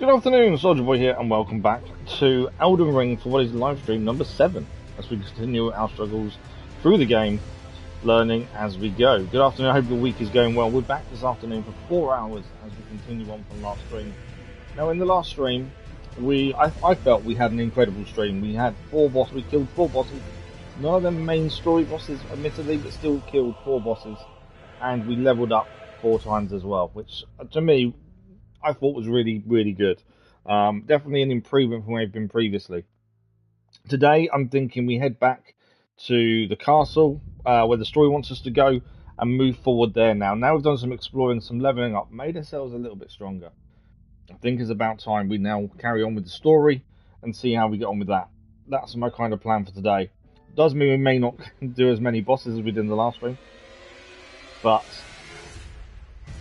Good afternoon, Soldier Boy here, and welcome back to Elden Ring for what is live stream number 7, as we continue our struggles through the game, learning as we go. Good afternoon, I hope your week is going well. We're back this afternoon for 4 hours as we continue on from last stream. Now, in the last stream, I felt we had an incredible stream. We had 4 bosses, we killed 4 bosses, none of them main story bosses, admittedly, but still killed 4 bosses, and we leveled up 4 times as well, which, to me, I thought was really, really good. Definitely an improvement from where we've been previously. Today, I'm thinking we head back to the castle, where the story wants us to go, and move forward there now. Now we've done some exploring, some leveling up, made ourselves a little bit stronger. I think it's about time we now carry on with the story and see how we get on with that. That's my kind of plan for today. Does mean we may not do as many bosses as we did in the last stream, but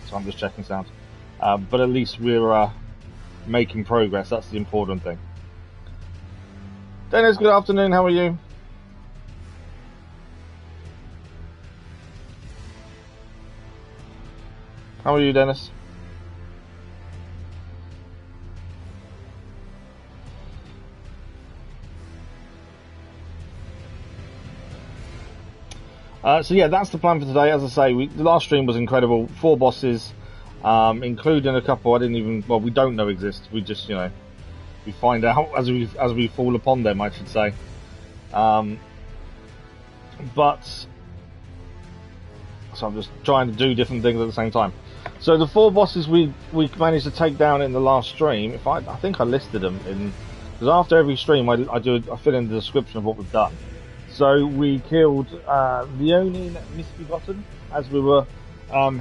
so I'm just checking sound. But at least we're making progress. That's the important thing. Dennis, good afternoon. How are you? How are you, Dennis? So yeah, that's the plan for today. As I say, the last stream was incredible. 4 bosses. Including a couple I didn't even, well, we don't know exist. We just, we find out as we fall upon them, I should say. But so I'm just trying to do different things at the same time. So the 4 bosses we managed to take down in the last stream. I think I listed them in, because after every stream I fill in the description of what we've done. So we killed Liurnia Misbegotten as we were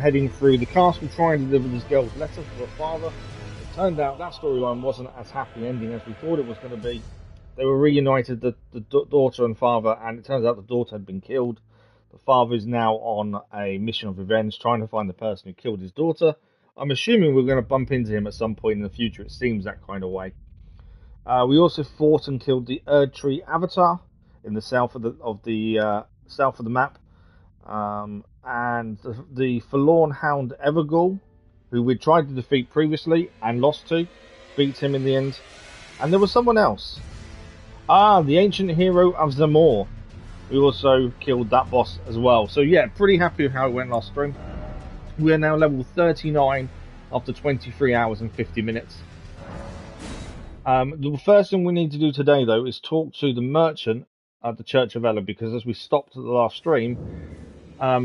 heading through the castle, trying to deliver this girl's letter to her father. It turned out that storyline wasn't as happy ending as we thought it was going to be. They were reunited, the daughter and father, and it turns out the daughter had been killed. The father is now on a mission of revenge, trying to find the person who killed his daughter. I'm assuming we're going to bump into him at some point in the future. It seems that kind of way. We also fought and killed the Erd Tree Avatar in the south of the map. And the Forlorn Hound Evergaol, who we tried to defeat previously and lost to, beat him in the end. And there was someone else. The ancient hero of Zamor. We also killed that boss as well. So yeah, pretty happy with how it went last stream. We are now level 39 after 23 hours and 50 minutes. The first thing we need to do today, though, is talk to the merchant at the Church of Ella, because as we stopped at the last stream,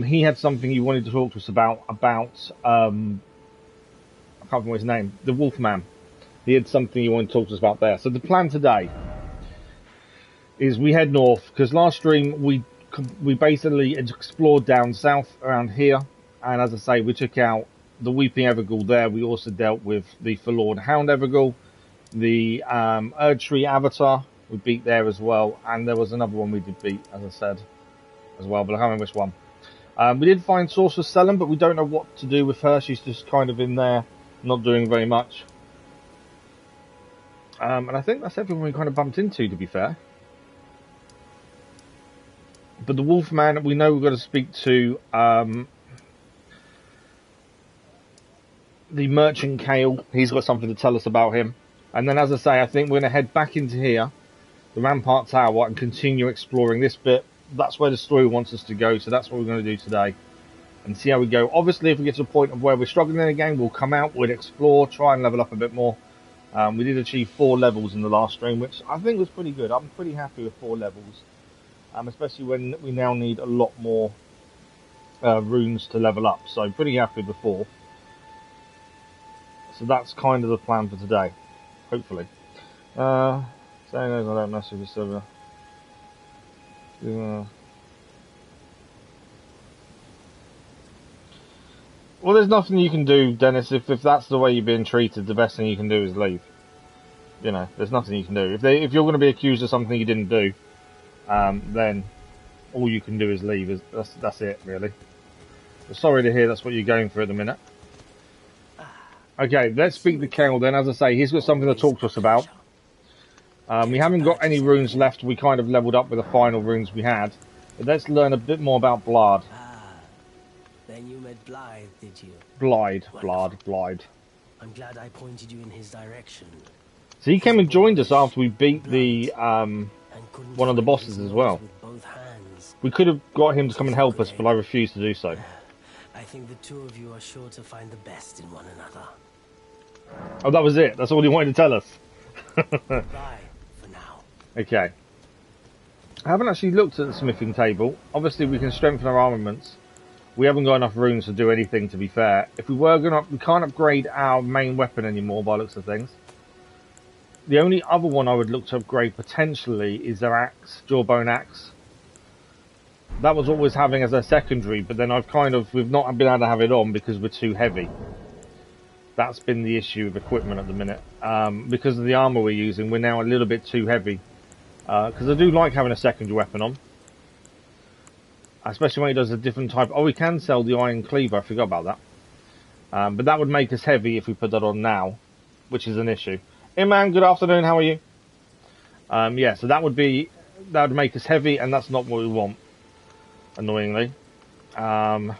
he had something he wanted to talk to us about I can't remember his name, the Wolfman. He had something he wanted to talk to us about there. So the plan today is we head north, because last stream we basically explored down south around here, and as I say, we took out the Weeping Evergaol there. We also dealt with the Forlorn Hound Evergaol, the Erd Tree Avatar we beat there as well, and there was another one we did beat, as I said, as well, but I can't remember which one. We did find Sorceress Selim, but we don't know what to do with her. She's just kind of in there, not doing very much. And I think that's everyone we kind of bumped into, to be fair. But the Wolfman, we know we've got to speak to the Merchant Kale. He's got something to tell us about him. And then, as I say, I think we're going to head back into here, the Rampart Tower, and continue exploring this bit. That's where the story wants us to go, so that's what we're going to do today and see how we go. Obviously, if we get to a point of where we're struggling in the game, we'll come out, we'll explore, try and level up a bit more. We did achieve 4 levels in the last stream, which I think was pretty good. I'm pretty happy with 4 levels, especially when we now need a lot more runes to level up, so pretty happy with the 4. So that's kind of the plan for today, hopefully. Saying those, I don't mess with the server. Well, there's nothing you can do, Dennis. If that's the way you're being treated, the best thing you can do is leave. There's nothing you can do. If you're going to be accused of something you didn't do, then all you can do is leave. That's it, really. But sorry to hear that's what you're going through at the minute. Okay, let's speak to Kale then. As I say, he's got something to talk to us about. We haven't got any runes left. We kind of leveled up with the final runes we had. But let's learn a bit more about Blard. Then you met Blythe, did you? Blide. I'm glad I pointed you in his direction. So he came and joined us after we beat the one of the bosses as well. We could have got him to come and help us, but I refused to do so. I think the two of you are sure to find the best in one another. Oh, that was it. That's all he wanted to tell us. Goodbye for now. Okay. I haven't actually looked at the smithing table. Obviously, we can strengthen our armaments. We haven't got enough runes to do anything, to be fair. If we were going to... We can't upgrade our main weapon anymore, by the looks of things. The only other one I would look to upgrade, potentially, is their axe, jawbone axe. That was always having as a secondary, but then we've not been able to have it on because we're too heavy. That's been the issue with equipment at the minute. Because of the armour we're using, we're now a little bit too heavy. Because I do like having a secondary weapon on. Especially when it does a different type. Oh, we can sell the iron cleaver. I forgot about that. But that would make us heavy if we put that on now, which is an issue. Hey man, good afternoon. How are you? Yeah, so that would make us heavy, and that's not what we want. Annoyingly. That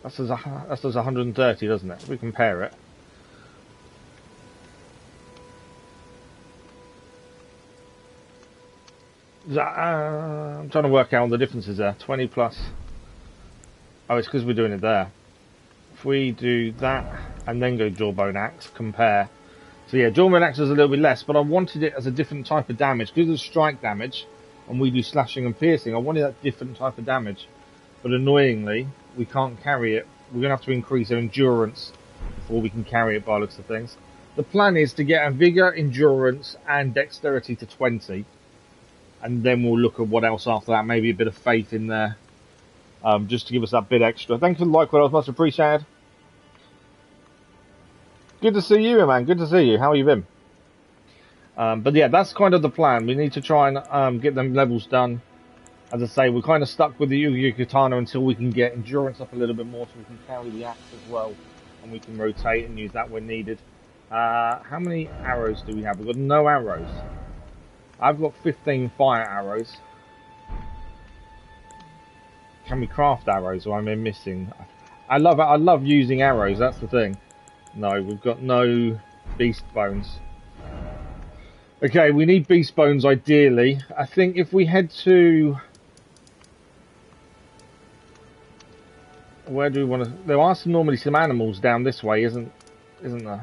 says 130, doesn't it? We compare it. I'm trying to work out the differences there. 20 plus. Oh, it's because we're doing it there. If we do that and then go jawbone axe, compare. So yeah, jawbone axe is a little bit less, but I wanted it as a different type of damage. Because of strike damage, and we do slashing and piercing, I wanted that different type of damage. But annoyingly, we can't carry it. We're going to have to increase our endurance before we can carry it by the looks of things. The plan is to get our vigor, endurance, and dexterity to 20. And then we'll look at what else after that. Maybe a bit of faith in there. Just to give us that bit extra. Thank you for the like, well, I was much appreciated. Good to see you, man. Good to see you. How have you been? But yeah, that's kind of the plan. We need to try and get them levels done. As I say, we're kind of stuck with the Yu-Gi-Oh! Katana until we can get endurance up a little bit more so we can carry the axe as well. And we can rotate and use that when needed. How many arrows do we have? We've got no arrows. I've got 15 fire arrows. Can we craft arrows, or am I missing? I love using arrows, that's the thing. No, we've got no beast bones. Okay, we need beast bones ideally. I think if we head to... Where do we want to... There are normally some animals down this way, isn't there?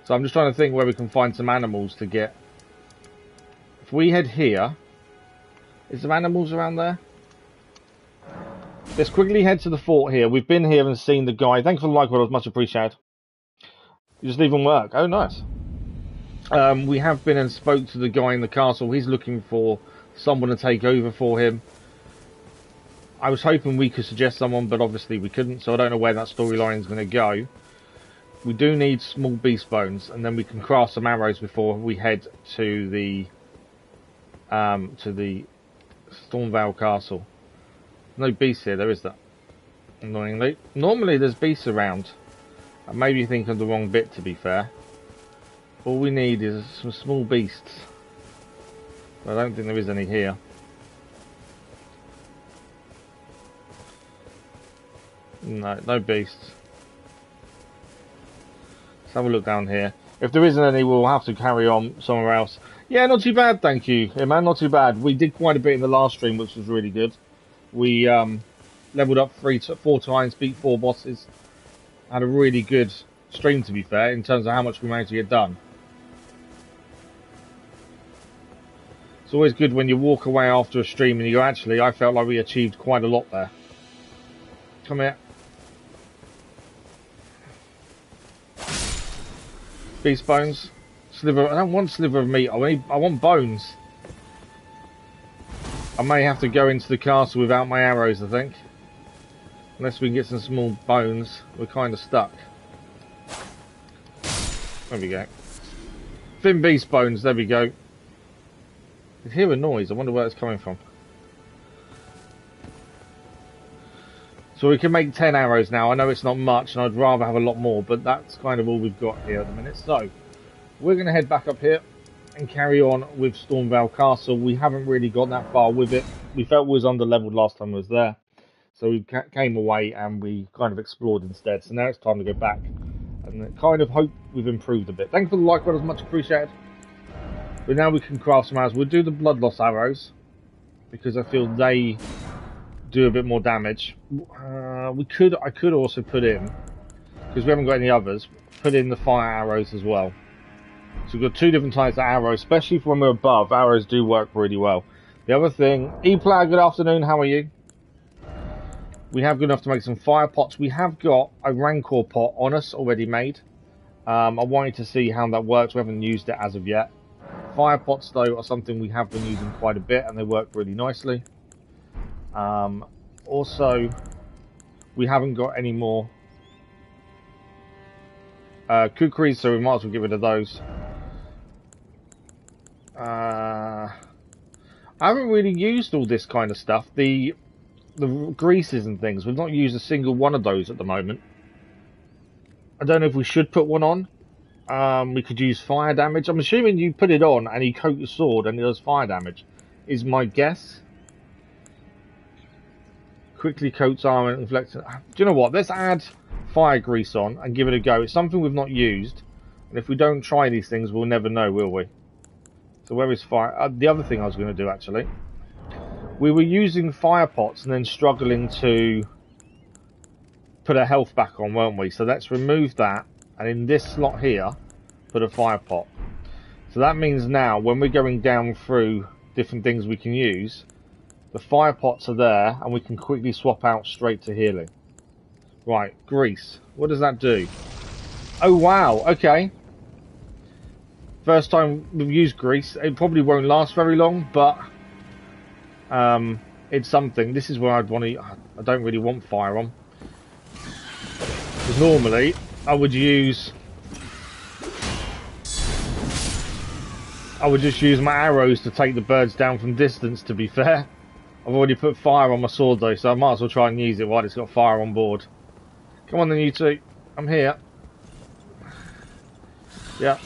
So I'm just trying to think where we can find some animals to get. If we head here... Is there animals around there? Let's quickly head to the fort here. We've been here and seen the guy. Thanks for the like, well, much appreciated. You just leaving work. Oh, nice. We have been and spoke to the guy in the castle. He's looking for someone to take over for him. I was hoping we could suggest someone, but obviously we couldn't, so I don't know where that storyline is going to go. We do need small beast bones, and then we can craft some arrows before we head to the Stormveil Castle. No beasts here, there is that. Annoyingly. Normally there's beasts around. I maybe think of the wrong bit, to be fair. All we need is some small beasts. I don't think there is any here. No, no beasts. Let's have a look down here. If there isn't any, we'll have to carry on somewhere else. Yeah, not too bad, thank you. Yeah, man, not too bad. We did quite a bit in the last stream, which was really good. We leveled up 4 times, beat 4 bosses. Had a really good stream, to be fair, in terms of how much we managed to get done. It's always good when you walk away after a stream and you go, actually, I felt like we achieved quite a lot there. Come here. Beast bones. Sliver. I don't want sliver of meat. I want bones. I may have to go into the castle without my arrows, I think. Unless we can get some small bones. We're kind of stuck. There we go. Thin beast bones. There we go. I hear a noise. I wonder where it's coming from. So we can make 10 arrows now. I know it's not much and I'd rather have a lot more, but that's kind of all we've got here at the minute. So we're going to head back up here and carry on with Stormveil Castle. We haven't really got that far with it. We felt we was under leveled last time we was there. So we came away and we kind of explored instead. So now it's time to go back and kind of hope we've improved a bit. Thank you for the like, brothers, much appreciated. But now we can craft some arrows. We'll do the blood loss arrows because I feel they do a bit more damage. I could also put in, because we haven't got any others, put in the fire arrows as well. So we've got two different types of arrows, especially for when we're above. Arrows do work really well. The other thing, E-Player, good afternoon, how are you? We have good enough to make some fire pots. We have got a Rancor pot on us already made. I wanted to see how that works. We haven't used it as of yet. Fire pots, though, are something we have been using quite a bit, and they work really nicely. Also, we haven't got any more kukris, so we might as well get rid of those. I haven't really used all this kind of stuff. The greases and things, we've not used a single one of those at the moment. I don't know if we should put one on. We could use fire damage. I'm assuming you put it on and you coat your sword and it does fire damage, is my guess. Quickly coats armor and reflects. Do you know what? Let's add fire grease on and give it a go. It's something we've not used, and if we don't try these things, we'll never know, will we? So where is fire? The other thing I was going to do, actually, we were using fire pots and then struggling to put our health back on, weren't we? So let's remove that, and in this slot here, put a fire pot. So that means now, when we're going down through different things we can use, the fire pots are there, and we can quickly swap out straight to healing. Right, grease. What does that do? Oh, wow. Okay. First time we've used grease. It probably won't last very long, but it's something. This is where I'd want to... I don't really want fire on. Because normally, I would use... I would just use my arrows to take the birds down from distance, to be fair. I've already put fire on my sword though, so I might as well try and use it while it's got fire on board. Come on then, you two. I'm here. Yeah.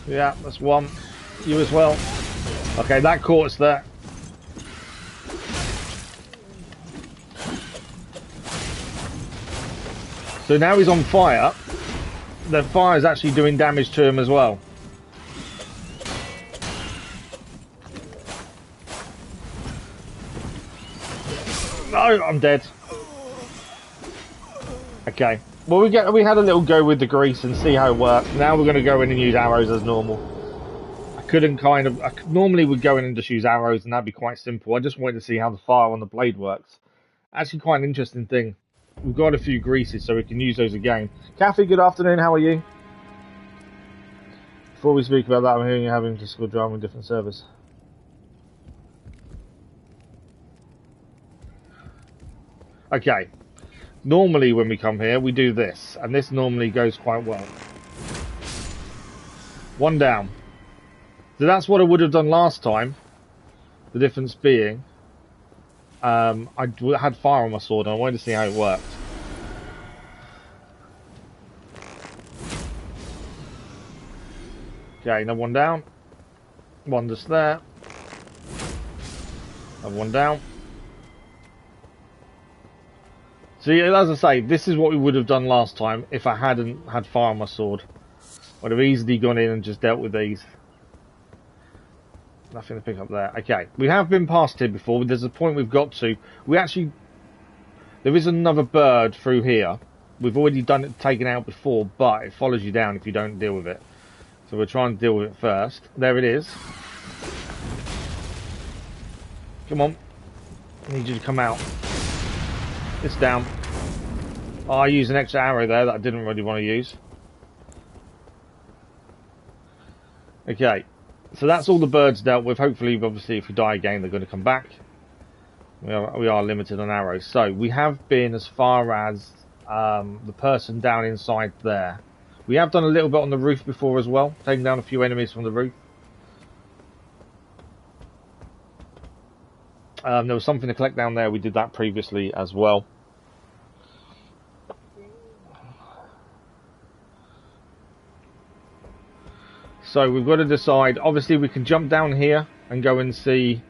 Yeah, that's one. You as well. Okay, that caught us there. So now he's on fire. The fire is actually doing damage to him as well. No, I'm dead. Okay. Well, we had a little go with the grease and see how it worked. Now we're going to go in and use arrows as normal. I normally would go in and just use arrows and that'd be quite simple. I just wanted to see how the fire on the blade works. Actually quite an interesting thing. We've got a few greases so we can use those again. Kathy, good afternoon. How are you? Before we speak about that, I'm hearing you're having Discord drama in different servers. Okay, normally when we come here we do this, and this normally goes quite well. One down. So that's what I would have done last time. The difference being, I had fire on my sword and I wanted to see how it worked. Okay, another one down. One just there. Another one down. So yeah, as I say, this is what we would have done last time if I hadn't had fire on my sword. I'd have easily gone in and just dealt with these. Nothing to pick up there. Okay, we have been past here before, but there's a point we've got to. There is another bird through here. We've already done it, taken out before, but it follows you down if you don't deal with it. So we're trying to deal with it first. There it is. Come on. I need you to come out. It's down. Oh, I used an extra arrow there that I didn't really want to use. Okay, so that's all the birds dealt with. Hopefully, obviously, if we die again, they're going to come back. We are limited on arrows. So we have been as far as the person down inside there. We have done a little bit on the roof before as well, taking down a few enemies from the roof. There was something to collect down there. We did that previously as well. So we've got to decide. Obviously, we can jump down here and go and see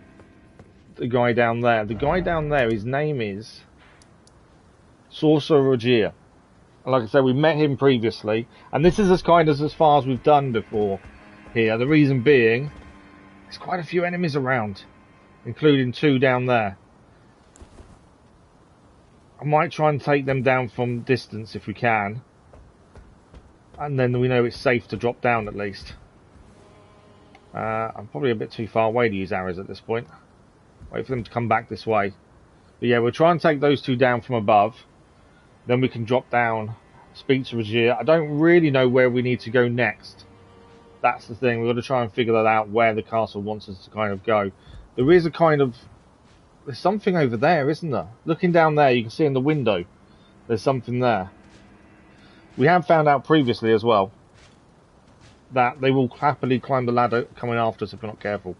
the guy down there. The guy down there, his name is Sorcerer Rogier. Like I said, we met him previously, and this is as far as we've done before here. The reason being, there's quite a few enemies around, including 2 down there. I might try and take them down from distance if we can, and then we know it's safe to drop down at least. I'm probably a bit too far away to use arrows at this point. Wait for them to come back this way. But yeah, we'll try and take those 2 down from above. Then we can drop down, speak to Rogier. I don't really know where we need to go next. That's the thing. We've got to try and figure that out, where the castle wants us to kind of go. There is a kind of... There's something over there, isn't there? Looking down there, you can see in the window. There's something there. We have found out previously as well that they will happily climb the ladder coming after us if we're not careful.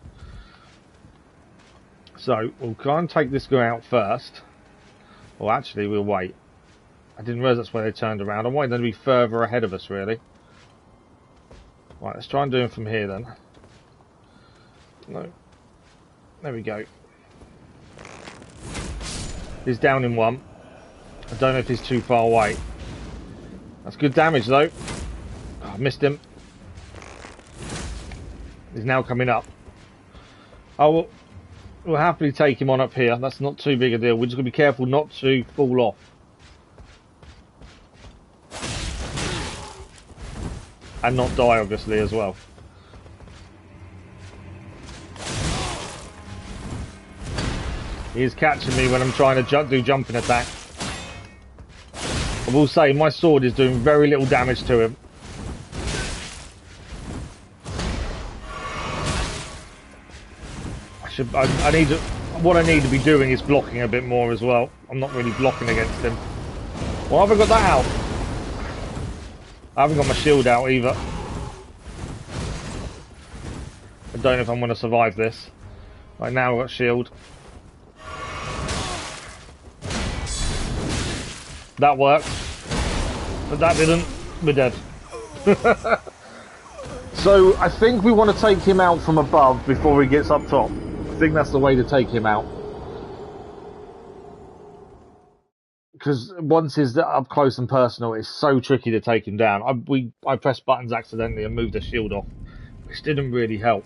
So, we'll try and take this guy out first. Well, actually, we'll wait. I didn't realise that's where they turned around. I wanted them to be further ahead of us, really. Right, let's try and do him from here, then. No. There we go. He's down in 1. I don't know if he's too far away. That's good damage, though. Oh, I missed him. He's now coming up. Oh, we'll happily take him on up here. That's not too big a deal. We're just going to be careful not to fall off. And not die, obviously, as well. He is catching me when I'm trying to do jumping attack. I will say, my sword is doing very little damage to him. I need to... What I need to be doing is blocking a bit more as well. I'm not really blocking against him. Well, have I got that out? I haven't got my shield out either. I don't know if I'm going to survive this. Right now I've got shield. That worked. But that didn't. We're dead. So I think we want to take him out from above before he gets up top. I think that's the way to take him out. Because once he's up close and personal, it's so tricky to take him down. I pressed buttons accidentally and moved the shield off, which didn't really help.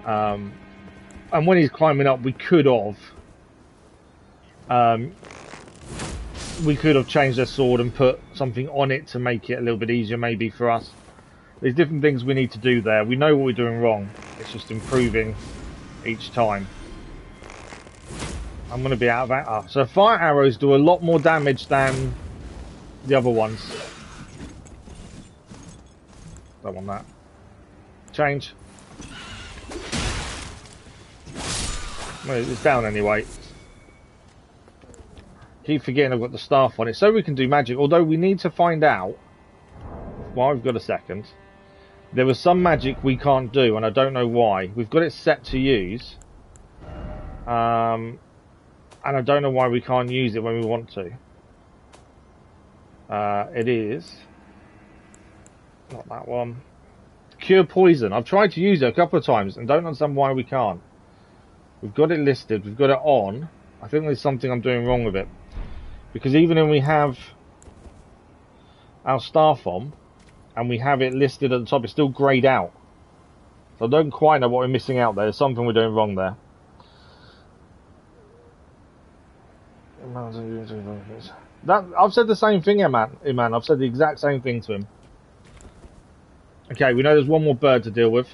And when he's climbing up, we could have changed their sword and put something on it to make it a little bit easier, maybe for us. There's different things we need to do there. We know what we're doing wrong. It's just improving each time. I'm going to be out of that. So fire arrows do a lot more damage than the other ones. Don't want that. Change. Well, it's down anyway. Keep forgetting I've got the staff on it, so we can do magic. Although we need to find out, while we've got a second, there was some magic we can't do, and I don't know why. We've got it set to use. And I don't know why we can't use it when we want to. It is... Not that one. Cure poison. I've tried to use it a couple of times and don't understand why we can't. We've got it listed. We've got it on. I think there's something I'm doing wrong with it. Because even when we have our staff on, and we have it listed at the top, it's still greyed out. So I don't quite know what we're missing out there. There's something we're doing wrong there. I've said the same thing, Iman. I've said the exact same thing to him. Okay, we know there's one more bird to deal with.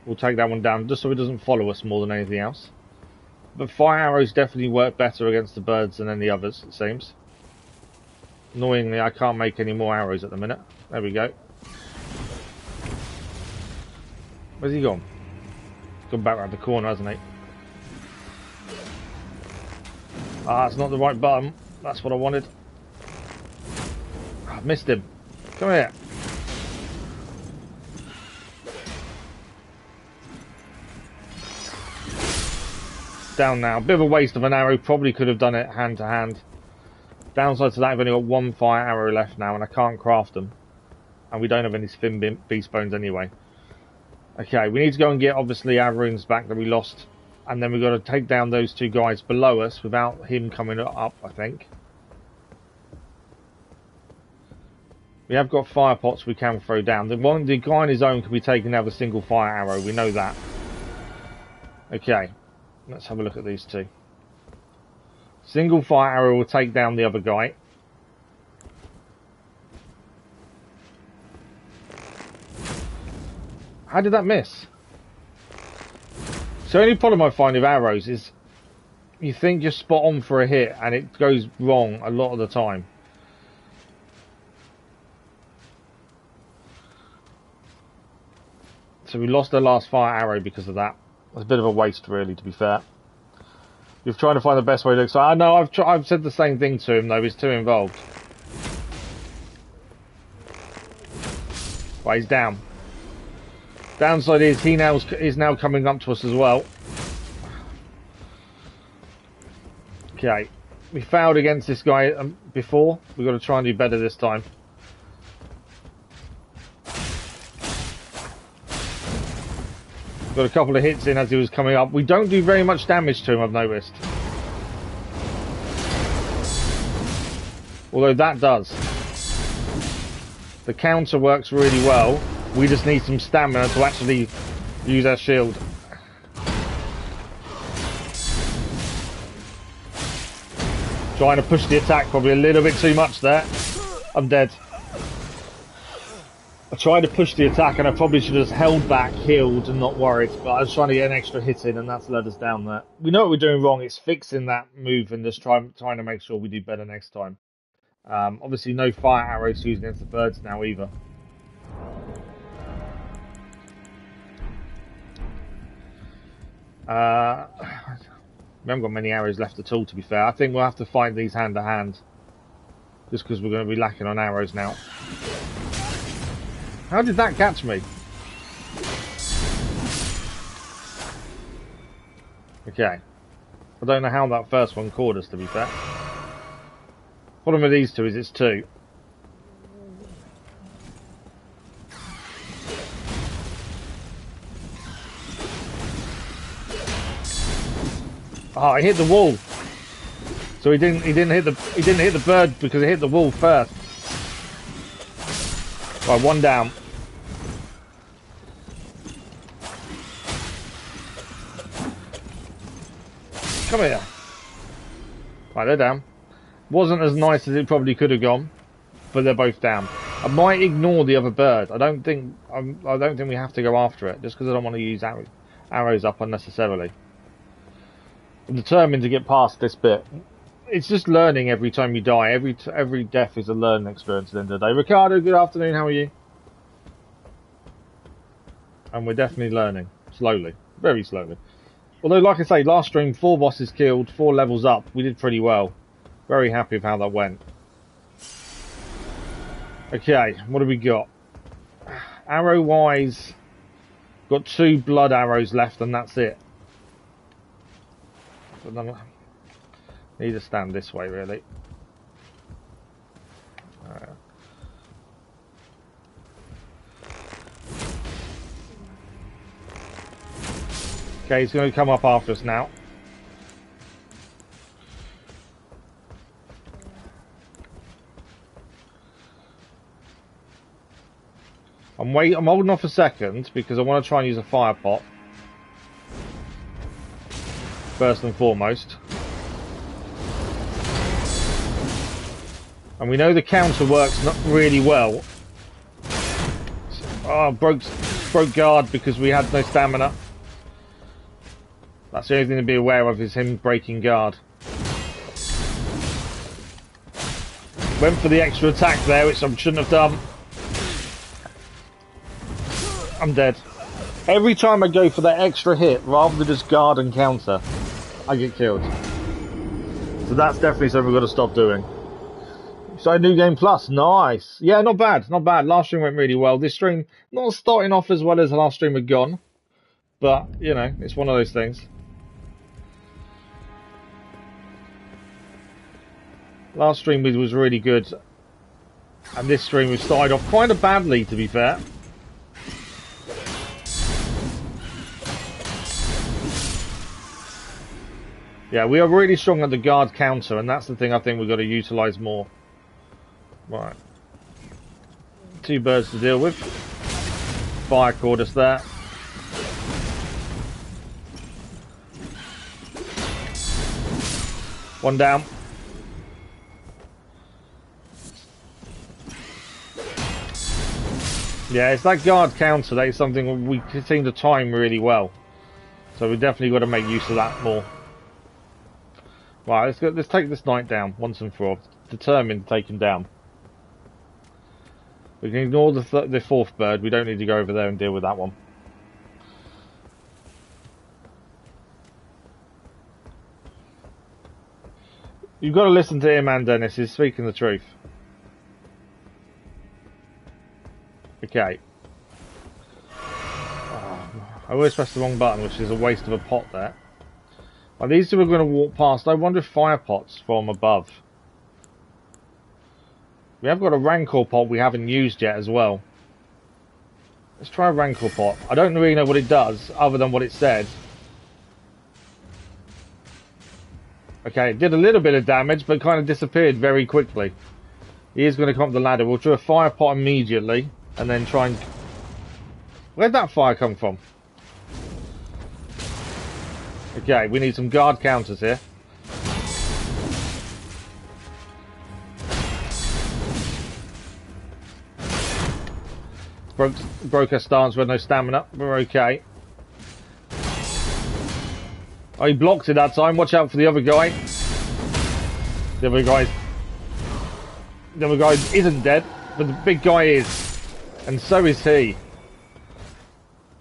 We'll take that one down, just so it doesn't follow us more than anything else. But fire arrows definitely work better against the birds than any others, it seems. Annoyingly, I can't make any more arrows at the minute. There we go. Where's he gone? He's gone back around the corner, hasn't he? Ah, it's not the right button. That's what I wanted. I missed him. Come here. Down now. Bit of a waste of an arrow. Probably could have done it hand to hand. Downside to that, I've only got one fire arrow left now, and I can't craft them. And we don't have any thin beast bones anyway. Okay, we need to go and get, obviously, our runes back that we lost. And then we've got to take down those two guys below us without him coming up, I think. We have got fire pots we can throw down. The guy on his own can be taken out with a single fire arrow. We know that. Okay, let's have a look at these two. Single fire arrow will take down the other guy. How did that miss? So the only problem I find with arrows is you think you're spot on for a hit and it goes wrong a lot of the time. So we lost the last fire arrow because of that. It's a bit of a waste, really, to be fair. You're trying to find the best way to do so. I know I've said the same thing to him though. He's too involved. Right, he's down. Downside is he now is now coming up to us as well. Okay, we failed against this guy before. We've got to try and do better this time. Got a couple of hits in as he was coming up. We don't do very much damage to him, I've noticed. Although that does. The counter works really well. We just need some stamina to actually use our shield. Trying to push the attack probably a little bit too much there. I'm dead. I tried to push the attack and I probably should have held back, healed and not worried, but I was trying to get an extra hit in and that's led us down there. We know what we're doing wrong, it's fixing that move and just trying to make sure we do better next time. Obviously no fire arrows used against the birds now either. We haven't got many arrows left at all, to be fair. I think we'll have to fight these hand to hand, just because we're going to be lacking on arrows now. How did that catch me? Okay. I don't know how that first one caught us, to be fair. Problem with these two is it's two. Oh, I hit the wall. So he didn't hit the bird because he hit the wall first. Right, one down. Come here. Right, they're down. Wasn't as nice as it probably could have gone, but they're both down. I might ignore the other bird. I don't think we have to go after it, just because I don't want to use arrows up unnecessarily. I'm determined to get past this bit. It's just learning every time you die. Every death is a learning experience at the end of the day. Ricardo, good afternoon. How are you? And we're definitely learning slowly, very slowly. Although, like I say, last stream 4 bosses killed, 4 levels up. We did pretty well. Very happy with how that went. Okay, what have we got? Arrow-wise, got 2 blood arrows left, and that's it. Need to stand this way, really. Okay, he's going to come up after us now. I'm holding off a second because I want to try and use a fire pot. First and foremost. And we know the counter works not really well. Oh, broke guard because we had no stamina. That's the only thing to be aware of, is him breaking guard. Went for the extra attack there, which I shouldn't have done. I'm dead. Every time I go for that extra hit, rather than just guard and counter, I get killed. So that's definitely something we've got to stop doing. So New Game Plus, nice. Yeah, not bad, not bad. Last stream went really well. This stream, not starting off as well as the last stream had gone. But, you know, it's one of those things. Last stream was really good. And this stream we started off quite badly, to be fair. Yeah, we are really strong at the guard counter, and that's the thing I think we've got to utilise more. Right. 2 birds to deal with. Fire cord us there. One down. Yeah, it's that guard counter that is something we seem to time really well. So we definitely got to make use of that more. Right, let's take this knight down once and for all. Determined to take him down. We can ignore the 4th bird. We don't need to go over there and deal with that one. You've got to listen to him, and Dennis. He's speaking the truth. Okay. Oh, I always press the wrong button, which is a waste of a pot there. Well, these two are going to walk past. I wonder if fire pots from above. We have got a rancor pot we haven't used yet as well. Let's try a rancor pot. I don't really know what it does, other than what it said. Okay, it did a little bit of damage, but kind of disappeared very quickly. He is going to come up the ladder. We'll do a fire pot immediately, and then try and... Where'd that fire come from? Okay, we need some guard counters here. Broke her stance with no stamina. We're okay. Oh, he blocked it that time. Watch out for the other guy. The other guy isn't dead, but the big guy is. And so is he.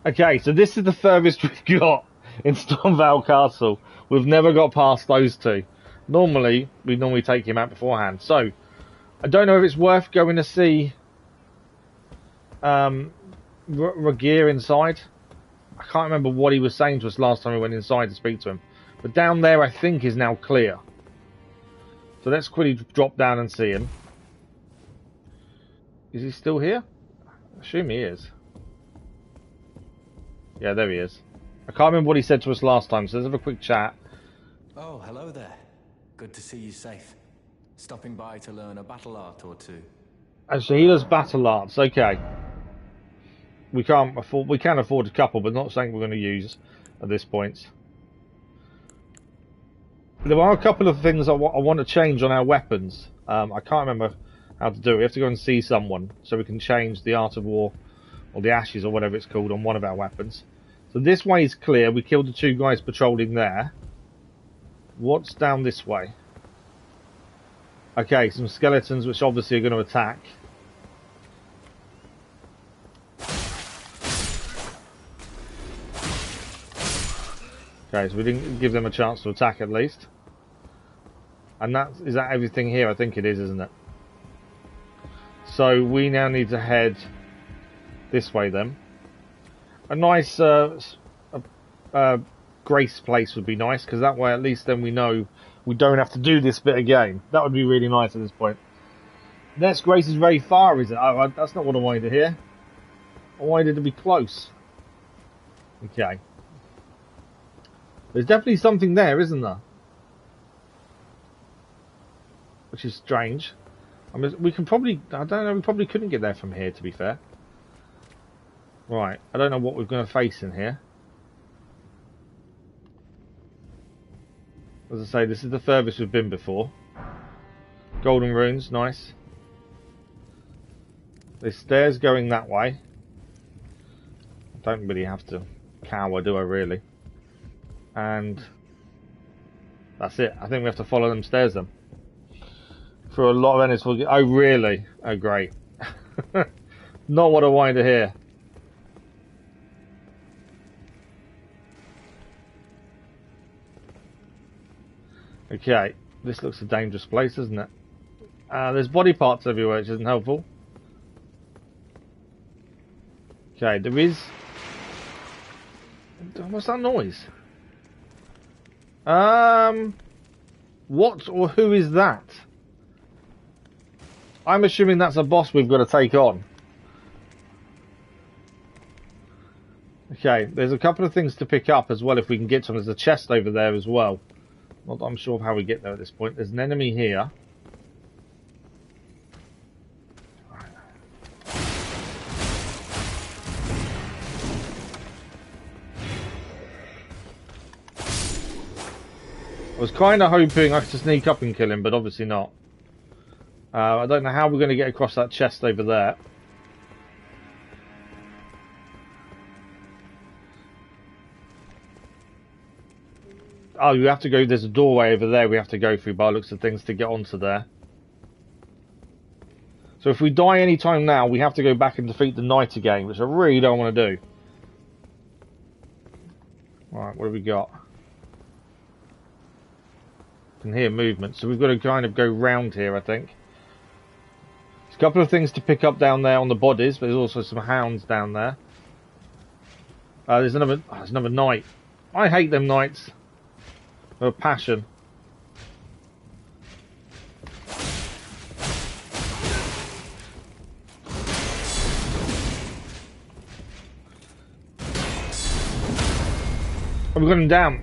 Okay, so this is the furthest we've got in Stormveil Castle. We've never got past those two. Normally, we take him out beforehand. So, I don't know if it's worth going to see Ragear inside. I can't remember what he was saying to us last time we went inside to speak to him. But down there, I think, is now clear. So let's quickly drop down and see him. Is he still here? I assume he is. Yeah, there he is. I can't remember what he said to us last time, so let's have a quick chat. Oh, hello there. Good to see you safe. Stopping by to learn a battle art or two. Actually, he does battle arts. Okay. We can afford a couple, but not something we're going to use at this point. There are a couple of things I want to change on our weapons. I can't remember how to do it. We have to go and see someone so we can change the Art of War or the Ashes or whatever it's called on one of our weapons. So this way is clear. We killed the 2 guys patrolling there. What's down this way? Okay, some skeletons which obviously are going to attack. Okay, so we didn't give them a chance to attack at least. And is that everything here? I think it is, isn't it? So we now need to head this way then. A nice grace place would be nice, because that way at least then we know we don't have to do this bit again. That would be really nice at this point. Next grace is very far, is it? Oh, that's not what I wanted to hear. I wanted it to be close. Okay. There's definitely something there, isn't there? Which is strange. I mean, we can probably... I don't know, we probably couldn't get there from here, to be fair. Right, I don't know what we're going to face in here. As I say, this is the furthest we've been before. Golden runes, nice. There's stairs going that way. I don't really have to cower, do I really? And that's it. I think we have to follow them stairs then. For a lot of enemies we'll get... Oh really? Oh great. Not what I wanted to hear. Okay, this looks a dangerous place, doesn't it? There's body parts everywhere, which isn't helpful. Okay, there is... What's that noise? What or who is that? I'm assuming that's a boss we've got to take on. Okay, there's a couple of things to pick up as well if we can get to them. There's a chest over there as well. Not that I'm sure of how we get there at this point. There's an enemy here. I was kind of hoping I could sneak up and kill him, but obviously not. I don't know how we're going to get across that chest over there. Oh, you have to go, there's a doorway over there we have to go through by the looks of things to get onto there. So if we die any time now, we have to go back and defeat the knight again, which I really don't want to do. Right, what have we got? I can hear movement, so we've got to kind of go round here, I think. There's a couple of things to pick up down there on the bodies, but there's also some hounds down there. There's another knight. I hate them knights. They're a passion. Oh, we got him down.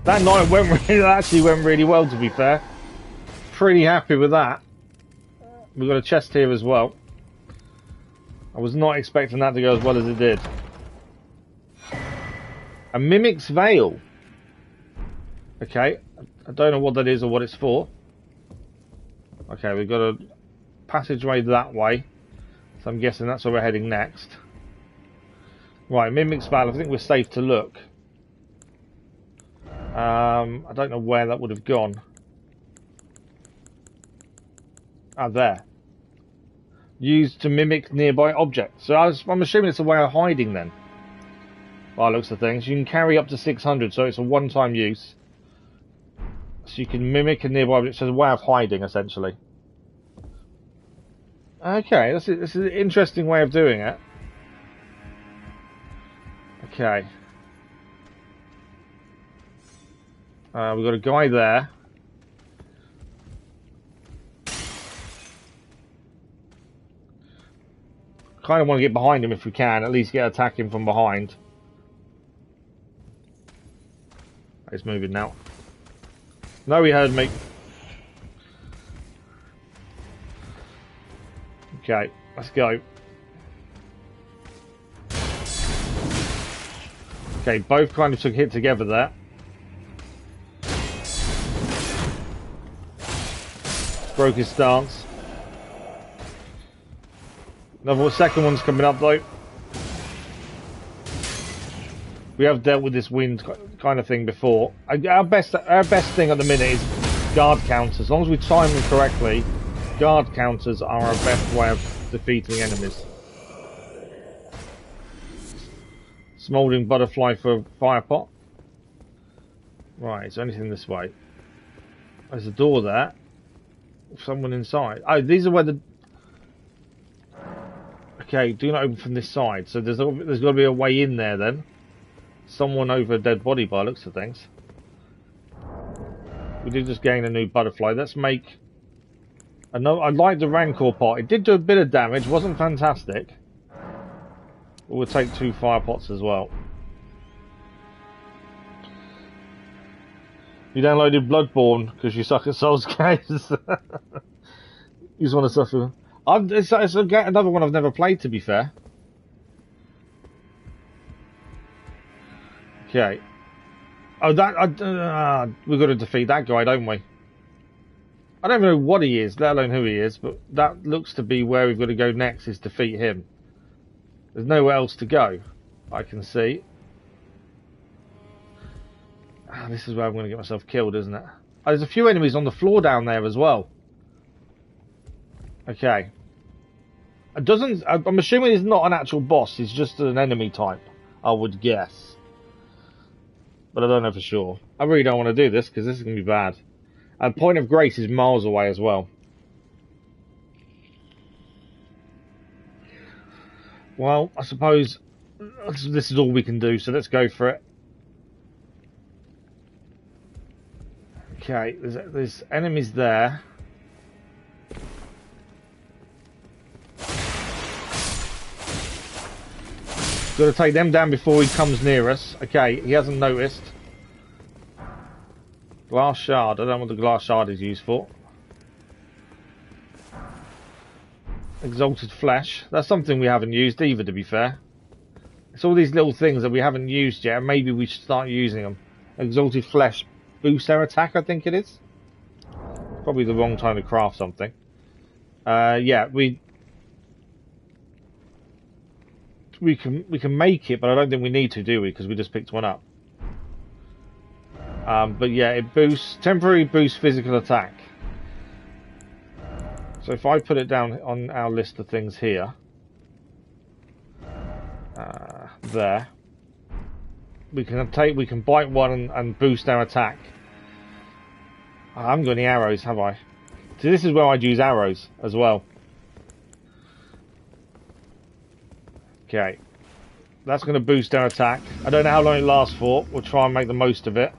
That night actually went really well, to be fair. Pretty happy with that. We've got a chest here as well. I was not expecting that to go as well as it did. A Mimic's Veil. Okay, I don't know what that is or what it's for. Okay, we've got a passageway that way. So I'm guessing that's where we're heading next. Right, Mimic's Veil, I think we're safe to look. I don't know where that would have gone. Ah, there. Used to mimic nearby objects. So I'm assuming it's a way of hiding then. By the looks of things. You can carry up to 600, so it's a one-time use. So you can mimic a nearby object. So it's a way of hiding, essentially. Okay, this is an interesting way of doing it. Okay. We've got a guy there. Kind of want to get behind him if we can, at least get attacking from behind. He's moving now. No, he heard me. Okay, let's go. Okay, both kind of took a hit together there. Broke his stance. Another second one's coming up though. We have dealt with this wind kind of thing before. Our best thing at the minute is guard counters. As long as we time them correctly, guard counters are our best way of defeating enemies. Smouldering butterfly for fire pot. Right, is there anything this way? There's a door there. Someone inside. Oh, these are where the... Okay, do not open from this side. So there's got to be a way in there then. Someone over a dead body by looks of things. We did just gain a new butterfly. Let's make... I like the Rancor pot. It did do a bit of damage. Wasn't fantastic. We'll take 2 fire pots as well. You downloaded Bloodborne because you suck at Souls games. You just want to suffer. It's another one I've never played, to be fair. Okay. Oh, we've got to defeat that guy, don't we? I don't even know what he is, let alone who he is, but that looks to be where we've got to go next, is defeat him. There's nowhere else to go, I can see. This is where I'm going to get myself killed, isn't it? Oh, there's a few enemies on the floor down there as well. Okay. I'm assuming he's not an actual boss, he's just an enemy type, I would guess. But I don't know for sure. I really don't want to do this, because this is going to be bad. And Point of Grace is miles away as well. Well, I suppose this is all we can do, so let's go for it. Okay, there's enemies there. Got to take them down before he comes near us. Okay, he hasn't noticed. Glass shard. I don't know what the glass shard is used for. Exalted flesh. That's something we haven't used either, to be fair. It's all these little things that we haven't used yet, and maybe we should start using them. Exalted flesh boosts their attack, I think it is. Probably the wrong time to craft something. Yeah, we can make it, but I don't think we need to, do we? Because we just picked one up. But yeah, it temporarily boosts physical attack. So if I put it down on our list of things here, there, we can bite one and boost our attack. I haven't got any arrows, have I? So this is where I'd use arrows as well. Okay, that's going to boost our attack. I don't know how long it lasts for. We'll try and make the most of it.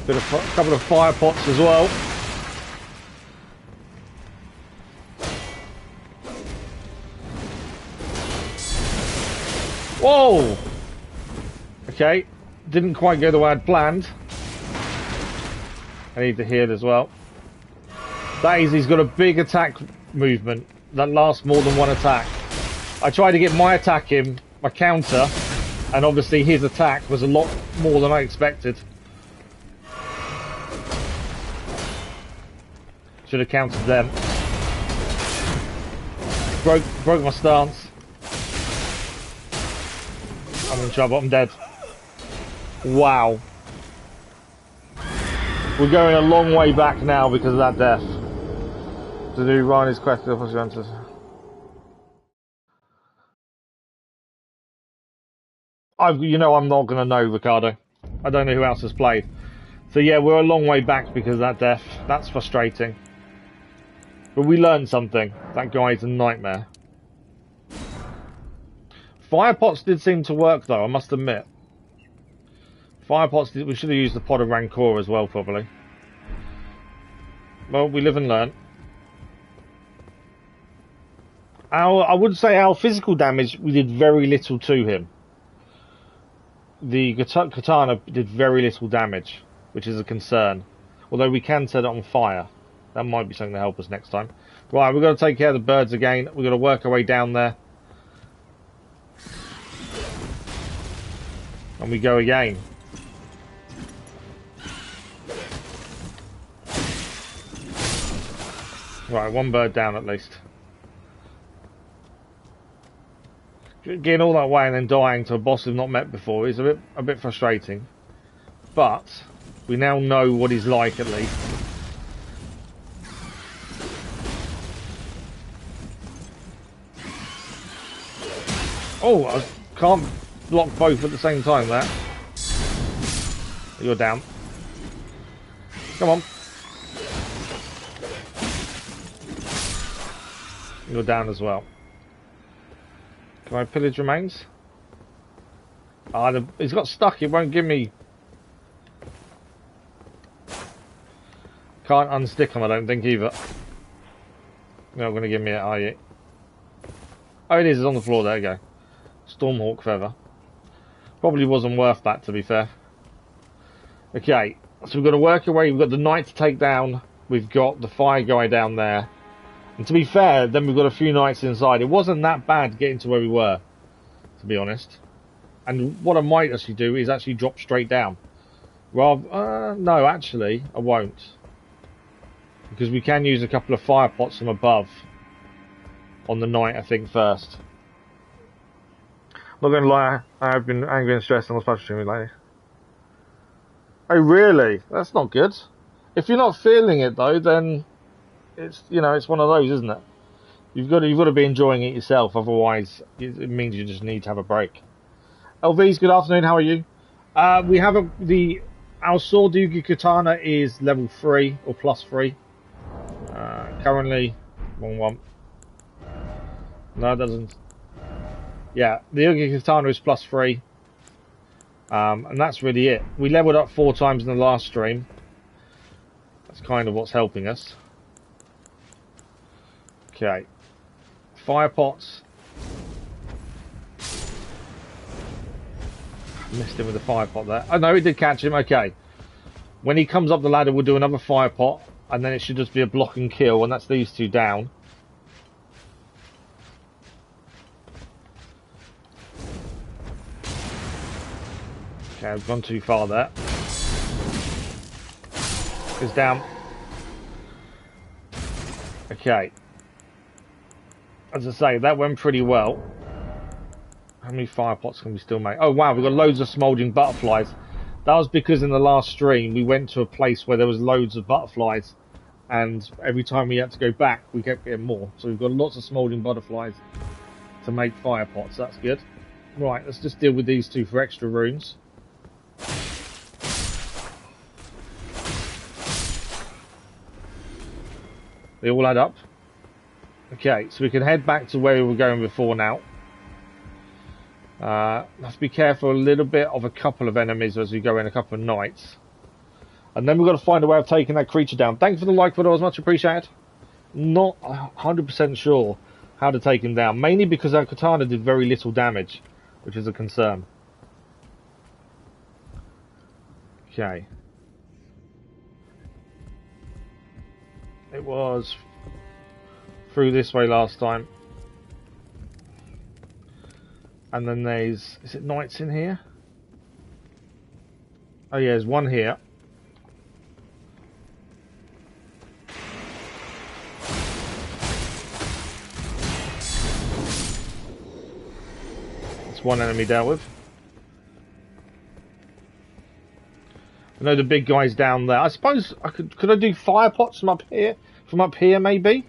A couple of fire pots as well. Whoa! Okay, didn't quite go the way I'd planned. I need to heal as well. That is, he's got a big attack movement that lasts more than one attack. I tried to get my attack in, my counter, and obviously his attack was a lot more than I expected. Should have counted them. Broke my stance. I'm in trouble. I'm dead. Wow. We're going a long way back now because of that death. To do Ryan's quest. You know I'm not going to know, Ricardo. I don't know who else has played. So yeah, we're a long way back because of that death. That's frustrating. But we learned something. That guy's a nightmare. Fire pots did seem to work though, I must admit. Fire pots we should have used the pot of Rancor as well, probably. Well, we live and learn. I would say our physical damage, we did very little to him. The katana did very little damage, which is a concern. Although we can set it on fire. That might be something to help us next time. Right, we've got to take care of the birds again. We've got to work our way down there. And we go again. Right, one bird down at least. Getting all that way and then dying to a boss we've not met before is a bit frustrating. But we now know what he's like at least. Oh, I can't block both at the same time there. You're down. Come on. You're down as well. Can I pillage remains? Ah, he's got stuck. It won't give me... Can't unstick him, I don't think, either. You're not going to give me it, are you? Oh, it is. It's on the floor. There you go. Stormhawk feather. Probably wasn't worth that, to be fair. Okay, so we've got to work our way. We've got the knight to take down. We've got the fire guy down there. And to be fair, then we've got a few knights inside. It wasn't that bad getting to where we were, to be honest. And what I might actually do is actually drop straight down. Rather, no, actually, I won't. Because we can use a couple of fire pots from above on the knight, I think, first. Not going to lie, I've been angry and stressed on this patch stream lately. Oh, really? That's not good. If you're not feeling it, though, then it's, you know, it's one of those, isn't it? You've got to be enjoying it yourself, otherwise it means you just need to have a break. LVs, good afternoon, how are you? We have our sword Yugi Katana is level 3 or plus 3. Currently, wrong one. No, it doesn't. Yeah, the Yugi Katana is plus 3. And that's really it. We leveled up 4 times in the last stream. That's kind of what's helping us. Okay. Fire pots. Missed him with the fire pot there. Oh no, it did catch him. Okay. When he comes up the ladder, we'll do another fire pot, and then it should just be a block and kill, and that's these two down. Okay, I've gone too far there. He's down. Okay. As I say, that went pretty well. How many fire pots can we still make? Oh wow, we've got loads of smouldering butterflies. That was because in the last stream we went to a place where there was loads of butterflies, and every time we had to go back we kept getting more. So we've got lots of smouldering butterflies to make fire pots. That's good. Right, let's just deal with these two for extra runes. They all add up. Okay, so we can head back to where we were going before now. Let's be careful a little bit of a couple of enemies as we go in, a couple of knights. And then we've got to find a way of taking that creature down. Thanks for the like, but it was much appreciated. Not 100% sure how to take him down. Mainly because our katana did very little damage, which is a concern. Okay. It was through this way last time. And then there's... Is it knights in here? Oh yeah, there's one here. That's one enemy dealt with. I know the big guy's down there. I suppose I could I do fire pots from up here? From up here maybe?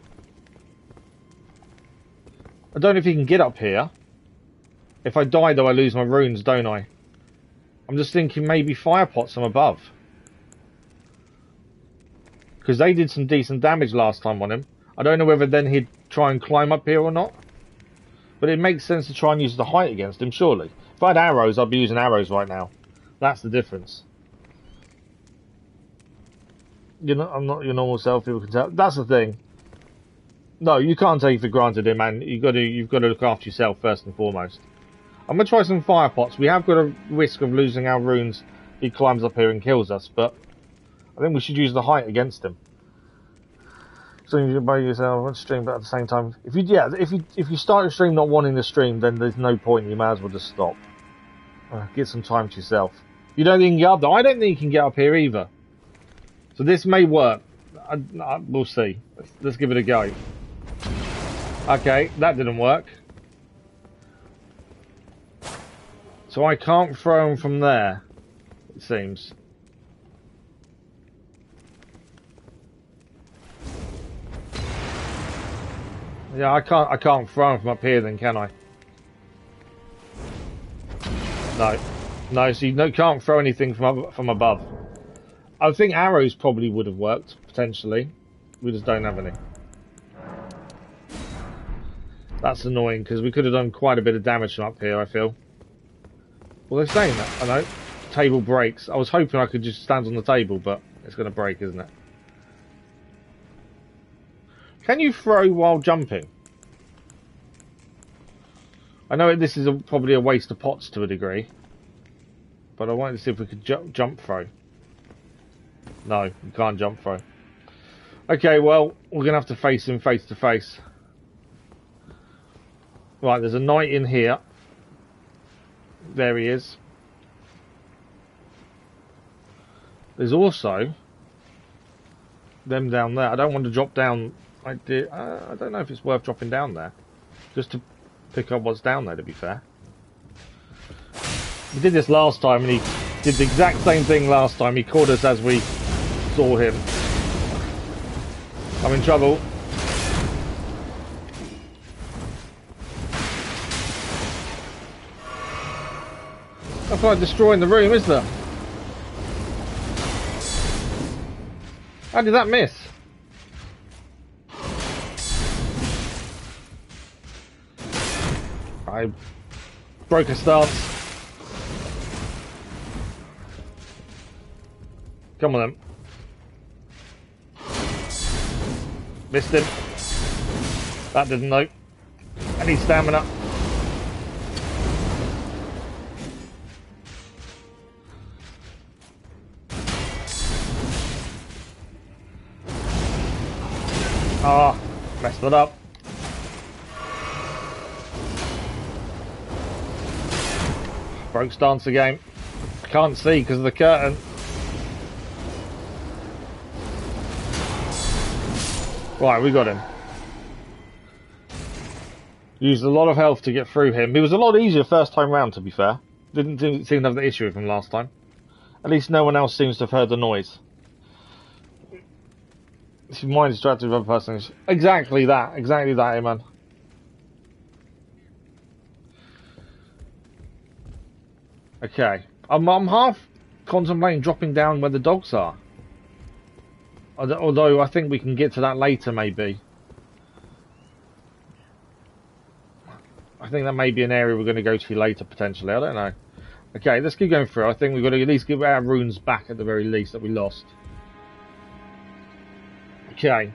I don't know if you can get up here. If I die though I lose my runes, don't I? I'm just thinking maybe fire pots from above. Because they did some decent damage last time on him. I don't know whether then he'd try and climb up here or not. But it makes sense to try and use the height against him, surely. If I had arrows, I'd be using arrows right now. That's the difference. You know, I'm not your normal self, people can tell. That's the thing. No, you can't take it for granted here, man. You've got to look after yourself first and foremost. I'm going to try some fire pots. We have got a risk of losing our runes if he climbs up here and kills us, but I think we should use the height against him. So you by yourself on stream, but at the same time, if you start your stream not wanting to stream, then there's no point. You may as well just stop. Get some time to yourself. You don't think you can get up there? I don't think you can get up here either. So this may work. We'll see. Let's give it a go. Okay, that didn't work. So I can't throw him from there, it seems. Yeah, I can't throw him from up here then, can I? No, so you can't throw anything from above. I think arrows probably would have worked, potentially. We just don't have any. That's annoying, because we could have done quite a bit of damage from up here, I feel. Well, they're saying that, I know. Table breaks. I was hoping I could just stand on the table, but it's going to break, isn't it? Can you throw while jumping? I know this is probably a waste of pots to a degree, but I wanted to see if we could jump throw. No, you can't jump throw. Okay, well, we're going to have to face him face to face. Right, there's a knight in here. There he is. There's also them down there. I don't want to drop down. I don't know if it's worth dropping down there, just to pick up what's down there, to be fair. We did this last time and he did the exact same thing last time. He caught us as we saw him. I'm in trouble. That's like destroying the room, isn't there? How did that miss? I broke a stance. Come on then. Missed him. That didn't know. I need stamina. Ah, messed it up. Broke stance again. Can't see because of the curtain. Right, we got him. Used a lot of health to get through him. It was a lot easier first time round, to be fair. Didn't seem to have the issue with him last time. At least no one else seems to have heard the noise. If your mind is distracted with other persons. Exactly that, hey man. Okay. I'm half contemplating dropping down where the dogs are. Although I think we can get to that later, maybe. I think that may be an area we're going to go to later, potentially. I don't know. Okay, let's keep going through. I think we've got to at least give our runes back at the very least that we lost. Okay.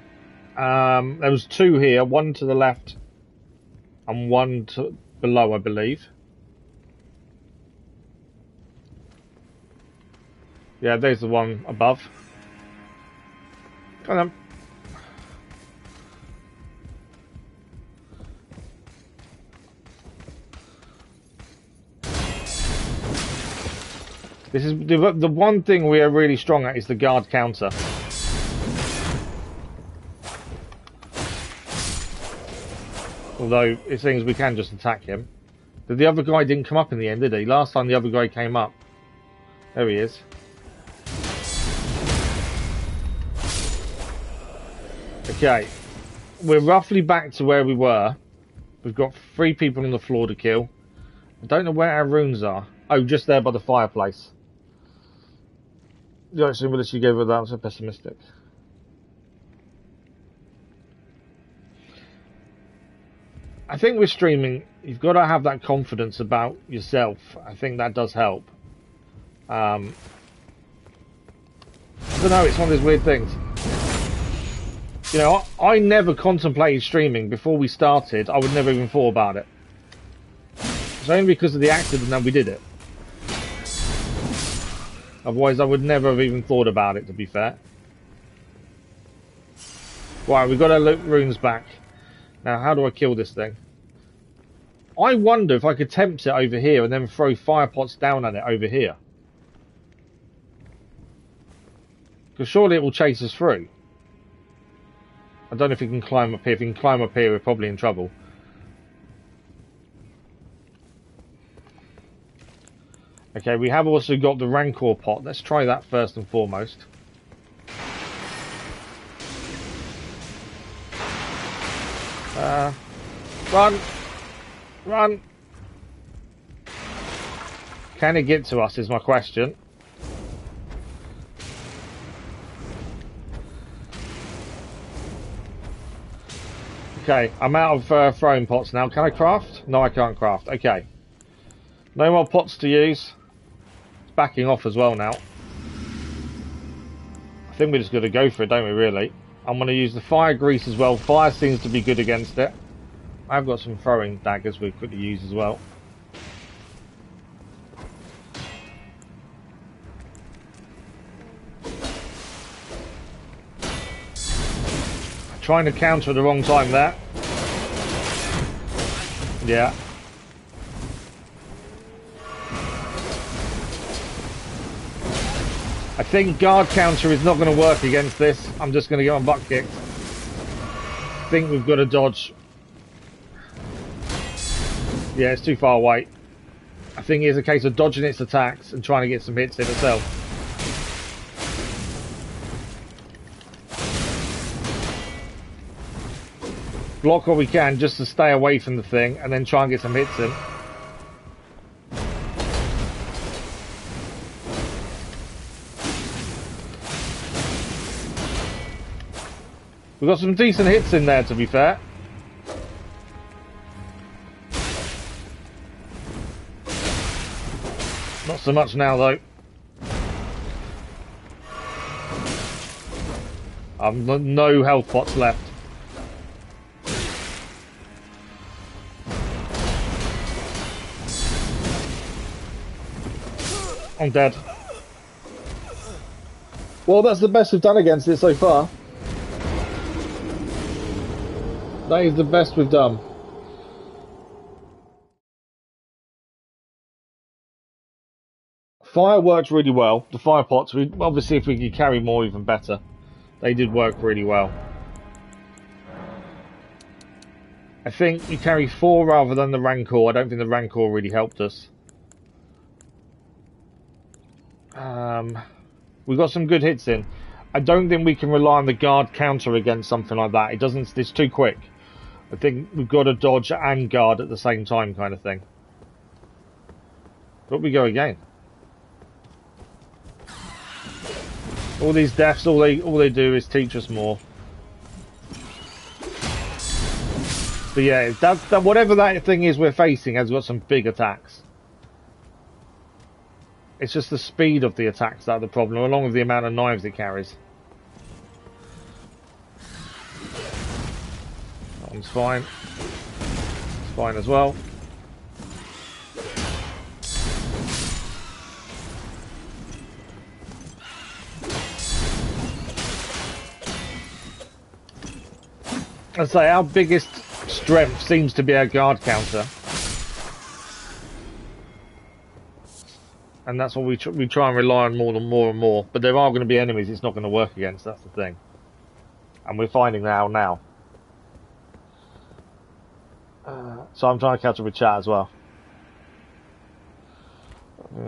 There was 2 here. 1 to the left and 1 below, I believe. Yeah, there's the one above. Come on. This is the one thing we are really strong at is the guard counter. Although it seems we can just attack him. But the other guy didn't come up in the end, did he? Last time the other guy came up. There he is. Okay, we're roughly back to where we were. We've got 3 people on the floor to kill. I don't know where our runes are. Oh, just there by the fireplace. The actual ability you gave her that was so pessimistic. I think with streaming, you've got to have that confidence about yourself. I think that does help. I don't know, it's one of those weird things. You know, I never contemplated streaming before we started. I would never even thought about it. It's only because of the accident that we did it. Otherwise, I would never have even thought about it, to be fair. Right, we've got our runes back. Now, how do I kill this thing? I wonder if I could tempt it over here and then throw fire pots down at it over here. Because surely it will chase us through. I don't know if he can climb up here. If he can climb up here, we're probably in trouble. Okay, we have also got the Rancor pot. Let's try that first and foremost. Run! Run! Can it get to us is my question. Okay, I'm out of throwing pots now. Can I craft? No, I can't craft. Okay. No more pots to use. It's backing off as well now. I think we're just going to go for it, don't we, really? I'm going to use the fire grease as well. Fire seems to be good against it. I've got some throwing daggers we could use as well. Trying to counter at the wrong time there. Yeah. I think guard counter is not going to work against this. I'm just going to get my butt kicked. I think we've got to dodge. Yeah, it's too far away. I think it's a case of dodging its attacks and trying to get some hits in itself. Block what we can just to stay away from the thing and then try and get some hits in. We've got some decent hits in there, to be fair. Not so much now, though. I've no health pots left. I'm dead. Well, that's the best we've done against it so far. That is the best we've done. Fire worked really well. The fire pots, obviously if we could carry more, even better. They did work really well. I think you carry 4 rather than the Rancor. I don't think the Rancor really helped us. We got some good hits in. I don't think we can rely on the guard counter against something like that. It's too quick. I think we've got to dodge and guard at the same time, kind of thing. But we go again. All these deaths, all they do is teach us more. But yeah, that whatever that thing is we're facing has got some big attacks. It's just the speed of the attacks that are the problem, along with the amount of knives it carries. That one's fine. It's fine as well. I'd say our biggest strength seems to be our guard counter. And that's what we try and rely on more and more. But there are going to be enemies it's not going to work against, that's the thing. And we're finding that out now. So I'm trying to catch up with chat as well. In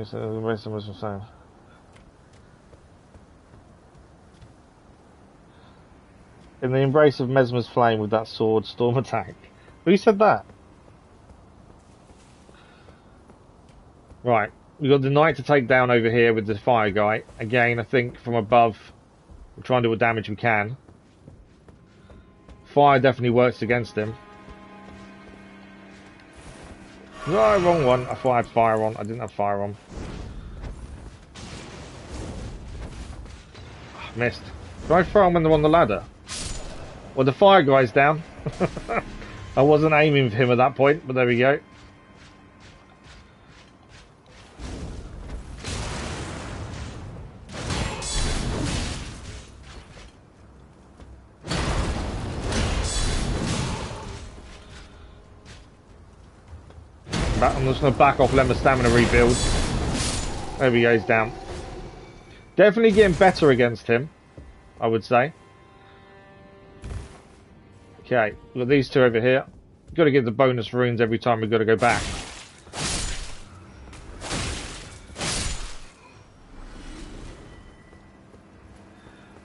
the embrace of Mesmer's flame with that sword storm attack. Who said that? Right. We've got the knight to take down over here with the fire guy. Again, I think from above, we'll try and do what damage we can. Fire definitely works against him. No, wrong one. I thought I had fire on. I didn't have fire on. Missed. Did I throw him when they're on the ladder? Well, the fire guy's down. I wasn't aiming for him at that point, but there we go. I'm just going to back off, let my stamina rebuild. There we go, he's down. Definitely getting better against him, I would say. Okay, we've got these two over here. We've got to get the bonus runes every time we've got to go back.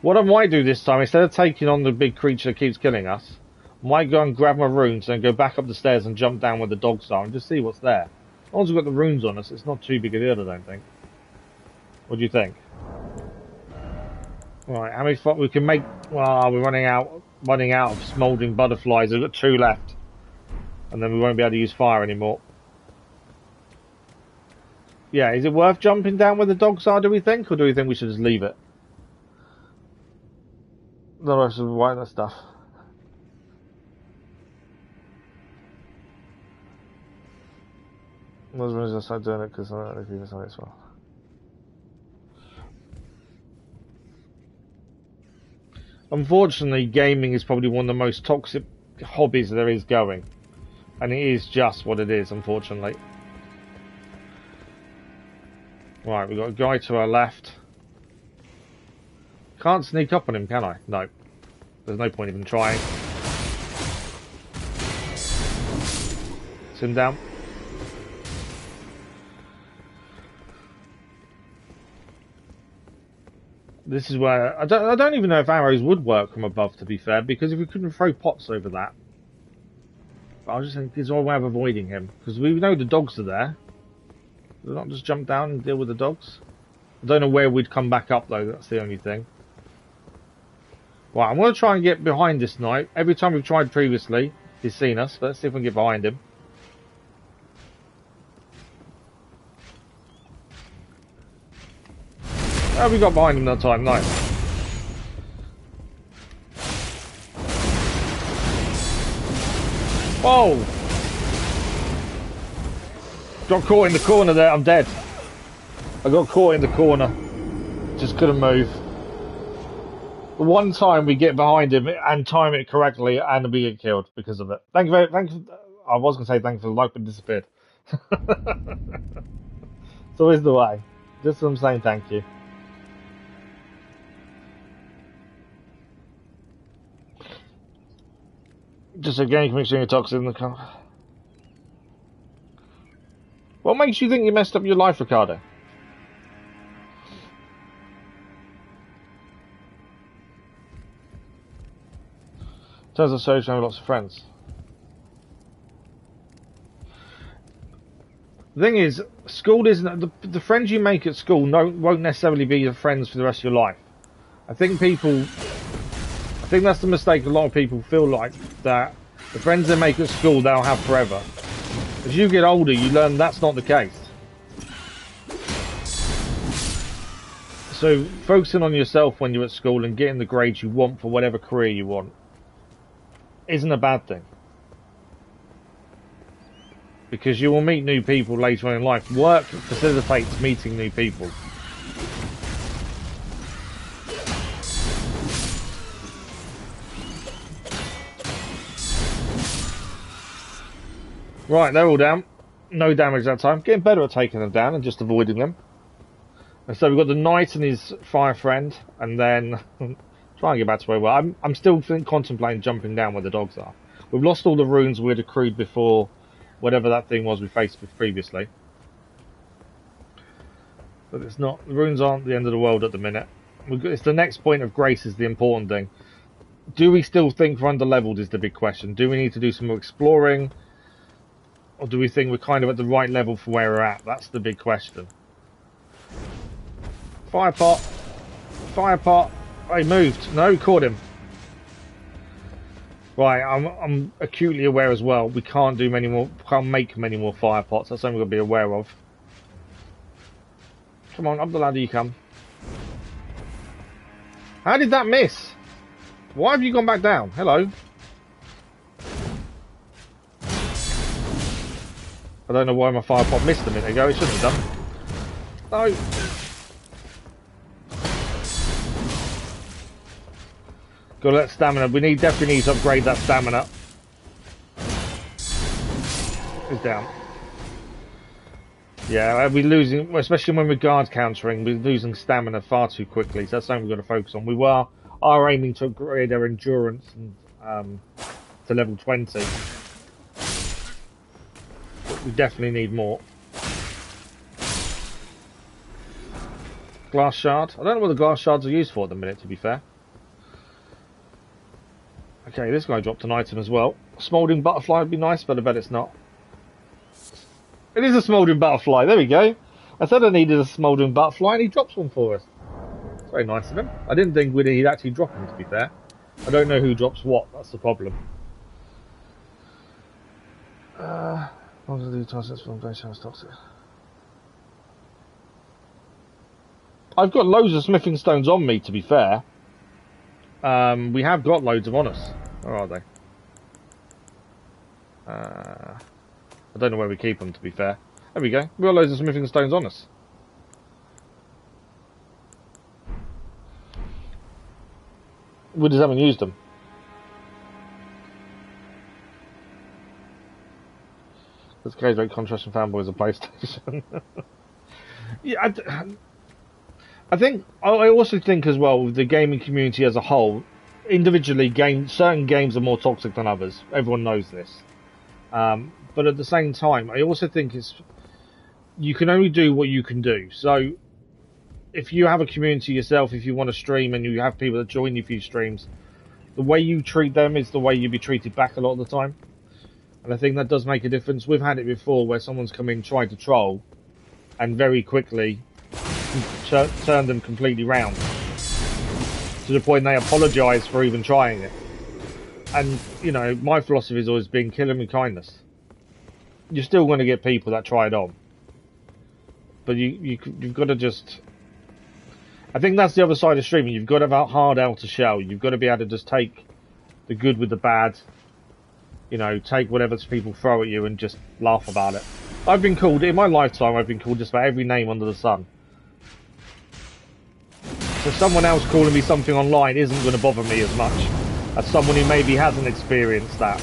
What I might do this time, instead of taking on the big creature that keeps killing us, I might go and grab my runes and go back up the stairs and jump down where the dogs are and just see what's there. As long as we've got the runes on us, it's not too big a deal, I don't think. What do you think? Right, how many we can make? Well, we're running out of smouldering butterflies. We've got 2 left, and then we won't be able to use fire anymore. Yeah, is it worth jumping down where the dogs are? Do we think, or do we think we should just leave it? The rest of the white stuff. Those ones I start doing it because I don't know if you decide as well. Unfortunately, gaming is probably one of the most toxic hobbies there is going. And it is just what it is, unfortunately. Right, we've got a guy to our left. Can't sneak up on him, can I? No. There's no point even trying. It's him down. This is where I don't even know if arrows would work from above, to be fair, because if we couldn't throw pots over that, but I was just thinking there's no way of avoiding him because we know the dogs are there. We'll not just jump down and deal with the dogs. I don't know where we'd come back up though. That's the only thing. Right, I'm going to try and get behind this knight. Every time we've tried previously, he's seen us. Let's see if we can get behind him. Oh, we got behind him that time, nice. Whoa! Got caught in the corner there, I'm dead. I got caught in the corner. Just couldn't move. one time we get behind him and time it correctly, and we get killed because of it. Thank you very, thank you. I was gonna say thank you for the like, but it disappeared. It's always the way. Just I'm saying thank you. Just again, mixing your toxin in the car. What makes you think you messed up your life, Ricardo? In terms of social, I have lots of friends. The thing is, school isn't the friends you make at school won't necessarily be your friends for the rest of your life. I think that's the mistake a lot of people feel like, that the friends they make at school they'll have forever. As you get older, you learn that's not the case. So focusing on yourself when you're at school and getting the grades you want for whatever career you want isn't a bad thing. Because you will meet new people later on in life. Work facilitates meeting new people. Right, they're all down. No damage that time. Getting better at taking them down and just avoiding them. And so we've got the knight and his fire friend, and then try and get back to where we were. I'm still contemplating jumping down where the dogs are. We've lost all the runes we'd accrued before whatever that thing was we faced with previously. But it's not, the runes aren't the end of the world at the minute. It's the next point of grace is the important thing. Do we still think we're under-leveled is the big question. Do we need to do some more exploring? Or do we think we're kind of at the right level for where we're at? That's the big question. Fire pot. Fire pot. Oh, he moved. No, he caught him. Right, I'm acutely aware as well. We can't do many more. Can't make many more fire pots. That's something we've got to be aware of. Come on, up the ladder you come. How did that miss? Why have you gone back down? Hello. I don't know why my fire pot missed a minute ago. It shouldn't have done. No. Got that stamina. We definitely need to upgrade that stamina. It's down. Yeah, we're losing, especially when we're guard countering, we're losing stamina far too quickly. So that's something we've got to focus on. We are aiming to upgrade our endurance and, to level 20. But we definitely need more. Glass shard. I don't know what the glass shards are used for at the minute, to be fair. Okay, this guy dropped an item as well. Smouldering butterfly would be nice, but I bet it's not. It is a smouldering butterfly. There we go. I said I needed a smouldering butterfly, and he drops one for us. It's very nice of him. I didn't think he'd actually drop them, to be fair. I don't know who drops what. That's the problem. One of the toxins from Glaciar's toxic. I've got loads of smithing stones on me, to be fair. We have got loads of on us. Where are they? I don't know where we keep them, to be fair. There we go. We've got loads of smithing stones on us. We just haven't used them. This case very contrasting fanboys of PlayStation. Yeah, I also think as well, with the gaming community as a whole, individually, certain games are more toxic than others. Everyone knows this. But at the same time, I also think you can only do what you can do. So, if you have a community yourself, if you want to stream and you have people that join you for your streams, the way you treat them is the way you'll be treated back a lot of the time. And I think that does make a difference. We've had it before where someone's come in, tried to troll, and very quickly turn them completely round to the point they apologise for even trying it. And you know, my philosophy has always been kill them with kindness. You're still going to get people that try it on, but you've got to just. I think that's the other side of streaming. You've got to have a hard outer shell. You've got to be able to just take the good with the bad. You know, take whatever people throw at you and just laugh about it. I've been called in my lifetime. I've been called just about every name under the sun. So someone else calling me something online isn't going to bother me as much as someone who maybe hasn't experienced that.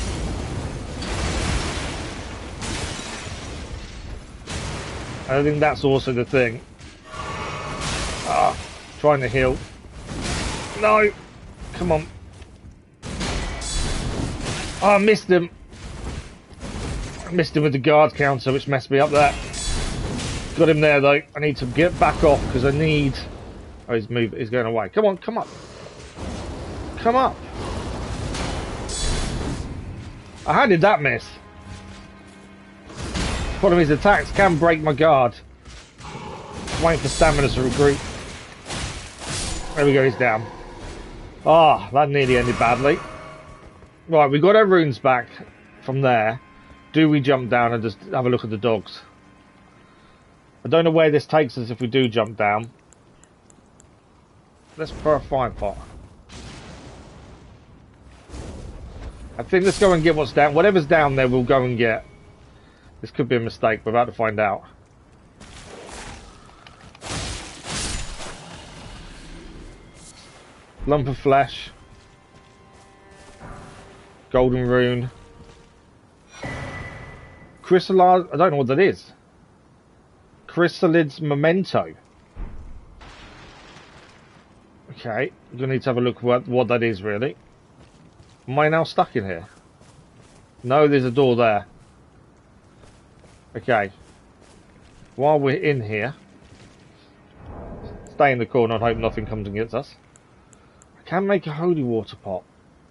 I think that's also the thing. Trying to heal. No! Come on. Oh, I missed him. I missed him with the guard counter, which messed me up there. Got him there, though. I need to get back off, because I need... Oh, he's moving. He's going away. Come on, come up. Come up. How did that miss? Problem is, attacks can break my guard. Waiting for stamina to regroup. There we go, he's down. Ah, that nearly ended badly. Right, we got our runes back from there. Do we jump down and just have a look at the dogs? I don't know where this takes us if we do jump down. Let's pour a fire pot. I think let's go and get what's down. Whatever's down there, we'll go and get. This could be a mistake. We're about to find out. Lump of flesh. Golden rune. Chrysalid. I don't know what that is. Chrysalid's memento. Okay, we're going to need to have a look at what that is, really. Am I now stuck in here? No, there's a door there. Okay. While we're in here, stay in the corner and hope nothing comes and gets us. I can make a holy water pot.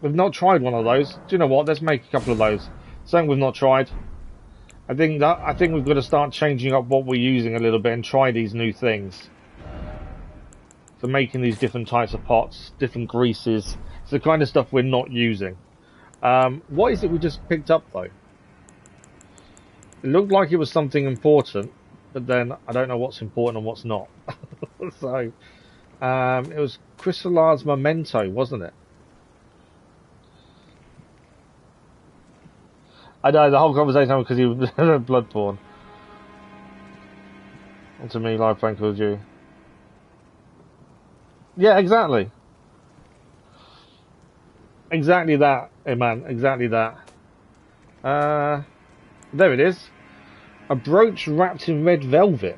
We've not tried one of those. Do you know what? Let's make a couple of those. Something we've not tried. I think we've got to start changing up what we're using a little bit and try these new things. So making these different types of pots, different greases. It's the kind of stuff we're not using. What is it we just picked up though? It looked like it was something important, but then I don't know what's important and what's not. So, it was Chrysalard's memento, wasn't it? I know, the whole conversation because he was bloodborne. And to me, live prank called you. Yeah, exactly. Exactly that, hey man, exactly that. There it is. A brooch wrapped in red velvet.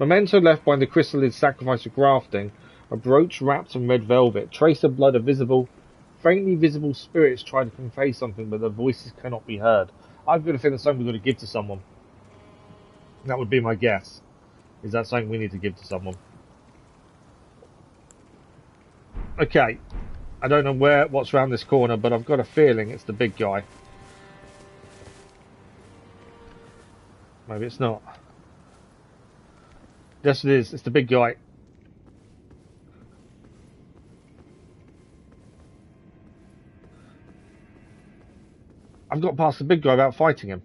Memento left by the chrysalid sacrifice of grafting. A brooch wrapped in red velvet. Trace of blood are visible. Faintly visible spirits try to convey something, but their voices cannot be heard. I've got a feeling that's something we've got to give to someone. That would be my guess. Is that something we need to give to someone? Okay. I don't know what's around this corner, but I've got a feeling it's the big guy. Maybe it's not. Yes, it is. It's the big guy. I've got past the big guy without fighting him.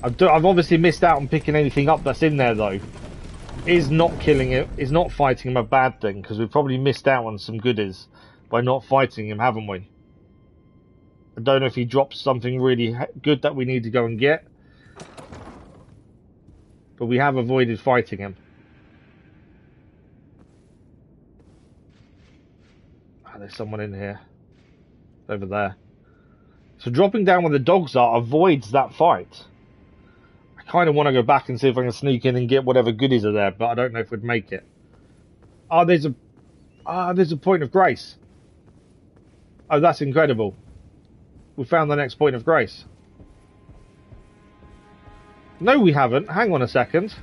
I've obviously missed out on picking anything up that's in there, though. Is not killing it, is not fighting him a bad thing, because we've probably missed out on some goodies by not fighting him, haven't we? I don't know if he drops something really good that we need to go and get. But we have avoided fighting him. Oh, there's someone in here. Over there. So dropping down where the dogs are avoids that fight. I kind of want to go back and see if I can sneak in and get whatever goodies are there, but I don't know if we'd make it. Oh, there's a point of grace. Oh, that's incredible. We found the next point of grace. No, we haven't. Hang on a second.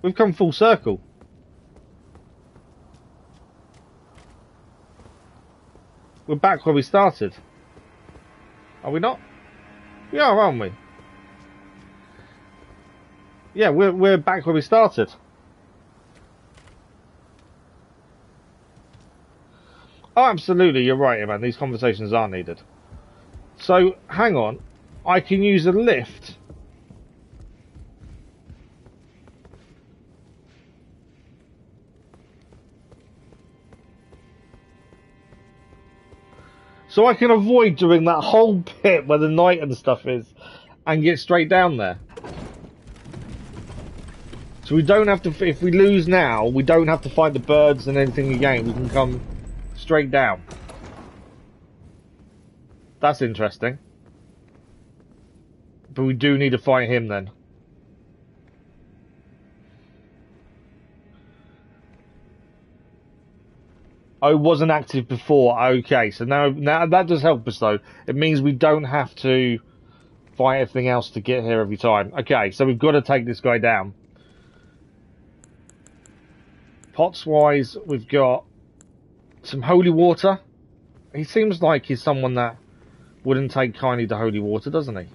We've come full circle. We're back where we started. Are we not? We are, aren't we? Yeah, we're back where we started. Oh, absolutely, you're right, man. These conversations are needed. So, hang on. I can use a lift. So I can avoid doing that whole bit where the night and stuff is and get straight down there. So we don't have to, if we lose now, we don't have to fight the birds and anything again. We can come straight down. That's interesting. But we do need to fight him then. Oh, it wasn't active before. Okay, so now that does help us though. It means we don't have to fight everything else to get here every time. Okay, so we've got to take this guy down. Pots wise, we've got some holy water. He seems like he's someone that wouldn't take kindly to holy water, doesn't he?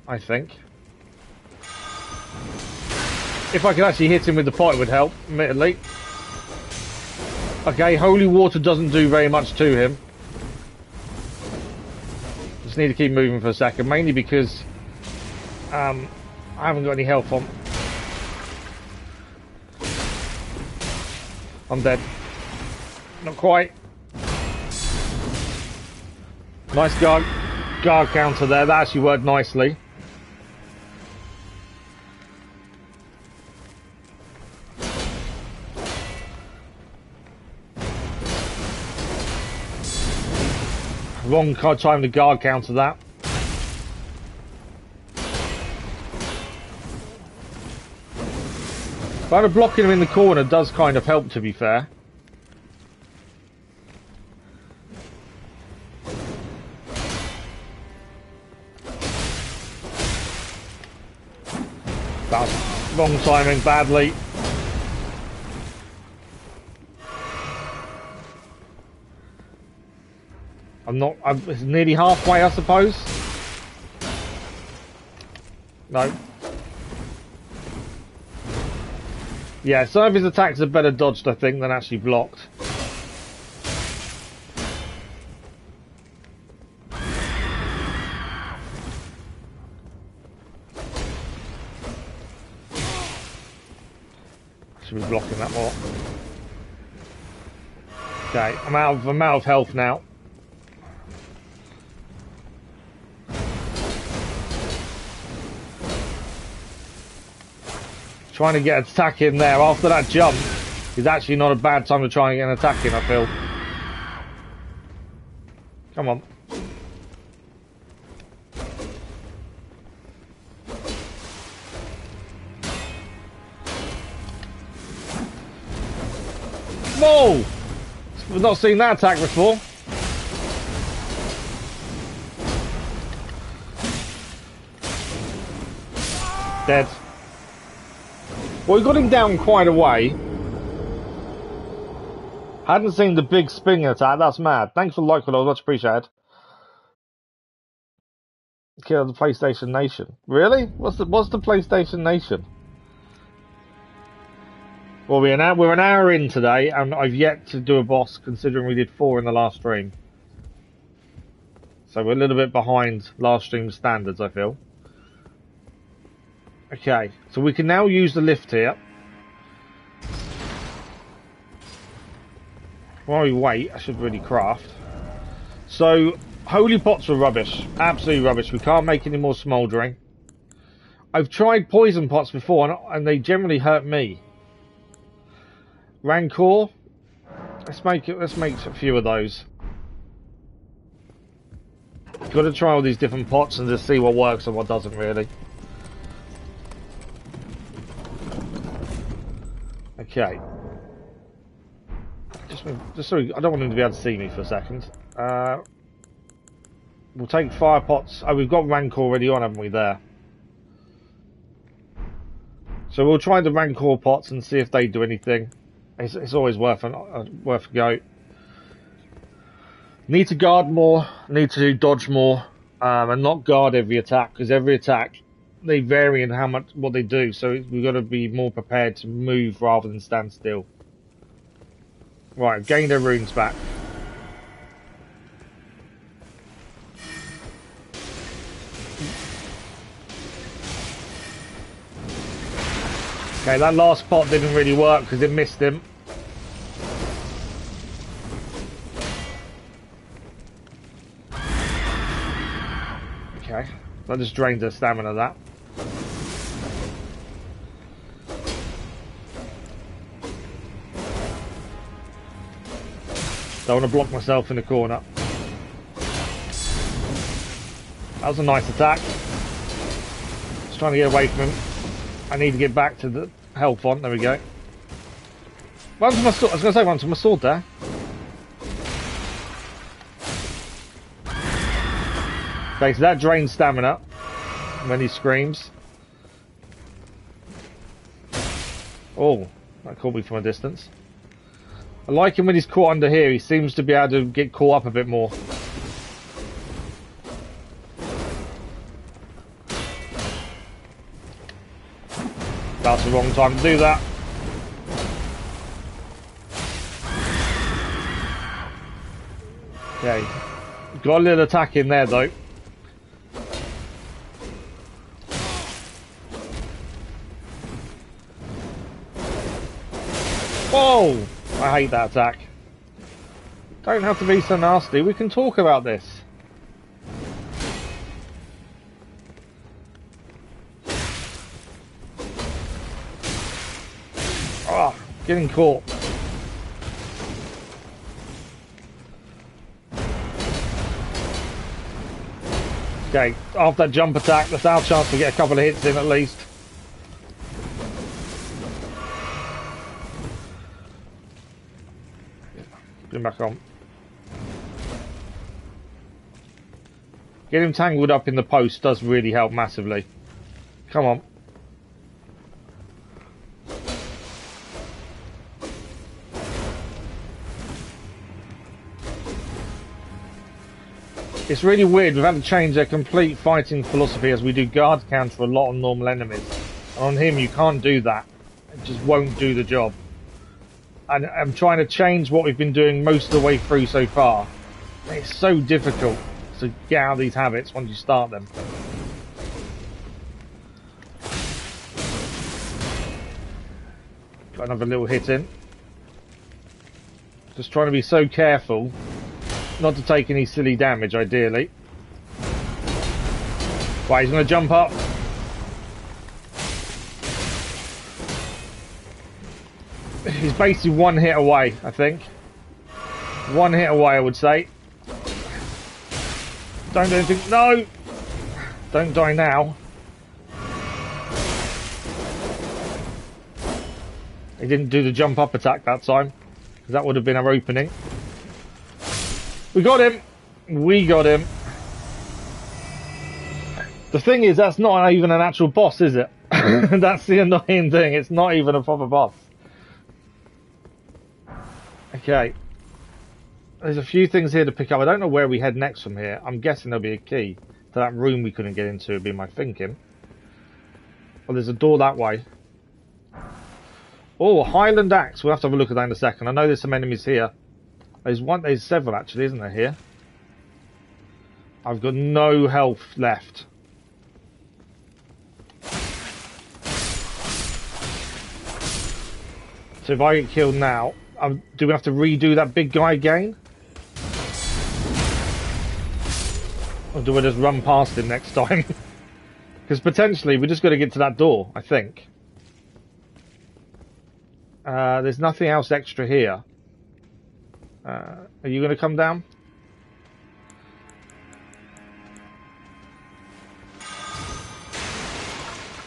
I think. If I could actually hit him with the pot, it would help, admittedly. Okay, holy water doesn't do very much to him. Just need to keep moving for a second, mainly because I haven't got any health on. I'm dead. Not quite. Nice guard counter there. That actually worked nicely. Wrong time to guard counter that. Kind of blocking him in the corner does kind of help, to be fair. That's wrong timing, badly. It's nearly halfway, I suppose. No. Yeah, some of his attacks are better dodged, I think, than actually blocked. Should be blocking that more. Okay, I'm out of health now. Trying to get an attack in there after that jump is actually not a bad time to try and get an attack in, I feel. Come on. Whoa! We've not seen that attack before. Dead. Well, we got him down quite a way. Hadn't seen the big spinning attack. That's mad. Thanks for the like, Will. Much appreciated. Kill the PlayStation Nation. Really? What's the PlayStation Nation? Well, we're an hour in today, and I've yet to do a boss, considering we did 4 in the last stream. So we're a little bit behind last stream standards, I feel. Okay, so we can now use the lift here. While we wait, I should really craft. So, holy pots were rubbish. Absolutely rubbish. We can't make any more smouldering. I've tried poison pots before, and they generally hurt me. Rancor. Let's make a few of those. Got to try all these different pots and just see what works and what doesn't really. Okay. Just sorry, I don't want him to be able to see me for a second. We'll take fire pots. Oh, we've got Rancor already on, haven't we, there? So we'll try the Rancor pots and see if they do anything. It's always worth a go. Need to guard more, need to dodge more, and not guard every attack, because every attack, they vary in what they do, so we've got to be more prepared to move rather than stand still. Right, gain their runes back. Okay, that last pot didn't really work because it missed him. Okay, that just drained the stamina, that. Don't want to block myself in the corner. That was a nice attack. Just trying to get away from him. I need to get back to the health on. There we go. Run to my sword. I was going to say run to my sword there. Okay, so that drains stamina when he screams. Oh, that caught me from a distance. I like him when he's caught under here. He seems to be able to get caught up a bit more. That's the wrong time to do that. Okay. Got a little attack in there though. Whoa! I hate that attack. Don't have to be so nasty. We can talk about this. Ah, getting caught. Okay, after that jump attack, that's our chance to get a couple of hits in at least. Get him back on. Get him tangled up in the post does really help massively. Come on. It's really weird. We've had to change their complete fighting philosophy as we do guard counter a lot on normal enemies. And on him, you can't do that. It just won't do the job. And I'm trying to change what we've been doing most of the way through so far. It's so difficult to get out of these habits once you start them. Got another little hit in. Just trying to be so careful not to take any silly damage, ideally. Right, he's going to jump up. He's basically one hit away, I think. One hit away, I would say. Don't do anything. No! Don't die now. He didn't do the jump up attack that time, because that would have been our opening. We got him! We got him. The thing is, that's not even an actual boss, is it? That's the annoying thing. It's not even a proper boss. Okay. There's a few things here to pick up. I don't know where we head next from here. I'm guessing there'll be a key to that room we couldn't get into, would be my thinking. Well, there's a door that way. Oh, Highland Axe. We'll have to have a look at that in a second. I know there's some enemies here. There's several actually, isn't there, here? I've got no health left. So if I get killed now, do we have to redo that big guy again? Or do we just run past him next time? Because potentially we just got to get to that door, I think. There's nothing else extra here. Are you going to come down?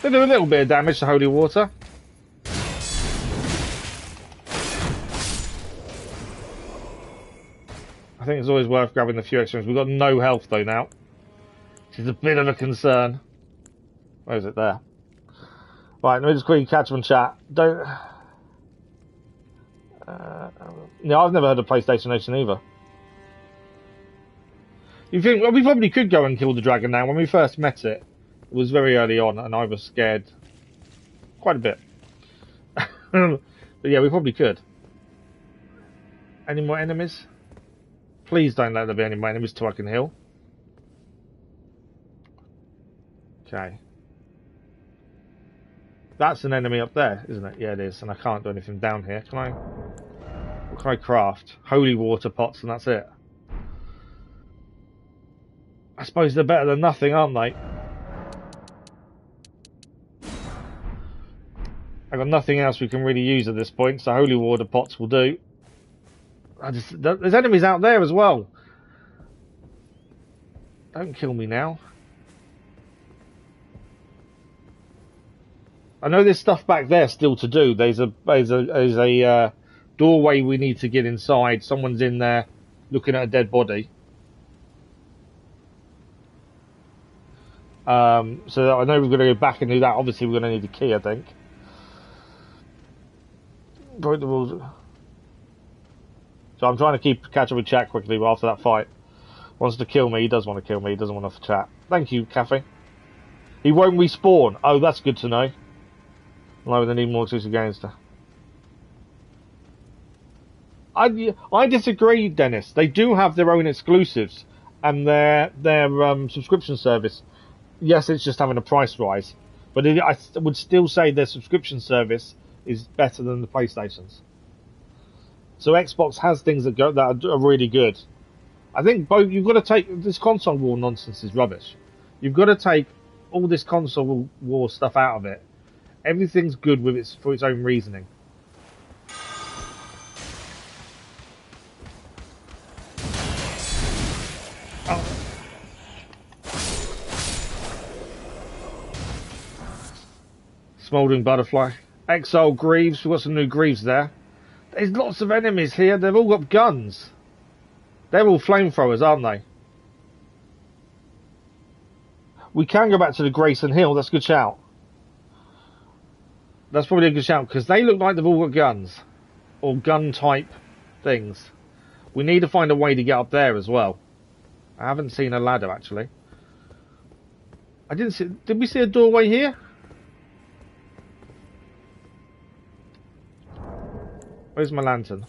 They do a little bit of damage to holy water. I think it's always worth grabbing the few extras. We've got no health though now, which is a bit of a concern. Where is it? There. Right, let me just quickly catch up on chat. Don't. No, I've never heard of PlayStation Nation either. You think? Well, we probably could go and kill the dragon now. When we first met it, it was very early on, and I was scared quite a bit. But yeah, we probably could. Any more enemies? Please don't let there be any more enemies till I can heal. Okay. That's an enemy up there, isn't it? Yeah, it is. And I can't do anything down here. Can I? What can I craft? Holy water pots, and that's it. I suppose they're better than nothing, aren't they? I've got nothing else we can really use at this point, so holy water pots will do. There's enemies out there as well. Don't kill me now. I know there's stuff back there still to do. There's a doorway we need to get inside. Someone's in there looking at a dead body. So I know we're going to go back and do that. Obviously, we're going to need a key, I think. Break the rules. So I'm trying to catch up with chat quickly after that fight. Wants to kill me. He does want to kill me. He doesn't want to chat. Thank you, Cafe. He won't respawn. Oh, that's good to know. No, they need more exclusive games to... I disagree, Dennis. They do have their own exclusives and their subscription service. Yes, it's just having a price rise, but I would still say their subscription service is better than the PlayStation's. So Xbox has things that are really good. I think both. You've got to take this console war nonsense is rubbish. You've got to take all this console war stuff out of it. Everything's good for its own reasoning. Oh. Smouldering butterfly. Exile Greaves. We've got some new Greaves there. There's lots of enemies here. They've all got guns. They're all flamethrowers, aren't they? We can go back to the Grayson Hill. That's a good shout. That's probably a good shout, because they look like they've all got guns. Or gun-type things. We need to find a way to get up there as well. I haven't seen a ladder, actually. I didn't see... Did we see a doorway here? Where's my lantern?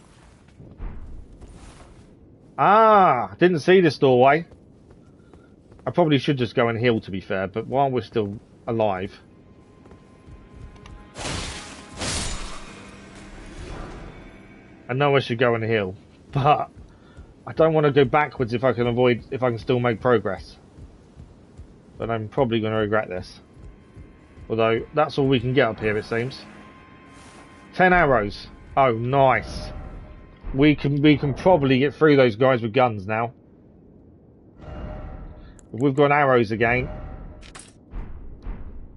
Ah! Didn't see this doorway. I probably should just go and heal, to be fair, but while we're still alive... I know I should go and heal, but I don't want to go backwards if I can still make progress. But I'm probably going to regret this. Although, that's all we can get up here, it seems. 10 arrows. Oh, nice. We can probably get through those guys with guns now. We've got arrows again.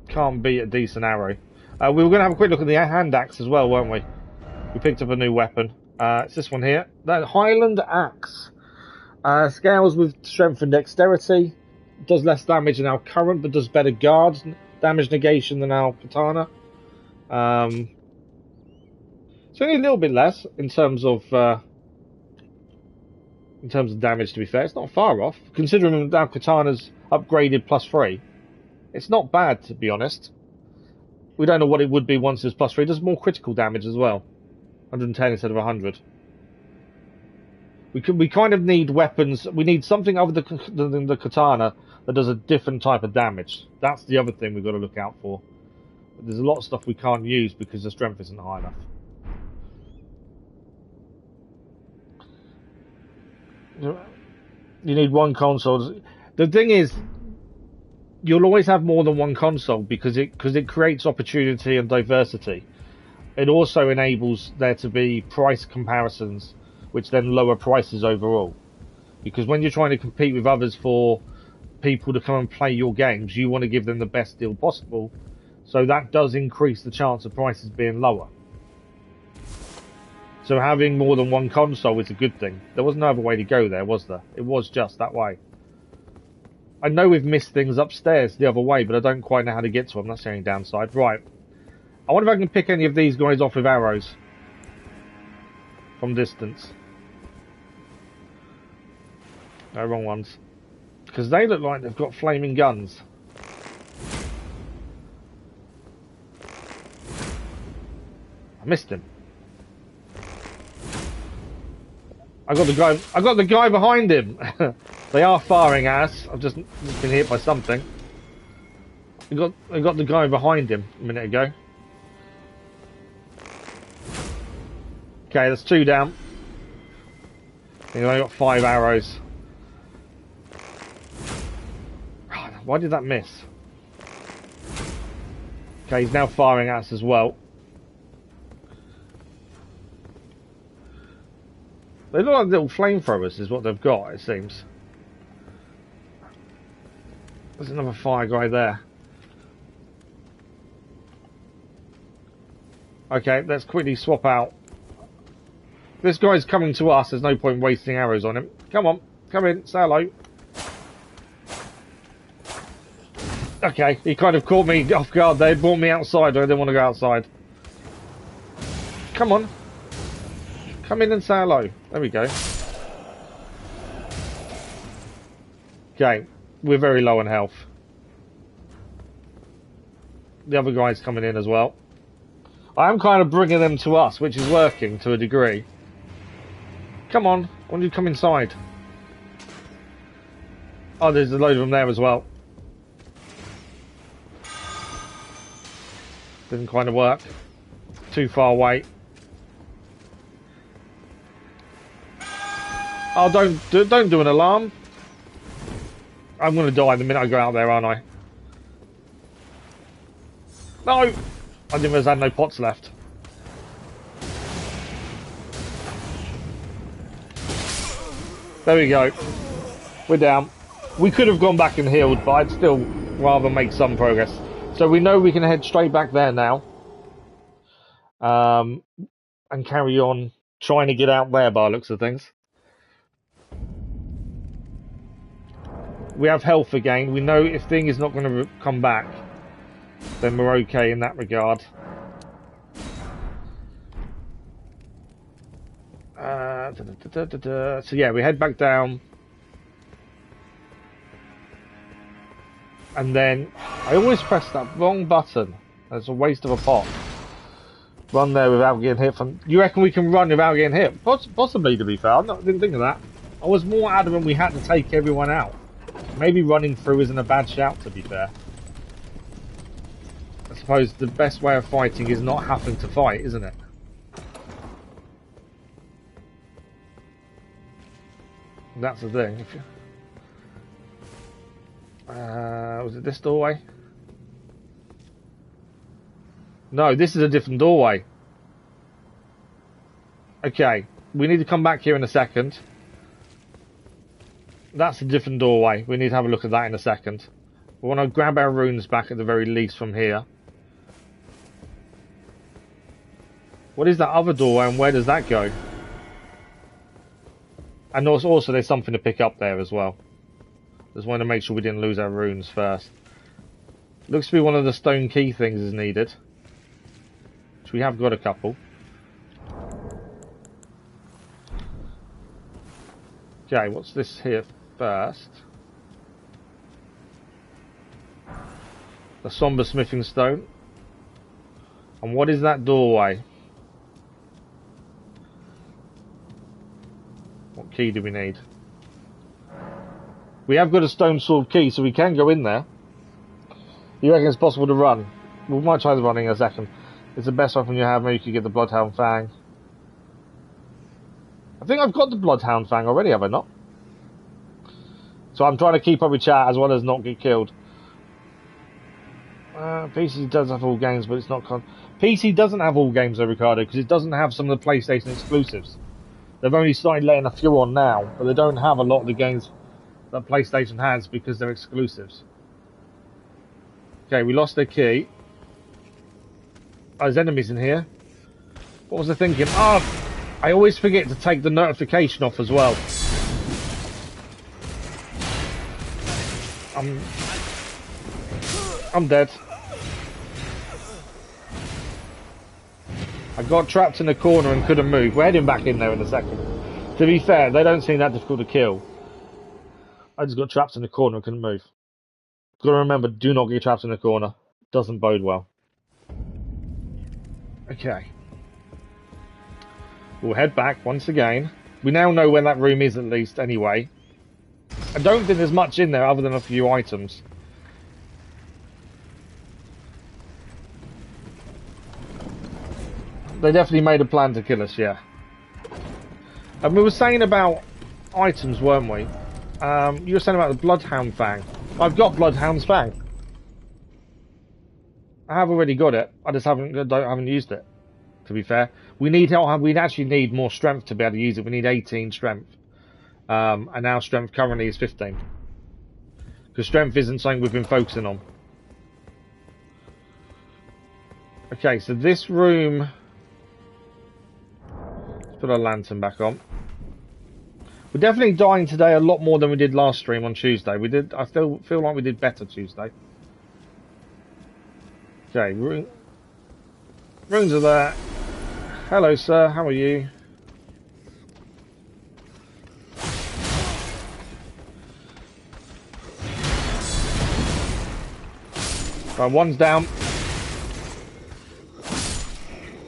Can't beat a decent arrow. We were going to have a quick look at the hand axe as well, weren't we? We picked up a new weapon. It's this one here. The Highland Axe. Scales with strength and dexterity. Does less damage than our current, but does better guard damage negation than our katana. It's only a little bit less in terms of damage, to be fair. It's not far off. Considering our katana's upgraded +3. It's not bad, to be honest. We don't know what it would be once it's +3. It does more critical damage as well. 110 instead of 100. We kind of need weapons. We need something other than the katana that does a different type of damage. That's the other thing we've got to look out for. But there's a lot of stuff we can't use because the strength isn't high enough. You need one console. The thing is, you'll always have more than one console because it creates opportunity and diversity. It also enables there to be price comparisons, which then lower prices overall. Because when you're trying to compete with others for people to come and play your games, you want to give them the best deal possible. So that does increase the chance of prices being lower. So having more than one console is a good thing. There was no other way to go there, was there? It was just that way. I know we've missed things upstairs the other way, but I don't quite know how to get to them. That's the only downside. Right. I wonder if I can pick any of these guys off with arrows. From distance. No, wrong ones. Because they look like they've got flaming guns. I missed him. I got the guy behind him. They are firing at us. I've just been hit by something. I got the guy behind him a minute ago. Okay, that's 2 down. He's only got 5 arrows. Why did that miss? Okay, he's now firing at us as well. They look like little flamethrowers is what they've got, it seems. There's another fire guy there. Okay, let's quickly swap out. This guy's coming to us, there's no point wasting arrows on him. Come on, come in, say hello. Okay, he kind of caught me off guard there, brought me outside, I didn't want to go outside. Come on. Come in and say hello. There we go. Okay, we're very low on health. The other guy's coming in as well. I am kind of bringing them to us, which is working to a degree. Come on, why don't you come inside? Oh, there's a load of them there as well. Didn't kind of work. Too far away. Oh, don't do an alarm. I'm going to die the minute I go out there, aren't I? No! I didn't realize I had no pots left. There we go. We're down. We could have gone back and healed, but I'd still rather make some progress. So we know we can head straight back there now. And carry on trying to get out there by the looks of things. We have health again. We know if thing is not going to come back, then we're okay in that regard. So yeah, we head back down. And then, I always press that wrong button. That's a waste of a pot. Run there without getting hit from... You reckon we can run without getting hit? Possibly, to be fair. I didn't think of that. I was more adamant we had to take everyone out. Maybe running through isn't a bad shout, to be fair. I suppose the best way of fighting is not having to fight, isn't it? That's the thing. If you... was it this doorway? No, this is a different doorway. Okay, we need to come back here in a second. That's a different doorway. We need to have a look at that in a second. We want to grab our runes back at the very least from here. What is that other doorway and where does that go? And also there's something to pick up there as well. Just want to make sure we didn't lose our runes first. Looks to be one of the stone key things is needed. Which we have got a couple. Okay, what's this here first? The somber smithing stone. And what is that doorway? What key do we need? We have got a stone sword key, so we can go in there. You reckon it's possible to run? We might try the running in a second. It's the best weapon you have. Maybe you could get the Bloodhound Fang. I think I've got the Bloodhound Fang already, have I not? So I'm trying to keep up with chat as well as not get killed. PC does have all games, but it's not... PC doesn't have all games though, Ricardo, because it doesn't have some of the PlayStation exclusives. They've only started letting a few on now, but they don't have a lot of the games that PlayStation has because they're exclusives. Okay, we lost their key. Oh, there's enemies in here. What was I thinking? Oh, I always forget to take the notification off as well. I'm dead. I got trapped in a corner and couldn't move. We're heading back in there in a second. To be fair, they don't seem that difficult to kill. I just got trapped in a corner and couldn't move. Got to remember, do not get trapped in a corner. Doesn't bode well. Okay. We'll head back once again. We now know where that room is at least anyway. I don't think there's much in there other than a few items. They definitely made a plan to kill us, yeah. And we were saying about items, weren't we? You were saying about the Bloodhound Fang. I've got Bloodhound's Fang. I have already got it. I just haven't used it. to be fair. We'd actually need more strength to be able to use it. We need 18 strength. And our strength currently is 15. Because strength isn't something we've been focusing on. Okay, so this room... Let's put our lantern back on. We're definitely dying today a lot more than we did last stream on Tuesday. I feel like we did better Tuesday. Okay, rooms are there. Hello, sir. How are you? Right, one's down.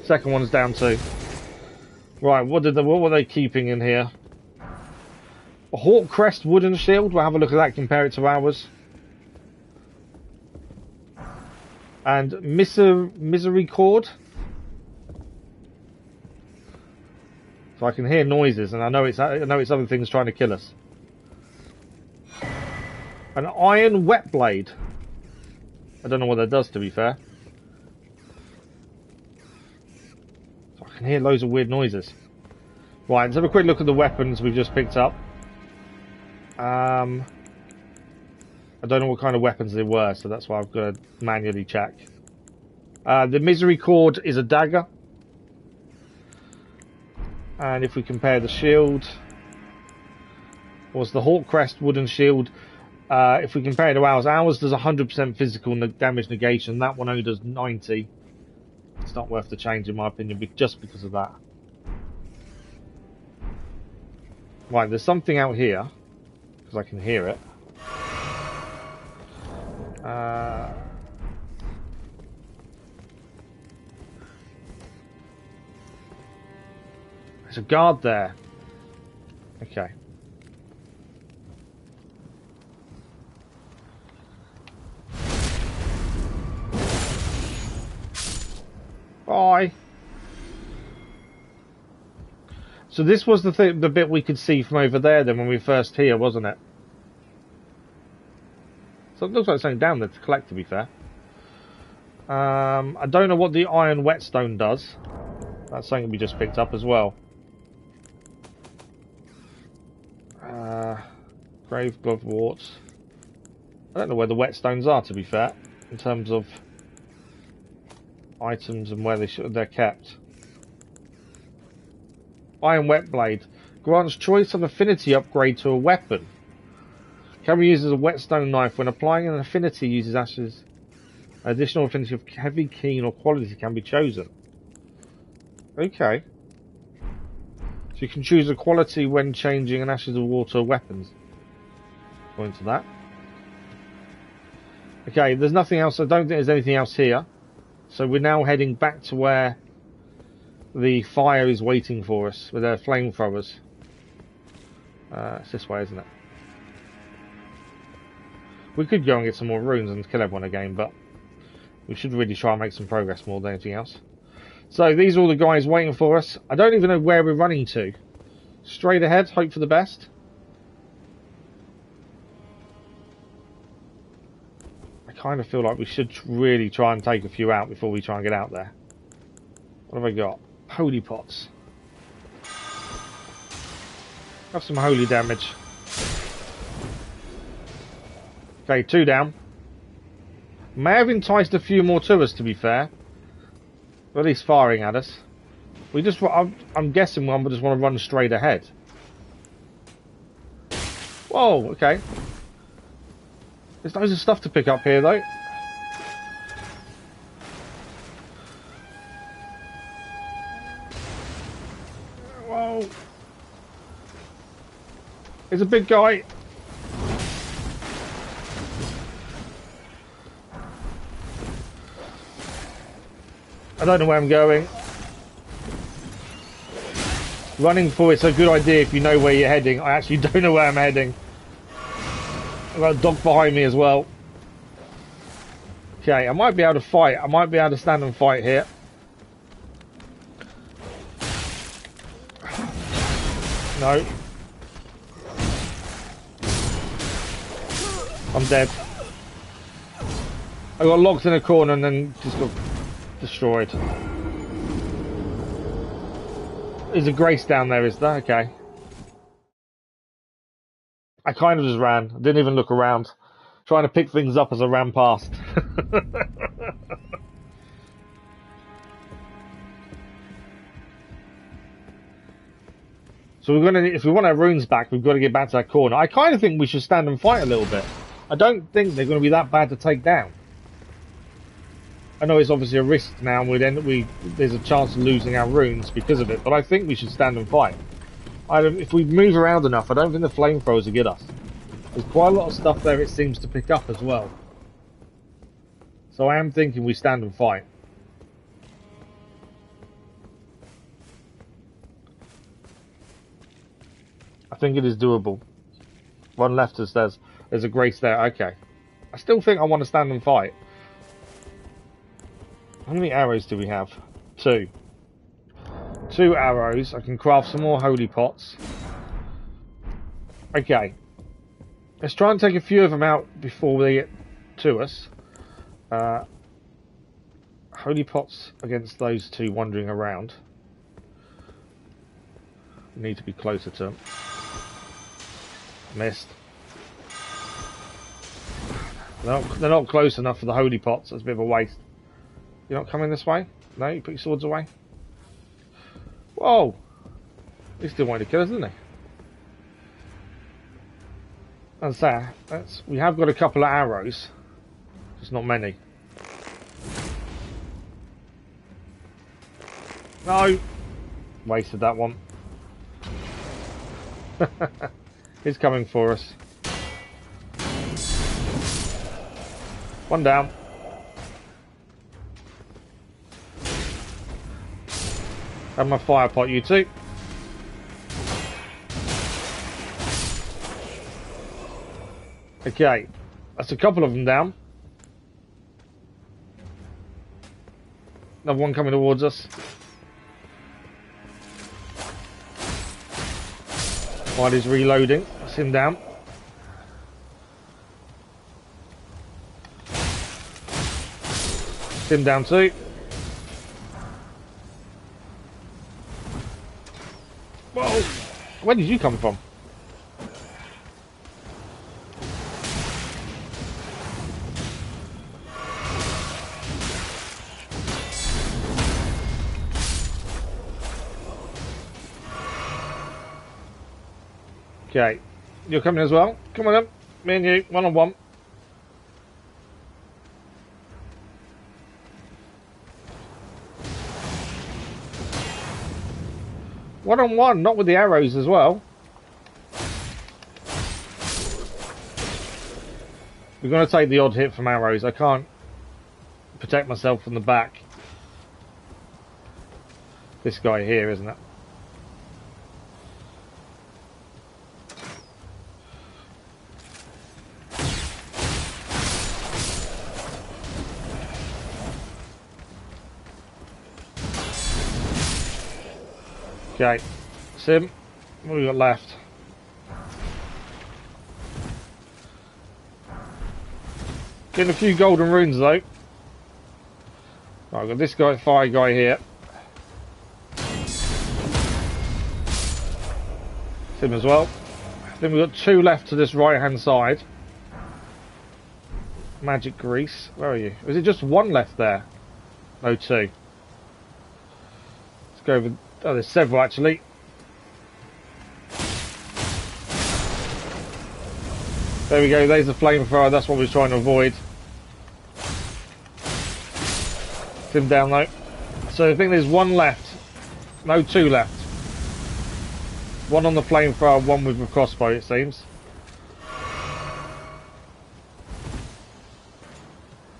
Second one's down too. Right, what were they keeping in here? A Hawk Crest wooden shield. We'll have a look at that, compare it to ours. And misery cord. So I can hear noises, and I know it's other things trying to kill us. An iron wet blade. I don't know what that does, to be fair. So I can hear loads of weird noises. Right, let's have a quick look at the weapons we've just picked up. I don't know what kind of weapons they were, so that's why I've got to manually check. The misery cord is a dagger. And if we compare the shield, was the Hawk Crest wooden shield. If we compare it to ours does 100% physical damage negation. That one only does 90. It's not worth the change in my opinion, just because of that. Right, there's something out here, because I can hear it. There's a guard there. Okay. Bye. So this was the bit we could see from over there then when we first here, wasn't it? So it looks like something down there to collect, to be fair. I don't know what the iron whetstone does. That's something we just picked up as well. Grave glove warts. I don't know where the whetstones are, to be fair, in terms of items and where they're kept. Iron wet blade grants choice of affinity upgrade to a weapon. Can be used as a whetstone knife when applying an affinity. Uses ashes. Additional affinity of heavy, keen, or quality can be chosen. Okay. So you can choose a quality when changing an ashes of war to weapons. Going to that. Okay, there's nothing else. I don't think there's anything else here. So we're now heading back to where the fire is waiting for us with their flamethrowers. It's this way, isn't it? We could go and get some more runes and kill everyone again, but we should really try and make some progress more than anything else. So these are all the guys waiting for us. I don't even know where we're running to. Straight ahead, hope for the best. I kind of feel like we should really try and take a few out before we try and get out there. What have I got? Holy pots. Have some holy damage. Okay, 2 down. May have enticed a few more to us, to be fair. Or at least firing at us. I'm guessing one would just want to run straight ahead. Whoa, okay. There's loads of stuff to pick up here, though. Whoa. There's a big guy. I don't know where I'm going. Running for it's a good idea if you know where you're heading. I actually don't know where I'm heading. I've got a dog behind me as well. Okay, I might be able to fight. I might be able to stand and fight here. No. I'm dead. I got locked in a corner and then just got destroyed. Is a Grace down there, is there? Okay. I kind of just ran. I didn't even look around. Trying to pick things up as I ran past. So we're gonna, if we want our runes back, we've got to get back to that corner. I kind of think we should stand and fight a little bit. I don't think they're going to be that bad to take down. I know it's obviously a risk now, and there's a chance of losing our runes because of it, but I think we should stand and fight. If we move around enough, I don't think the flamethrowers will get us. There's quite a lot of stuff there it seems to pick up as well. So I am thinking we stand and fight. I think it is doable. One left us says there's a Grace there. Okay. I still think I want to stand and fight. How many arrows do we have? 2. 2 arrows. I can craft some more holy pots. Okay. Let's try and take a few of them out before they get to us. Holy pots against those 2 wandering around. We need to be closer to them. Missed. They're not close enough for the holy pots. That's a bit of a waste. You're not coming this way? No, you put your swords away. Whoa! He still wanted to kill us, didn't he? As I say, we have got a couple of arrows. Just not many. No! Wasted that one. He's coming for us. One down. Have my fire pot, you two. Okay, that's a couple of them down. Another one coming towards us. While he's reloading, that's him down. That's him down too. Whoa! Where did you come from? Okay, you're coming as well. Come on then, me and you, 1-on-1. One-on-one, not with the arrows as well. We're going to take the odd hit from arrows. I can't protect myself from the back. This guy here, isn't it? Okay, Sim, what have we got left? Getting a few golden runes though. Right, I've got this guy, fire guy here. Sim as well. Then we've got 2 left to this right hand side. Magic grease, where are you? Is it just 1 left there? No, 2. Let's go over. Oh, there's several actually. There we go, there's the flamethrower, that's what we were trying to avoid. It's him down though. So I think there's 1 left. No, 2 left. 1 on the flamethrower, 1 with the crossbow it seems.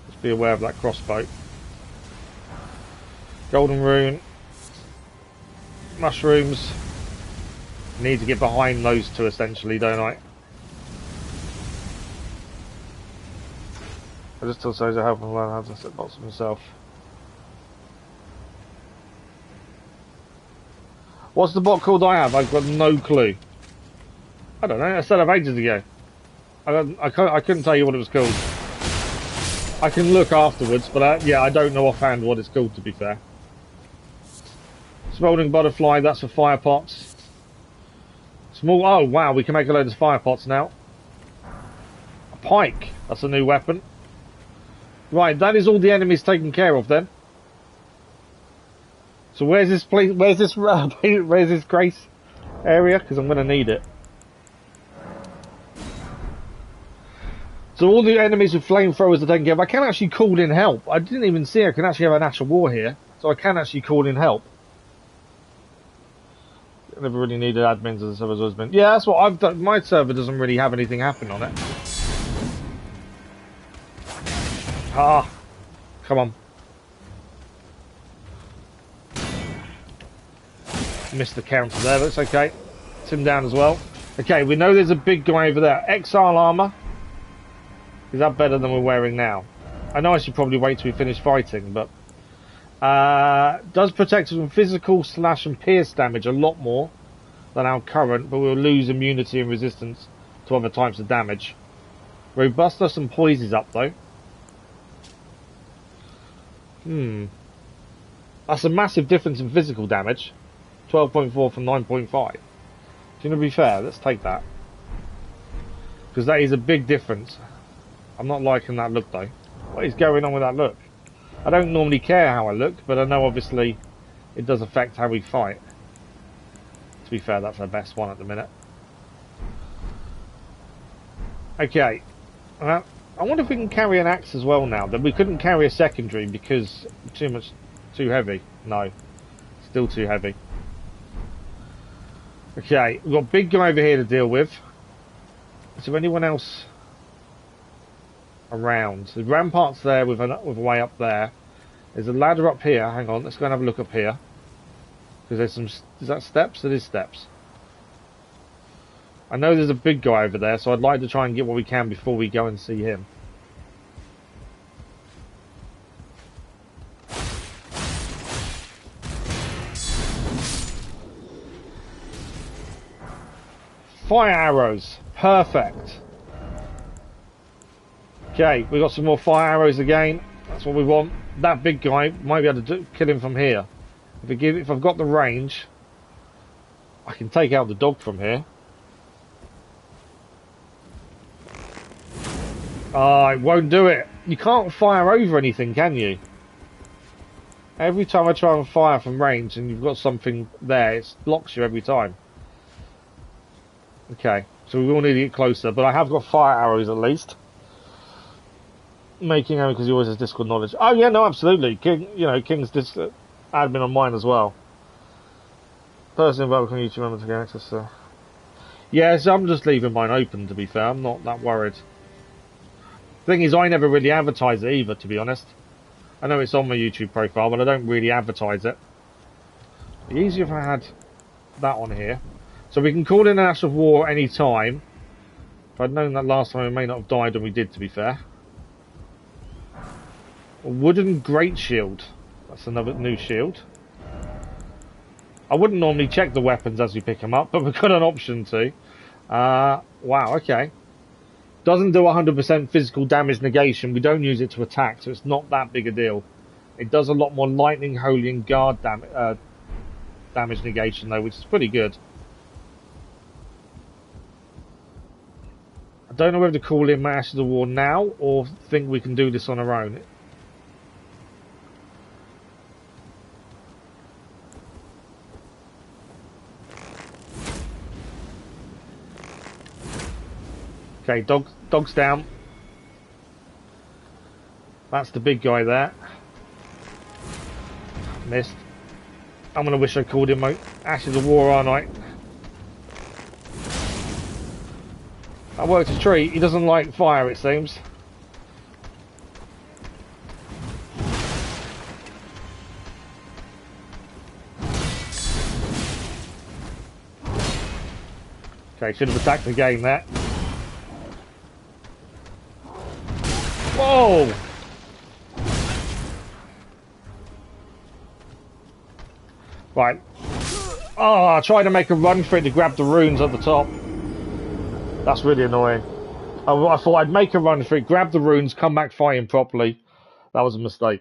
Just be aware of that crossbow. Golden rune. Mushrooms. Need to get behind those 2 essentially, don't I? I just tell Sosa help him learn how to set bots himself. What's the bot called I have? I've got no clue. I don't know, I set up ages ago. I couldn't tell you what it was called. I can look afterwards, but yeah, I don't know offhand what it's called to be fair. Smoldering butterfly, that's for fire pots. Small, oh wow, we can make a load of fire pots now. A pike, that's a new weapon. Right, that is all the enemies taken care of then. So where's this place, where's this grace area? Because I'm going to need it. So all the enemies with flamethrowers are taken care of. I can actually call in help. I didn't even see I can actually have an actual war here. So I can actually call in help. I never really needed admins as the server's always been. Yeah, that's what I've done. My server doesn't really have anything happen on it. Ah, come on. Missed the counter there, but it's okay. It's him down as well. Okay, we know there's a big guy over there. Exile armor. Is that better than we're wearing now? I know I should probably wait till we finish fighting, but... does protect us from physical, slash and pierce damage a lot more than our current, but we'll lose immunity and resistance to other types of damage. Robustness and poise is up though. That's a massive difference in physical damage. 12.4 from 9.5. To be fair, let's take that. Because that is a big difference. I'm not liking that look though. What is going on with that look? I don't normally care how I look, but I know obviously it does affect how we fight. To be fair, that's our best one at the minute. Okay. I wonder if we can carry an axe as well now. That we couldn't carry a secondary because too heavy. No. Still too heavy. Okay, we've got a big guy over here to deal with. Is there anyone else around? The rampart's there with a way up there. There's a ladder up here. Hang on, let's go and have a look up here. Because there's some... Is that steps? It is steps. I know there's a big guy over there, so I'd like to try and get what we can before we go and see him. Fire arrows. Perfect. Okay, we got some more fire arrows again. That's what we want. That big guy might be able to kill him from here. If I've got the range, I can take out the dog from here. Oh, it won't do it. You can't fire over anything, can you? Every time I try and fire from range and you've got something there, it blocks you every time. Okay, so we will need to get closer, but I have got fire arrows at least. Making him because he always has Discord knowledge. Oh yeah, no, absolutely. King, you know, King's admin on mine as well. Person involved on YouTube member to get access to. Yeah, so I'm just leaving mine open. To be fair, I'm not that worried. Thing is, I never really advertise it either. To be honest, I know it's on my YouTube profile, but I don't really advertise it. It'd be easier if I had that on here, so we can call in an act of war any time. If I'd known that last time, we may not have died, and we did. To be fair. A wooden great shield. That's another new shield. I wouldn't normally check the weapons as we pick them up, but we've got an option to. Wow, okay. Doesn't do 100% physical damage negation. We don't use it to attack, so it's not that big a deal. It does a lot more lightning, holy, and guard damage negation, though, which is pretty good. I don't know whether to call in Ashes of War now, or think we can do this on our own. Okay, dog's down. That's the big guy there. Missed. I'm gonna wish I called him Ashes of War, aren't I? That worked a treat. He doesn't like fire, it seems. Okay, should have attacked again there. Whoa! Right. Oh, I tried to make a run for it to grab the runes at the top. That's really annoying. I thought I'd make a run for it, grab the runes, come back fighting properly. That was a mistake.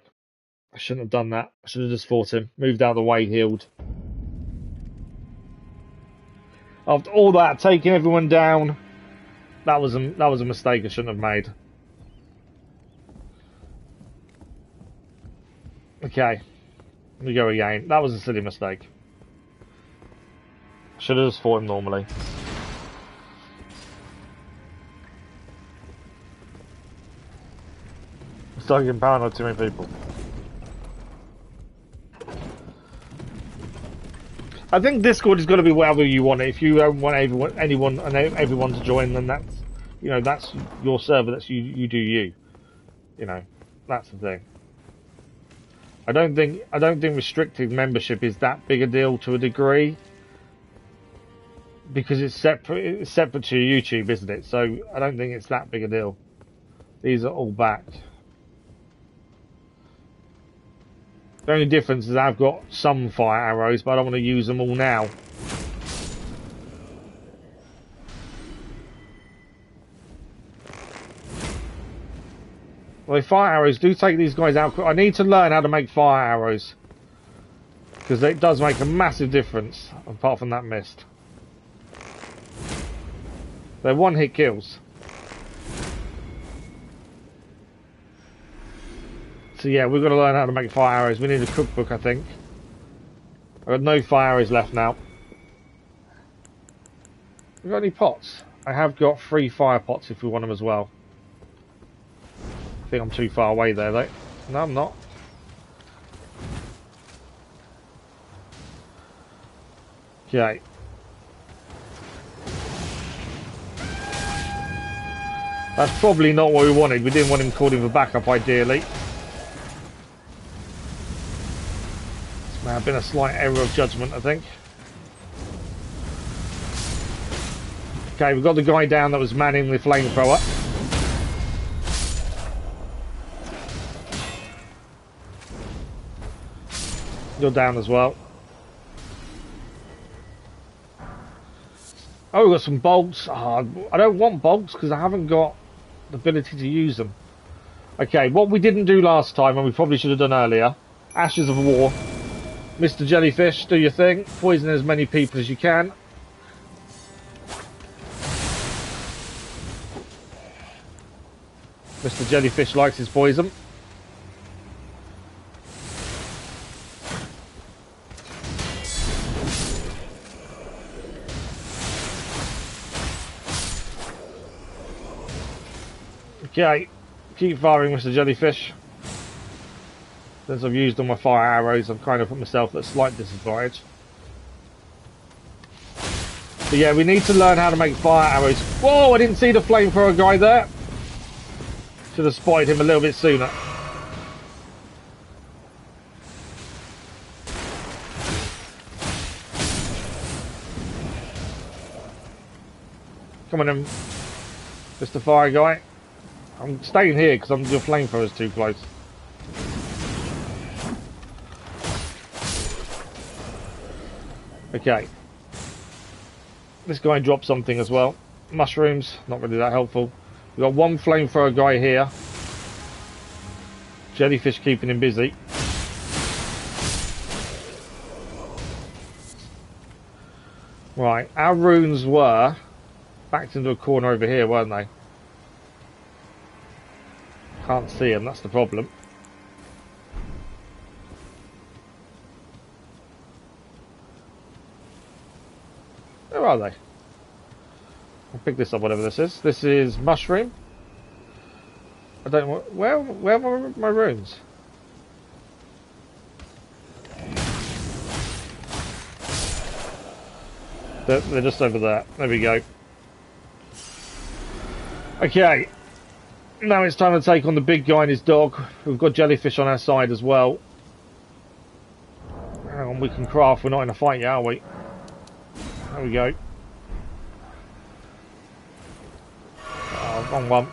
I shouldn't have done that. I should have just fought him. Moved out of the way, healed. After all that, taking everyone down, that was a mistake I shouldn't have made. Okay, we go again. That was a silly mistake. Should have just fought him normally. I'm starting getting paranoid too many people. I think Discord is going to be wherever you want it. If you don't want everyone to join, then that's, you know, that's your server. That's you do you. You know, that's the thing. I don't think restricted membership is that big a deal to a degree, because it's separate to YouTube, isn't it? So I don't think it's that big a deal. These are all back. The only difference is I've got some fire arrows, but I don't want to use them all now. Well, fire arrows do take these guys out. I need to learn how to make fire arrows, because it does make a massive difference, apart from that mist. They're one-hit kills. So yeah, we've got to learn how to make fire arrows. We need a cookbook, I think. I've got no fire arrows left now. We've got any pots? I have got 3 fire pots if we want them as well. I think I'm too far away there though. No, I'm not. Okay. That's probably not what we wanted. We didn't want him calling for backup ideally. This may have been a slight error of judgment, I think. Okay, we've got the guy down that was manning the flamethrower. You're down as well. Oh, we've got some bolts. Oh, I don't want bolts because I haven't got the ability to use them. Okay, what we didn't do last time, and we probably should have done earlier, Ashes of War. Mr. Jellyfish, do your thing. Poison as many people as you can. Mr. Jellyfish likes his poison. Okay, keep firing, Mr. Jellyfish. Since I've used all my fire arrows, I've kind of put myself at a slight disadvantage. But yeah, we need to learn how to make fire arrows. Whoa, I didn't see the flamethrower guy there. Should have spotted him a little bit sooner. Come on in, Mr. Fire Guy. I'm staying here because your flamethrower's too close. Okay. This guy dropped something as well. Mushrooms, not really that helpful. We've got one flamethrower guy here. Jellyfish keeping him busy. Right, our runes were backed into a corner over here, weren't they? Can't see them, that's the problem. Where are they? I'll pick this up, whatever this is. This is mushroom. I don't know where are my runes? They're just over there. There we go. Okay. Now it's time to take on the big guy and his dog. We've got jellyfish on our side as well. Hang on, we can craft. We're not in a fight yet, are we? There we go. Oh, wrong one.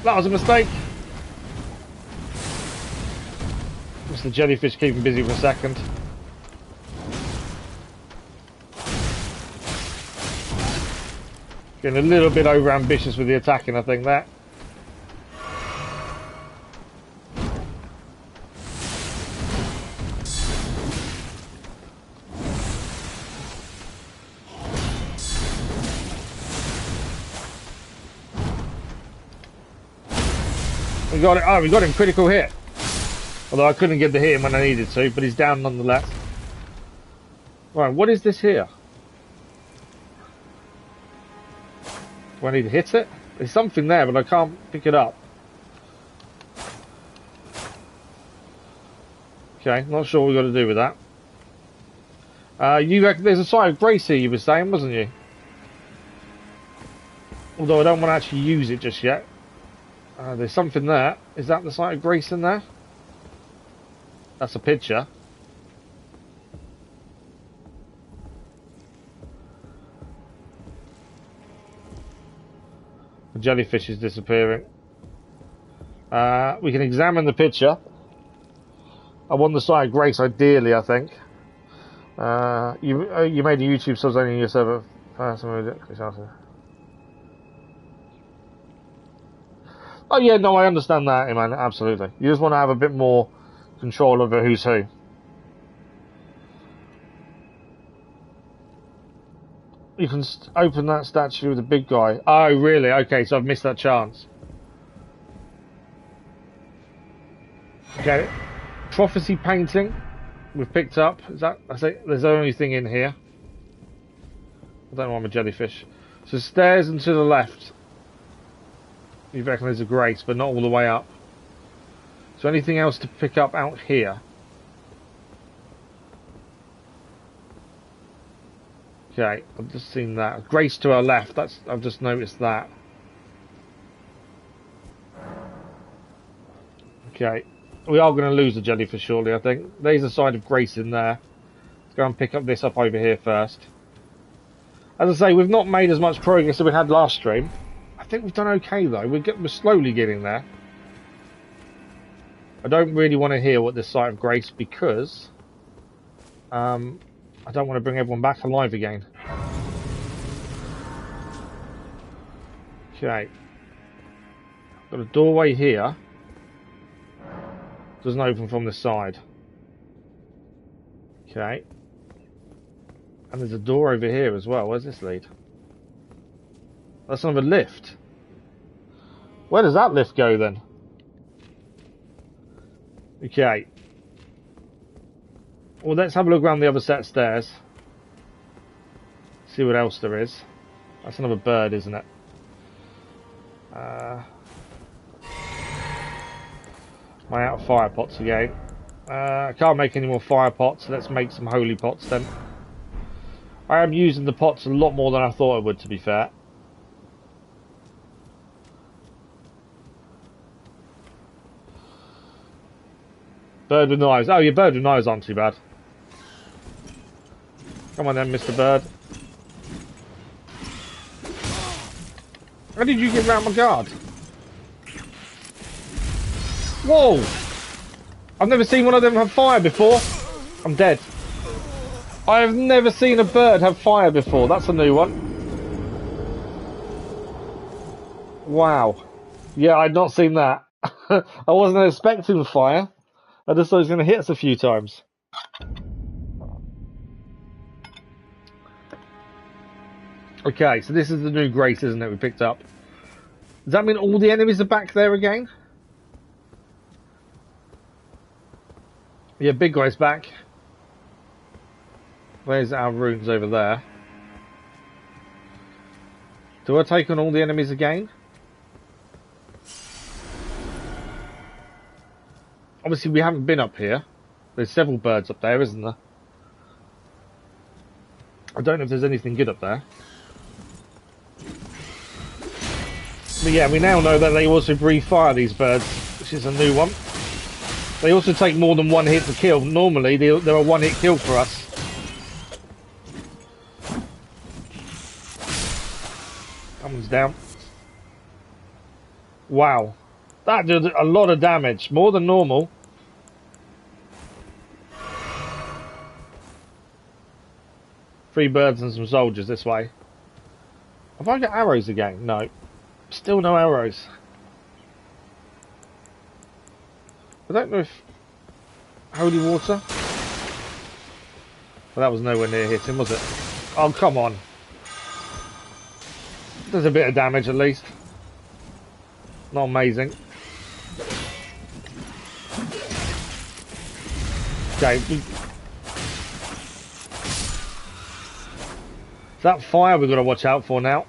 That was a mistake. Mr. Jellyfish keeping busy for a second. Getting a little bit over ambitious with the attacking, I think that. We got it. Oh, we got him critical hit. Although I couldn't get the hit in when I needed to, but he's down nonetheless. Right, what is this here? Do I need to hit it? There's something there, but I can't pick it up. Okay, not sure what we've got to do with that. You reckon there's a site of grace here, you were saying, wasn't you? Although I don't want to actually use it just yet. There's something there. Is that the site of grace in there? That's a picture. The jellyfish is disappearing. We can examine the picture. I want the site of grace, ideally, I think. You made a YouTube subs only in your server. Oh yeah, no, I understand that, man. Absolutely. You just want to have a bit more control over who's who. You can open that statue with the big guy. Oh, really? Okay, so I've missed that chance. Okay. Prophecy painting. We've picked up. Is that? I say there's the only thing in here. I don't know why I'm a jellyfish. So stairs and to the left. You reckon there's a grace, but not all the way up. So anything else to pick up out here? Okay, I've just seen that. Grace to our left. That's. I've just noticed that. Okay. We are going to lose the jellyfish shortly, I think. There's a side of grace in there. Let's go and pick up this up over here first. As I say, we've not made as much progress as we had last stream. I think we've done okay, though. We're slowly getting there. I don't really want to hear what this site of grace, because I don't want to bring everyone back alive again. Okay. Got a doorway here. Doesn't open from this side. Okay. And there's a door over here as well. Where's this lead? That's another lift. Where does that lift go then? Okay. Well, let's have a look around the other set of stairs. See what else there is. That's another bird, isn't it? Am I out of fire pots again? I can't make any more fire pots, so let's make some holy pots then. I am using the pots a lot more than I thought I would, to be fair. Bird with knives. Oh, your bird with knives aren't too bad. Come on then, Mr. Bird. How did you get round my guard? Whoa! I've never seen one of them have fire before. I'm dead. I have never seen a bird have fire before. That's a new one. Wow. Yeah, I'd not seen that. I wasn't expecting fire. I just thought it was going to hit us a few times. Okay, so this is the new grace, isn't it, we picked up. Does that mean all the enemies are back there again? Yeah, big guy's back. Where's our runes over there? Do I take on all the enemies again? Obviously we haven't been up here. There's several birds up there, isn't there? I don't know if there's anything good up there. But yeah, we now know that they also breathe fire, these birds, which is a new one. They also take more than one hit to kill. Normally, they're a one-hit kill for us. That one's down. Wow. That did a lot of damage. More than normal. Three birds and some soldiers this way. Have I got arrows again? No. Still no arrows. I don't know if... Holy water? Well, that was nowhere near hitting, was it? Oh, come on. Does a bit of damage at least. Not amazing. Okay. That fire we've got to watch out for now.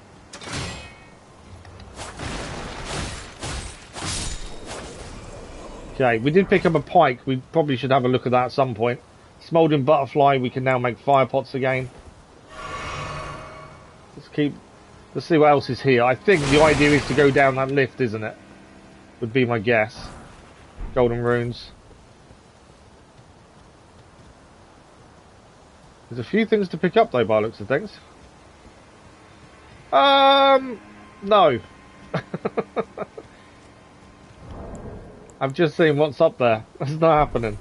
Okay, we did pick up a pike. We probably should have a look at that at some point. Smouldering butterfly, we can now make fire pots again. Let's see what else is here. I think the idea is to go down that lift, isn't it? Would be my guess. Golden runes. There's a few things to pick up though, by the looks of things. No. I've just seen what's up there. That's not happening.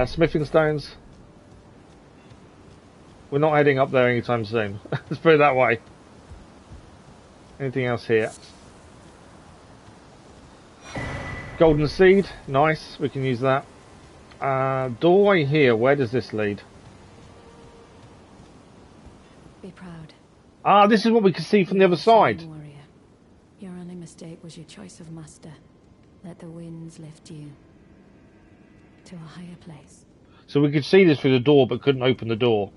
Smithing stones. We're not heading up there anytime soon. Let's put it that way. Anything else here? Golden seed. Nice. We can use that. Doorway here. Where does this lead? Be proud. Ah, this is what we can see from the other side. Warrior. Your only mistake was your choice of master. Let the winds lift you to a higher place. So we could see this through the door, but couldn't open the door.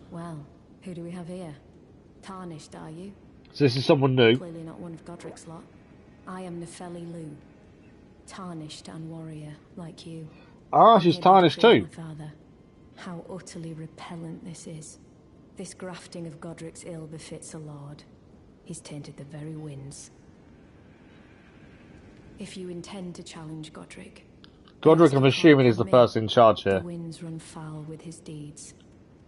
Well, who do we have here? Tarnished, are you? So this is someone new. Clearly not one of Godrick's lot. I am Nefeli Lu. Tarnished and warrior, like you. Ah, she's tarnished too. My father. How utterly repellent this is. This grafting of Godrick's ill befits a lord. He's tainted the very winds. If you intend to challenge Godrick... Godrick, I'm assuming, is the person in charge here. The winds run foul with his deeds.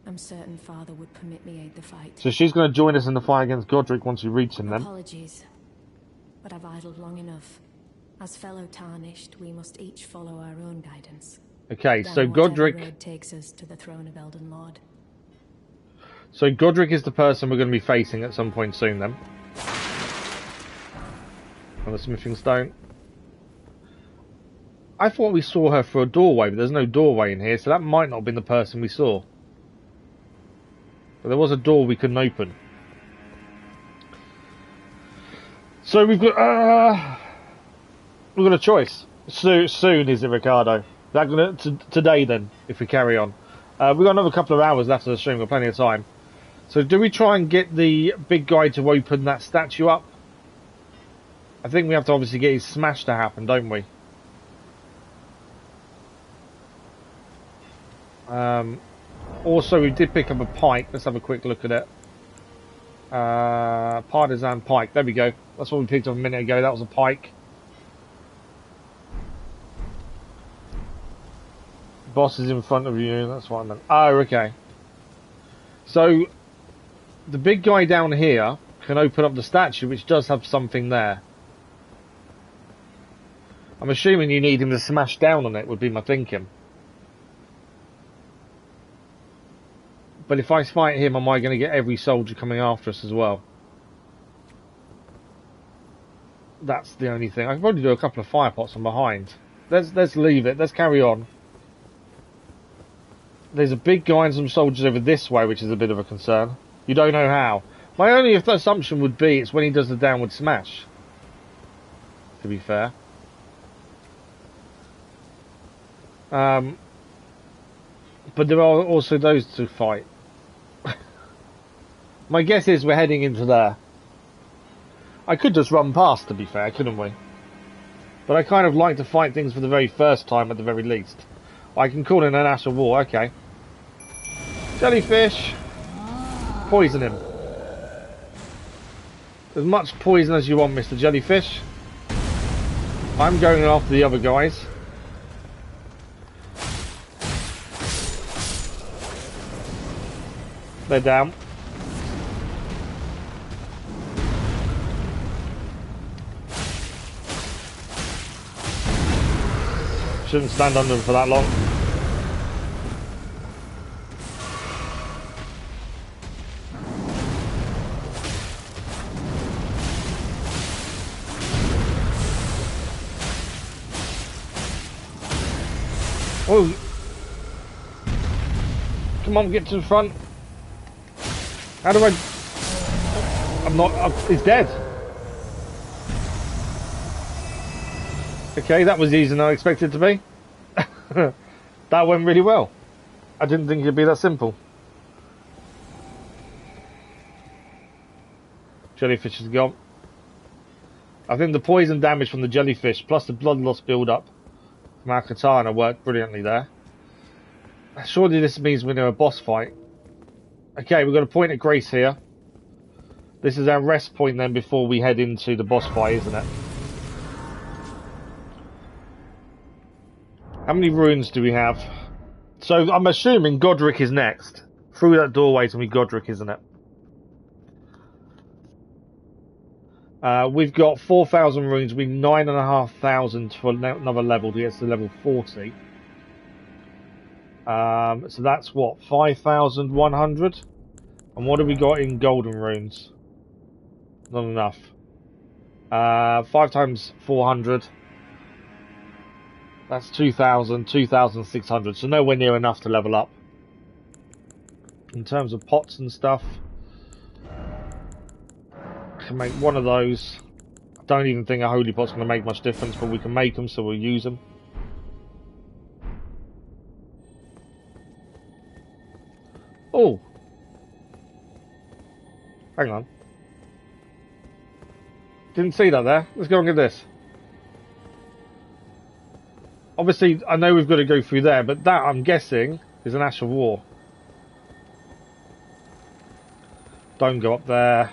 I'm certain father would permit me aid the fight. So she's going to join us in the fight against Godrick once we reach him then. Apologies, but I've idled long enough. As fellow tarnished, we must each follow our own guidance. Okay, Down so whatever Godrick... road takes us to the throne of Elden Lord. So Godrick is the person we're going to be facing at some point soon then. On the smithing stone. I thought we saw her through a doorway, but there's no doorway in here, so that might not have been the person we saw. But there was a door we couldn't open. So we've got a choice. Soon is it, Ricardo? That gonna today then, if we carry on. We've got another couple of hours left of the stream. We've got plenty of time. So do we try and get the big guy to open that statue up? I think we have to obviously get his smash to happen, don't we? Also, we did pick up a pike. Let's have a quick look at it. Partisan pike. There we go. That's what we picked up a minute ago. That was a pike. Boss is in front of you. That's what I meant. Oh, okay. So, the big guy down here can open up the statue, which does have something there. I'm assuming you need him to smash down on it, would be my thinking. But if I fight him, am I going to get every soldier coming after us as well? That's the only thing. I can probably do a couple of fire pots from behind. Let's leave it. Let's carry on. There's a big guy and some soldiers over this way, which is a bit of a concern. You don't know how. My only assumption would be it's when he does the downward smash. To be fair. But there are also those to fight. My guess is we're heading into there. I could just run past, to be fair, couldn't we? But I kind of like to fight things for the very first time at the very least. I can call in an ash of war, okay. Jellyfish! Poison him. As much poison as you want, Mr. Jellyfish. I'm going after the other guys. They're down. Shouldn't stand under them for that long. Oh! Come on, get to the front. How do I... I'm not... he's dead. Okay, that was easier than I expected it to be. That went really well. I didn't think it'd be that simple. Jellyfish is gone. I think the poison damage from the jellyfish plus the blood loss build up from our katana worked brilliantly there. Surely this means we're in a boss fight. Okay, we've got a point of grace here. This is our rest point then before we head into the boss fight, isn't it? How many runes do we have? So I'm assuming Godrick is next. Through that doorway to be Godrick, isn't it? We've got 4,000 runes. We need 9,500 for another level to get to level 40. So that's what, 5,100? And what have we got in golden runes? Not enough. 5 times 400. That's 2,000, 2,600. So nowhere near enough to level up. In terms of pots and stuff, I can make one of those. I don't even think a holy pot's going to make much difference, but we can make them, so we'll use them. Oh! Hang on. Didn't see that there. Let's go and get this. Obviously, I know we've got to go through there, but that, I'm guessing, is an Ash of War. Don't go up there.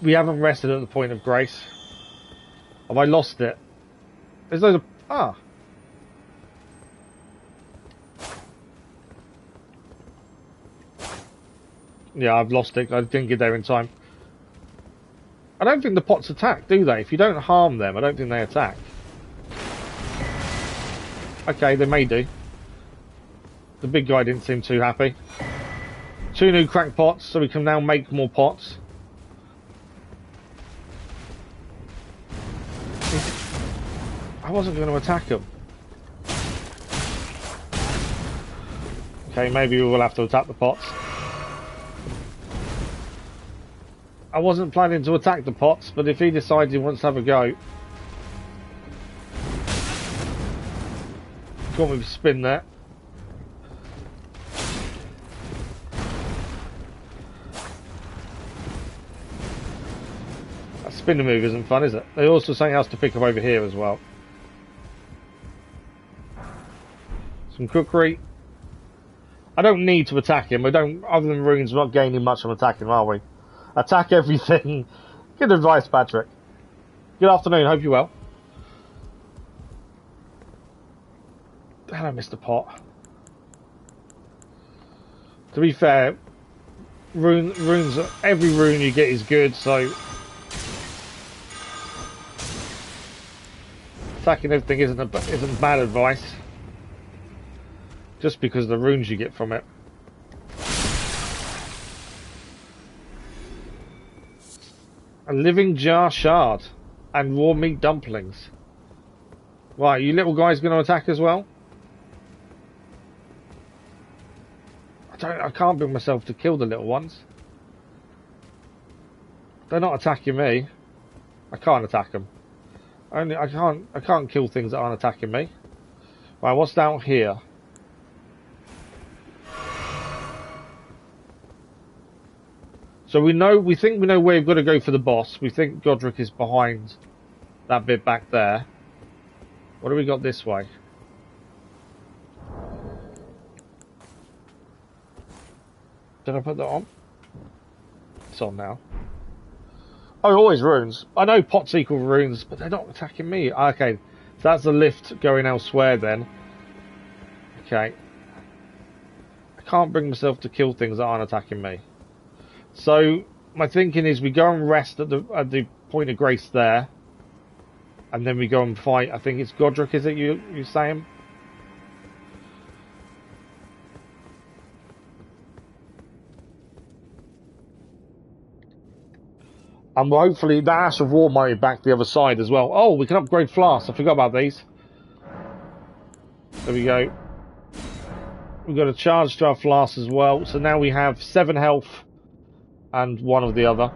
We haven't rested at the point of grace. Have I lost it? There's loads of... Ah! Yeah, I've lost it. I didn't get there in time. I don't think the pots attack, do they? If you don't harm them, I don't think they attack. Okay, they may do. The big guy didn't seem too happy. 2 new crack pots, so we can now make more pots. I wasn't going to attack them. Okay, maybe we will have to attack the pots. I wasn't planning to attack the pots, but if he decides he wants to have a go... Got me to spin there. That spinner move isn't fun, is it? There's also something else to pick up over here as well. Some cookery. I don't need to attack him. I don't, other than runes, we're not gaining much from attacking, are we? Attack everything. Good advice, Patrick. Good afternoon, hope you're well. Hello, Mr. Pot. To be fair, runes, every rune you get is good, so... Attacking everything isn't bad advice. Just because of the runes you get from it. A living jar shard and raw meat dumplings. Right, you little guys going to attack as well? I can't bring myself to kill the little ones. They're not attacking me. I can't attack them. I can't kill things that aren't attacking me. Right, what's down here? So we think we know where we've got to go for the boss. We think Godrick is behind that bit back there. What do we got this way? Did I put that on? It's on now. Oh, always runes. I know pots equal runes, but they're not attacking me. Okay, so that's the lift going elsewhere then. Okay. I can't bring myself to kill things that aren't attacking me. So my thinking is we go and rest at the point of grace there, and then we go and fight. I think it's Godrick, is it you're saying? And hopefully the Ash of War might be back the other side as well. Oh, we can upgrade flasks. I forgot about these. There we go. We've got a charge to our flasks as well. So now we have 7 health and 1 of the other.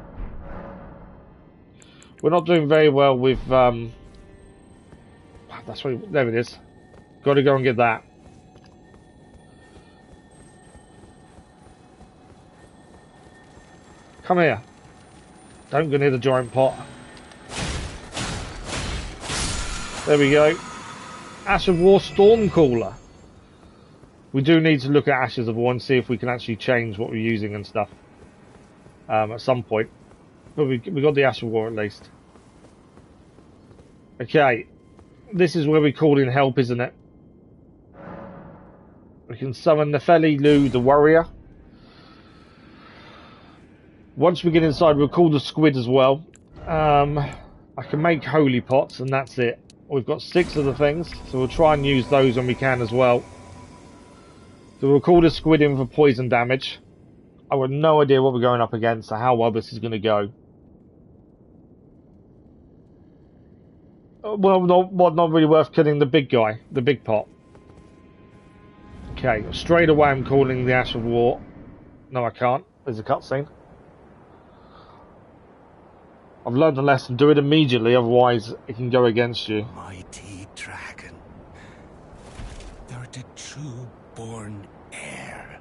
We're not doing very well with, that's what, there it is. Got to go and get that. Come here. Don't go near the giant pot. There we go. Ash of War Stormcaller. We do need to look at Ashes of War and see if we can actually change what we're using and stuff. At some point. But we got the Ash of War at least. Okay. This is where we call in help, isn't it? We can summon Nefeli Lu, the warrior. Once we get inside, we'll call the squid as well. I can make holy pots, and that's it. We've got 6 of the things, so we'll try and use those when we can as well. So we'll call the squid in for poison damage. I've got no idea what we're going up against, or how well this is going to go. Well, not really worth killing the big guy, the big pot. Okay, straight away I'm calling the Ash of War. No, I can't. There's a cutscene. I've learned a lesson. Do it immediately, otherwise it can go against you. Mighty dragon. Thou art a true-born heir.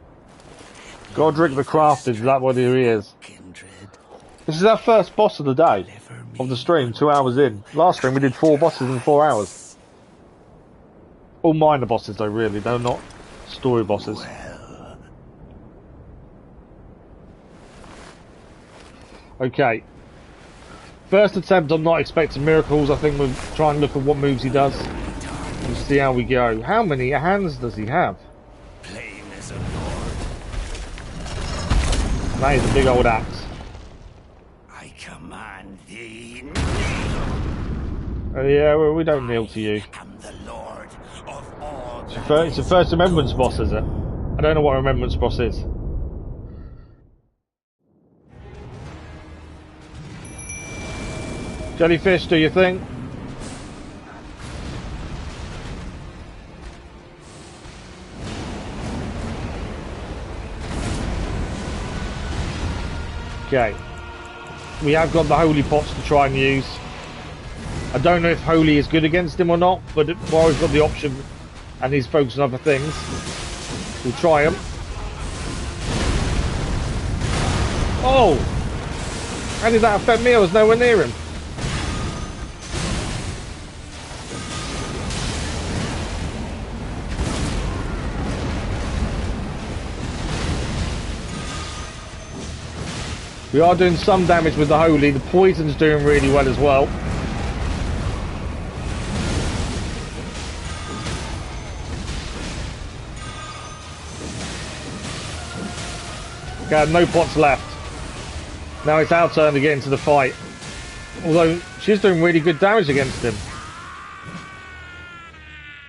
Godrick the Crafted, is that what he is? Kindred. This is our first boss of the day. Of the stream, 2 hours in. Last stream we did 4 bosses in 4 hours. All minor bosses though, really. They're not story bosses. Well. Okay. First attempt, I'm not expecting miracles. I think we'll try and look at what moves he does. We'll see how we go. How many hands does he have? Plain as a lord. That is a big old axe. I command thee. Yeah, well, we don't kneel to you. I am the lord of all. It's the first remembrance boss, is it? I don't know what a remembrance boss is. Jellyfish, do your thing. Okay. We have got the holy pots to try and use. I don't know if holy is good against him or not, but while we've got the option and he's focused on other things, we'll try him. Oh! How did that affect me? I was nowhere near him. We are doing some damage with the holy. The poison's doing really well as well. Okay, no pots left. Now it's our turn to get into the fight. Although she's doing really good damage against him.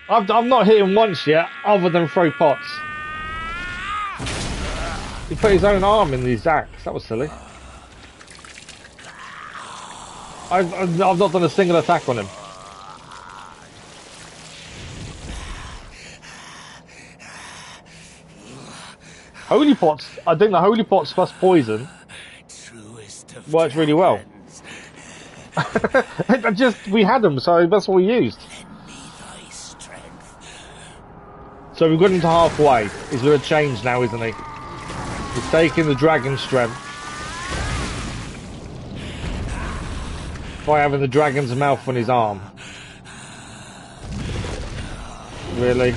I've not hit him once yet, other than throw pots. He put his own arm in his axe. That was silly. I've not done a single attack on him. Holy pots. I think the holy pots plus poison works really well. We had them, so that's what we used. So we've got him to halfway. He's going to change now, isn't he? He's taking the dragon strength by having the dragon's mouth on his arm. Really?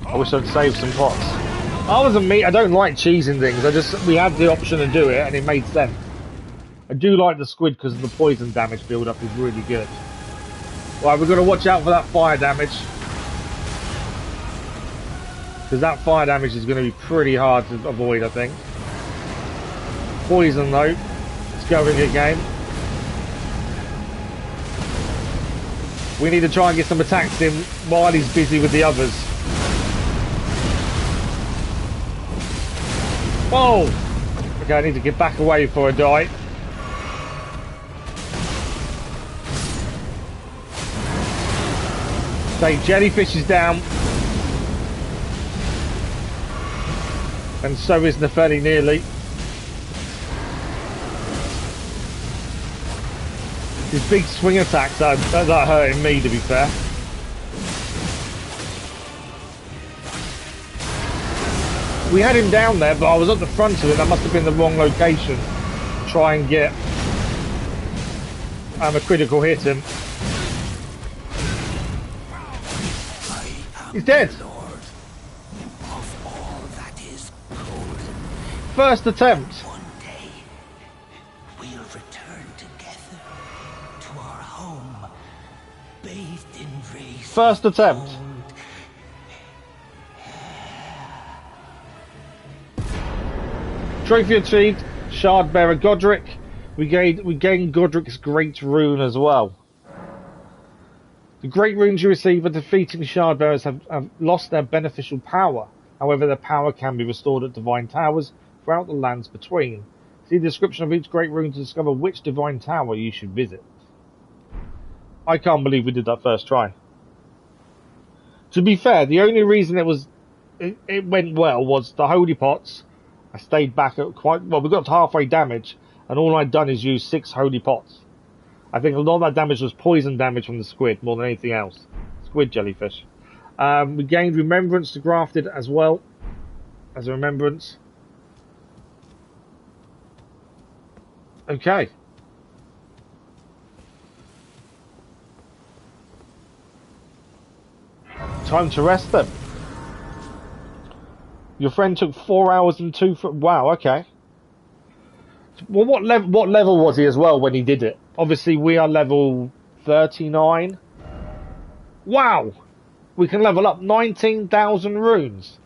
I wish I'd saved some pots. I wasn't me. I don't like cheesing things. We had the option to do it, and it made sense. I do like the squid because the poison damage build-up is really good. Right, we've got to watch out for that fire damage. Because that fire damage is going to be pretty hard to avoid, I think. Poison, though. It's going again. We need to try and get some attacks in while he's busy with the others. Whoa! Okay, I need to get back away before I die. Take jellyfishes down. And so is Nefeli nearly. These big swing attacks are hurting me, to be fair. We had him down there, but I was at the front of it. That must have been the wrong location to try and get a critical hit him. He's dead. First attempt. One day, we'll return together to our home, bathed in rays. First attempt. Trophy achieved. Shardbearer Godrick. We gained Godrick's Great Rune as well. The Great Runes you receive by defeating Shardbearers have lost their beneficial power. However, their power can be restored at Divine Towers throughout the lands between. See the description of each Great Rune to discover which Divine Tower you should visit. I can't believe we did that first try. To be fair, the only reason it went well was the Holy Pots. I stayed back at quite... Well, we got to halfway damage, and all I'd done is use 6 Holy Pots. I think a lot of that damage was poison damage from the squid, more than anything else. Squid jellyfish. We gained Remembrance to grafted as well, as a remembrance. Okay. Time to rest then. Your friend took 4 hours and 2 for... Wow, okay. Well, what level was he as well when he did it? Obviously, we are level 39. Wow! We can level up 19,000 runes.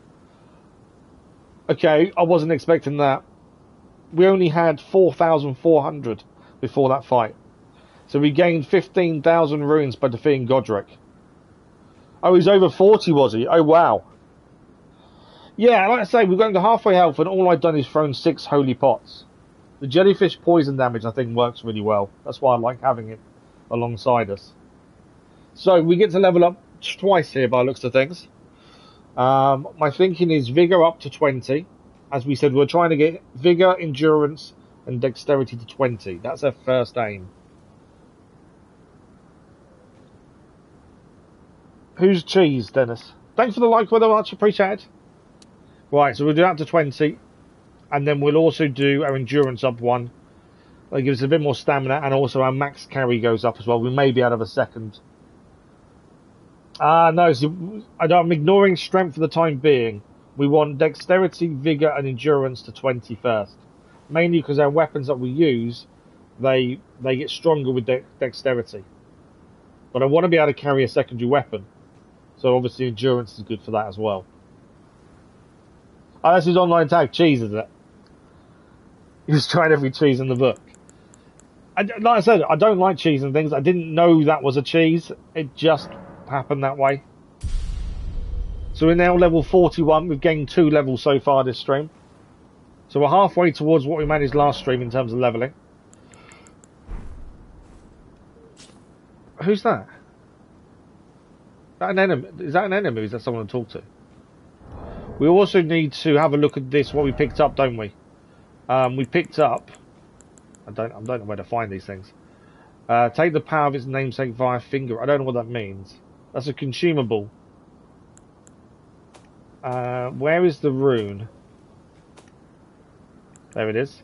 Okay, I wasn't expecting that. We only had 4,400 before that fight. So we gained 15,000 runes by defeating Godrick. Oh, he's over 40, was he? Oh, wow. Yeah, like I say, we've gone to halfway health and all I've done is thrown 6 Holy Pots. The jellyfish poison damage, I think, works really well. That's why I like having it alongside us. So, we get to level up twice here by the looks of things. My thinking is Vigour up to 20. As we said, we're trying to get Vigour, Endurance, and Dexterity to 20. That's our first aim. Who's Cheese, Dennis? Thanks for the like, very much appreciated. Right, so we'll do that to 20. And then we'll also do our Endurance up 1. That gives us a bit more stamina, and also our max carry goes up as well. We may be out of a second. No, so I'm ignoring strength for the time being. We want dexterity, vigour, and endurance to 20 first. Mainly because our weapons that we use, they get stronger with dexterity. But I want to be able to carry a secondary weapon. So obviously endurance is good for that as well. Oh, that's his online tag, Cheese, isn't it? He's tried every cheese in the book. Like I said, I don't like cheese and things. I didn't know that was a cheese. It just happened that way. So we're now level 41. We've gained 2 levels so far this stream. So we're halfway towards what we managed last stream in terms of leveling. Who's that? Is that an enemy? Is that an enemy? Or is that someone to talk to? We also need to have a look at this, what we picked up, don't we? We picked up... I don't know where to find these things. Take the power of its namesake via finger. I don't know what that means. That's a consumable. Where is the rune? There it is.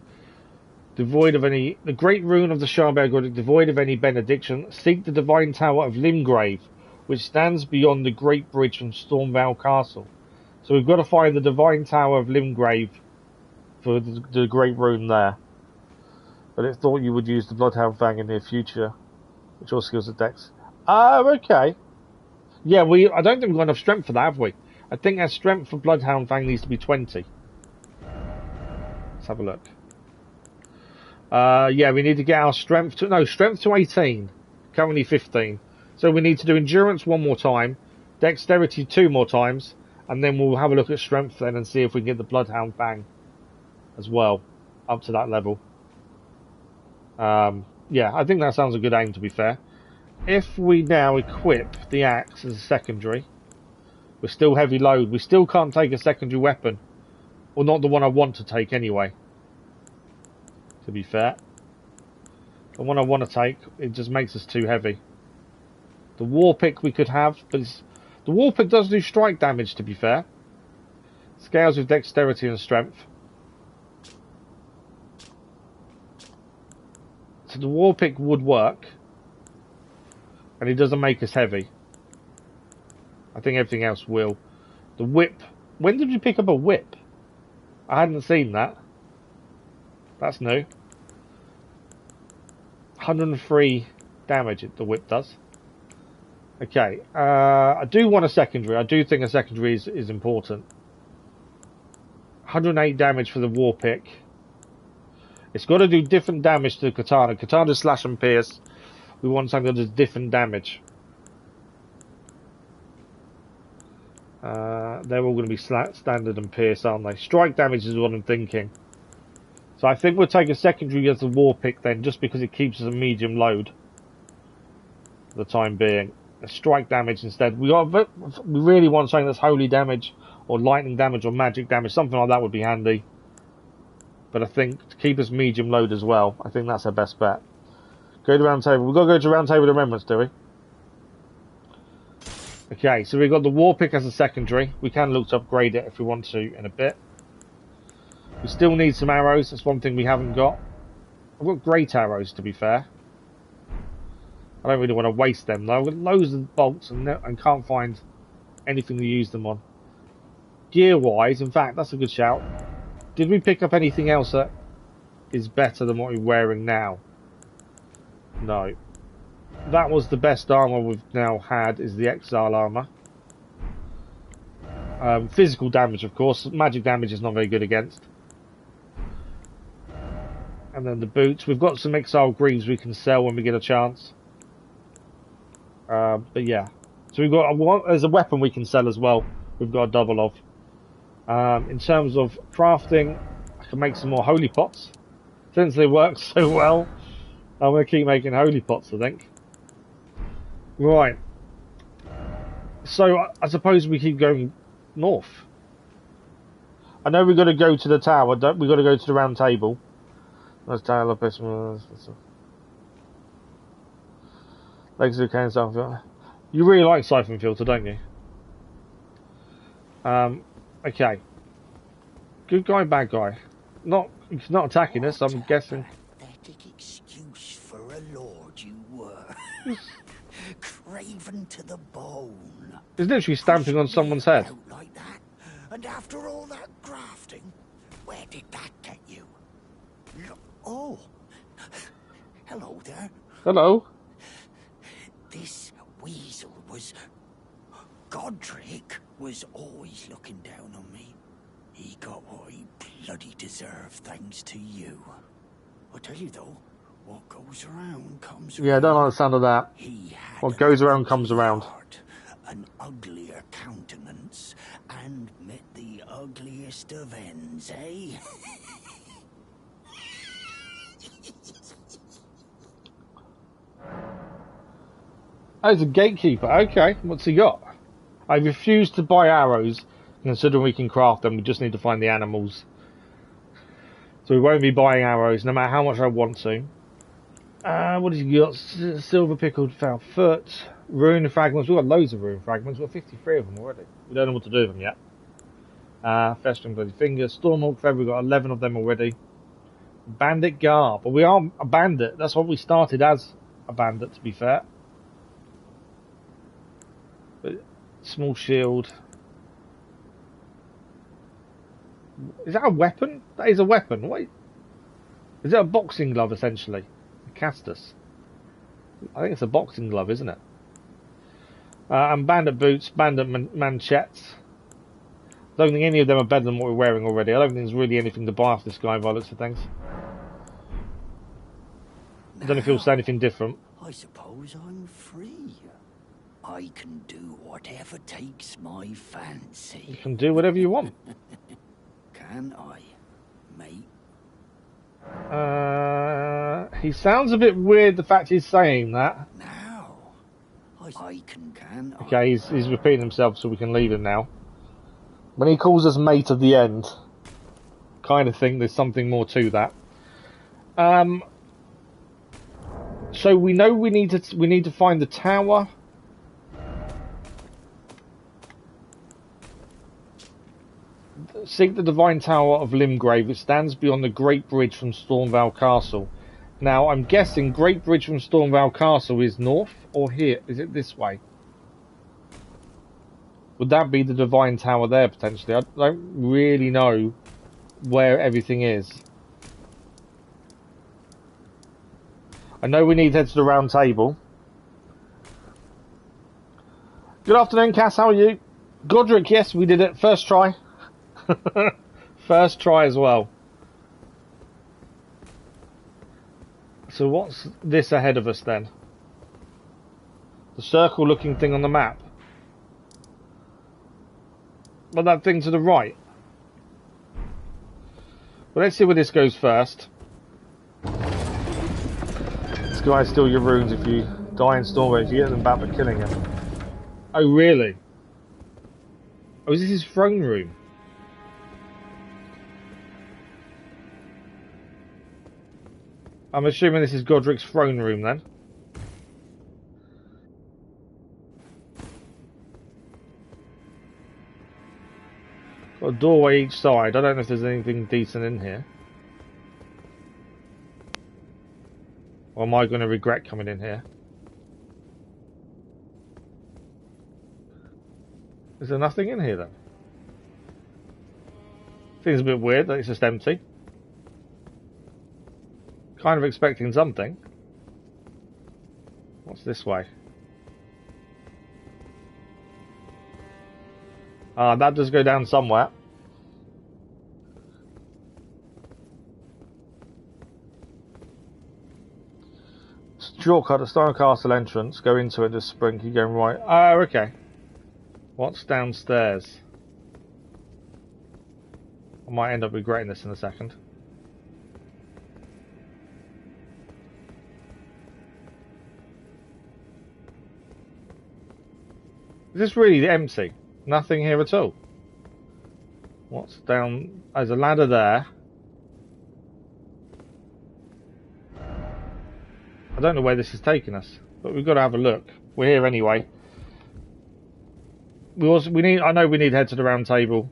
Devoid of any... The Great Rune of the Shardbearer Godrick, devoid of any benediction. Seek the Divine Tower of Limgrave, which stands beyond the Great Bridge from Stormveil Castle. So we've got to find the Divine Tower of Limgrave for the Great Rune there. But it thought you would use the Bloodhound Fang in the near future, which all skills at Dex. Oh, okay. Yeah, I don't think we've got enough strength for that, have we? I think our strength for Bloodhound Fang needs to be 20. Let's have a look. Yeah, we need to get our strength to... No, strength to 18. Currently 15. So we need to do endurance 1 more time, dexterity 2 more times, and then we'll have a look at strength then and see if we can get the Bloodhound Fang as well, up to that level. Yeah, I think that sounds a good aim, to be fair. If we now equip the axe as a secondary, we're still heavy load. We still can't take a secondary weapon. Or not the one I want to take anyway, to be fair. the one I want to take, it just makes us too heavy. The war pick we could have, but the war pick does do strike damage, to be fair. Scales with dexterity and strength. So the war pick would work. And it doesn't make us heavy. I think everything else will. The whip. When did you pick up a whip? I hadn't seen that. That's new. 103 damage the whip does. Okay. I do want a secondary. I do think a secondary is important. 108 damage for the war pick. It's got to do different damage to the katana. Katana slash and pierce. We want something that does different damage. They're all going to be standard and pierce, aren't they? Strike damage is what I'm thinking. So I think we'll take a secondary as a war pick then, just because it keeps us a medium load for the time being. A strike damage instead. We really want something that's holy damage, or lightning damage, or magic damage. Something like that would be handy. But I think to keep us medium load as well, I think that's our best bet. Go to Roundtable. We've got to go to Roundtable Remembrance, do we? Okay, so we've got the war pick as a secondary. We can look to upgrade it if we want to in a bit. We still need some arrows. That's one thing we haven't got. I've got great arrows, to be fair. I don't really want to waste them, though. I've got loads of bolts and can't find anything to use them on. Gear-wise, in fact, that's a good shout. Did we pick up anything else that is better than what we're wearing now? No. That was the best armour we've now had, is the Exile armour. Physical damage, of course. Magic damage is not very good against. And then the boots. We've got some Exile Greaves we can sell when we get a chance. But yeah. So we've got there's a weapon we can sell as well. We've got a double of. In terms of crafting, I can make some more holy pots. Since they work so well, I'm going to keep making holy pots, I think. Right. So, I suppose we keep going north. I know we've got to go to the tower, we've got to go to the round table. Let's tell up this. Legs of cane Siphon. You really like Siphon Filter, don't you? Okay. Good guy, bad guy. He's not attacking us, I'm guessing. Pathetic excuse for a lord you were. Craven to the bone. He's literally stamping on someone's head. Out like that. And after all that grafting, where did that get you? Oh. Hello there. Hello. This weasel was... Godrick was always looking down on me. He got what he bloody deserved thanks to you. I tell you though, what goes around comes around. Yeah, I don't like the sound of that. He had What goes around comes around. heart, an uglier countenance, and met the ugliest of ends, eh? Oh, he's a gatekeeper. Okay, what's he got? I refuse to buy arrows, considering we can craft them. We just need to find the animals. So we won't be buying arrows, no matter how much I want to. What has he got? Silver pickled foul foot. Rune fragments. We've got loads of rune fragments. We've got 53 of them already. We don't know what to do with them yet. Festering bloody fingers. Stormhawk feather. We've got 11 of them already. Bandit garb. But we are a bandit. That's what we started as, a bandit, to be fair. But small shield. Is that a weapon? That is a weapon. Wait. Is it a boxing glove, essentially? A castus. I think it's a boxing glove, isn't it? And bandit boots, bandit manchettes. I don't think any of them are better than what we're wearing already. I don't think there's really anything to buy off this guy by looks of things. I don't know if he'll say anything different. I suppose I'm free. I can do whatever takes my fancy. You can do whatever you want. Can I, mate? He sounds a bit weird, the fact he's saying that. Now, I can I? Okay, he's repeating himself, so we can leave him now. When he calls us mate at the end, kind of think there's something more to that. So we know we need to find the tower. Seek the divine tower of Limgrave. It stands beyond the Great Bridge from Stormveil Castle. Now I'm guessing Great Bridge from Stormveil Castle is north or here. Is it this way? Would that be the divine tower there potentially? I don't really know where everything is. I know we need to head to the round table. Good afternoon, Cass. How are you? Godrick, yes, we did it. First try. First try as well. So what's this ahead of us then? The circle looking thing on the map. Well, that thing to the right. Well, let's see where this goes first. This guy steal your runes if you die in Stormveil, if you get them back for killing him. Oh, really? Oh, is this his throne room? I'm assuming this is Godrick's throne room then. Got a doorway each side. I don't know if there's anything decent in here. Or am I going to regret coming in here? Is there nothing in here then? Seems a bit weird that it's just empty. Kind of expecting something. What's this way? That does go down somewhere. Shortcut, the Stormveil Castle entrance. Go into it, just sprint, keep going right. Oh, okay. What's downstairs? I might end up regretting this in a second. Is this really empty? Nothing here at all? What's down? There's a ladder there. I don't know where this is taking us, but we've got to have a look. We're here anyway. I know we need to head to the round table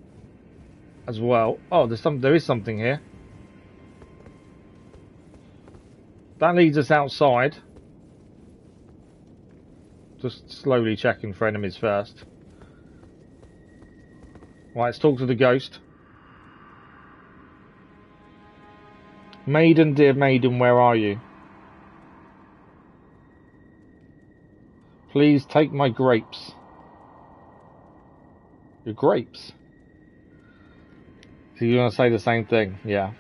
as well. Oh, there is something here. That leads us outside. Just slowly checking for enemies first. Right, let's talk to the ghost. Maiden, dear maiden, where are you? Please take my grapes. Your grapes? So you're going to say the same thing? Yeah.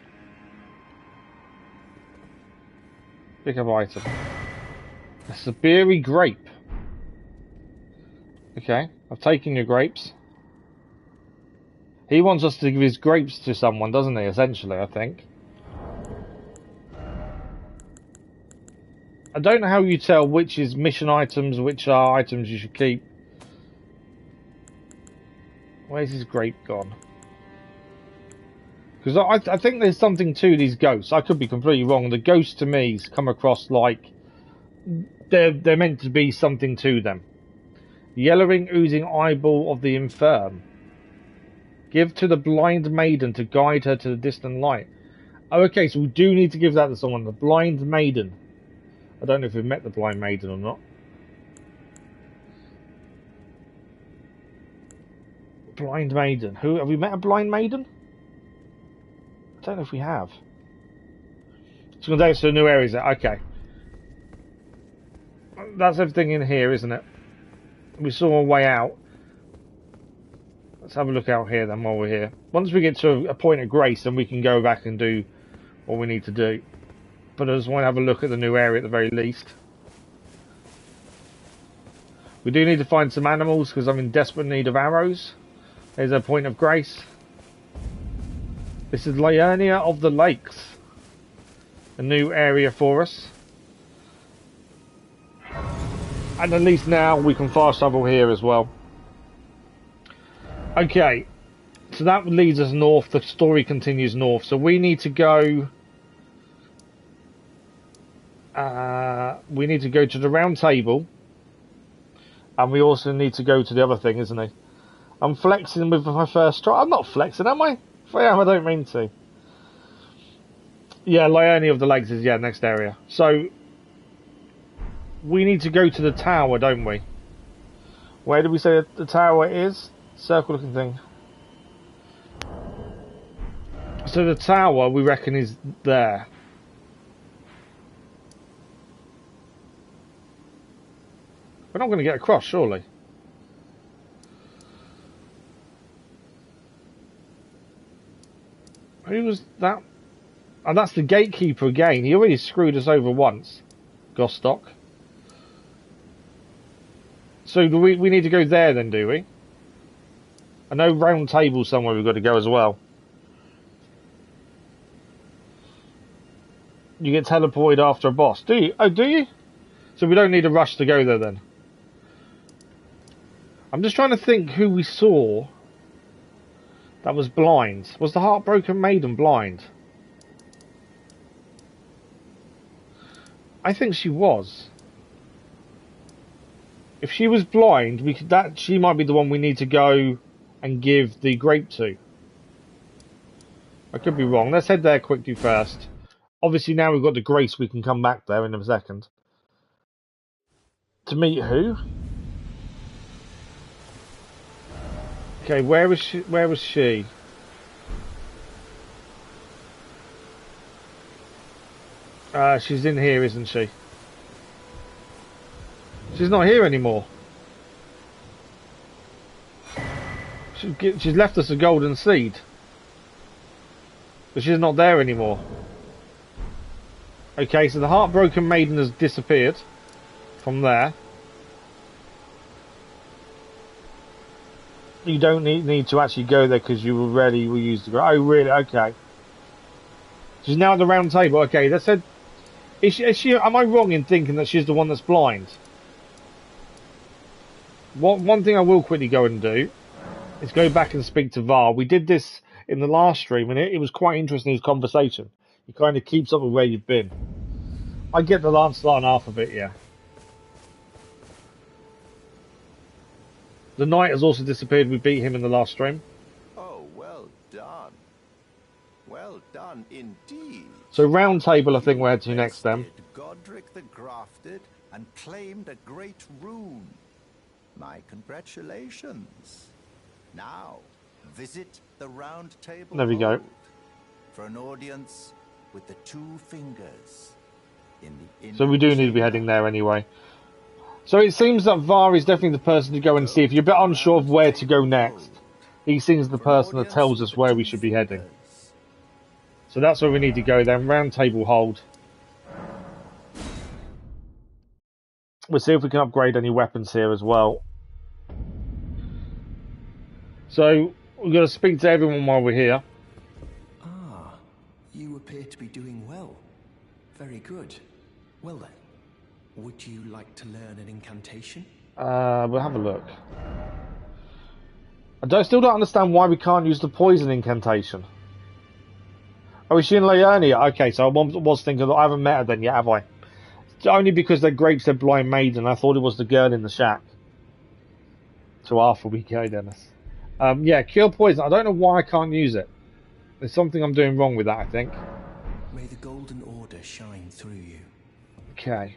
Pick up item. It's a beery grape. Okay, I've taken your grapes. He wants us to give his grapes to someone, doesn't he, essentially, I think. I don't know how you tell which is mission items, which are items you should keep. Where's his grape gone? Because I think there's something to these ghosts. I could be completely wrong. The ghosts to me come across like they're meant to be something to them. Yellowing, oozing eyeball of the infirm. Give to the blind maiden to guide her to the distant light. Oh, okay, so we do need to give that to someone. The blind maiden. I don't know if we've met the blind maiden or not. Blind maiden. Who have we met? A blind maiden? I don't know if we have. It's going to take us to a new area, is it? Okay. That's everything in here, isn't it? We saw our way out. Let's have a look out here then while we're here. Once we get to a point of grace, then we can go back and do what we need to do. But I just want to have a look at the new area at the very least. We do need to find some animals because I'm in desperate need of arrows. There's a point of grace. This is Liurnia of the Lakes. A new area for us. And at least now we can fast travel here as well. Okay. So that leads us north. The story continues north. So we need to go... We need to go to the round table. And we also need to go to the other thing, isn't he? I'm flexing with my first try. I'm not flexing, am I? If I am, I don't mean to. Yeah, Liurnia of the Lakes is, next area. So, we need to go to the tower, don't we? Where did we say the tower is? Circle looking thing. So the tower, we reckon, is there. We're not going to get across, surely. Who was that? And that's the gatekeeper again. He already screwed us over once. Gostock. So do we need to go there then, do we? I know Roundtable somewhere we've got to go as well. You get teleported after a boss. Do you? Oh, do you? So we don't need a rush to go there then. I'm just trying to think who we saw that was blind. Was the Heartbroken Maiden blind? I think she was. If she was blind, we could she might be the one we need to go and give the grape to. I could be wrong. Let's head there quickly first. Obviously now we've got the grace, we can come back there in a second. To meet who? Okay, where was she? Where was she? She's in here, isn't she? She's not here anymore. She's left us a golden seed. But she's not there anymore. Okay, so the Heartbroken Maiden has disappeared from there. You don't need to actually go there because you already used the. Oh, really? Okay. She's now at the round table. Okay, that said. Is she? Am I wrong in thinking that she's the one that's blind? One thing I will quickly go and do is go back and speak to Var. We did this in the last stream, and it was quite interesting, his conversation. He kind of keeps up with where you've been. I get the last half of it, yeah. The knight has also disappeared. We beat him in the last stream. Oh, well done. Well done indeed. So round table, I think we're heading to next then. Godrick the Grafted and claimed a great rune. My congratulations. Now, visit the round table. There we go. For an audience with the two fingers. So we do need to be heading there anyway. So it seems that Var is definitely the person to go and see. If you're a bit unsure of where to go next, he seems the person that tells us where we should be heading. So that's where we need to go then. Round table hold. We'll see if we can upgrade any weapons here as well. So we're going to speak to everyone while we're here. Ah, you appear to be doing well. Very good. Well then, would you like to learn an incantation? We'll have a look. Still don't understand why we can't use the poison incantation. Oh, is she in Liurnia? Okay, so I was thinking that I haven't met her then yet, have I? It's only because that grape said blind maiden. I thought it was the girl in the shack. So after we go, Dennis. Yeah, cure poison. I don't know why I can't use it. There's something I'm doing wrong with that, I think. May the golden order shine through you. Okay.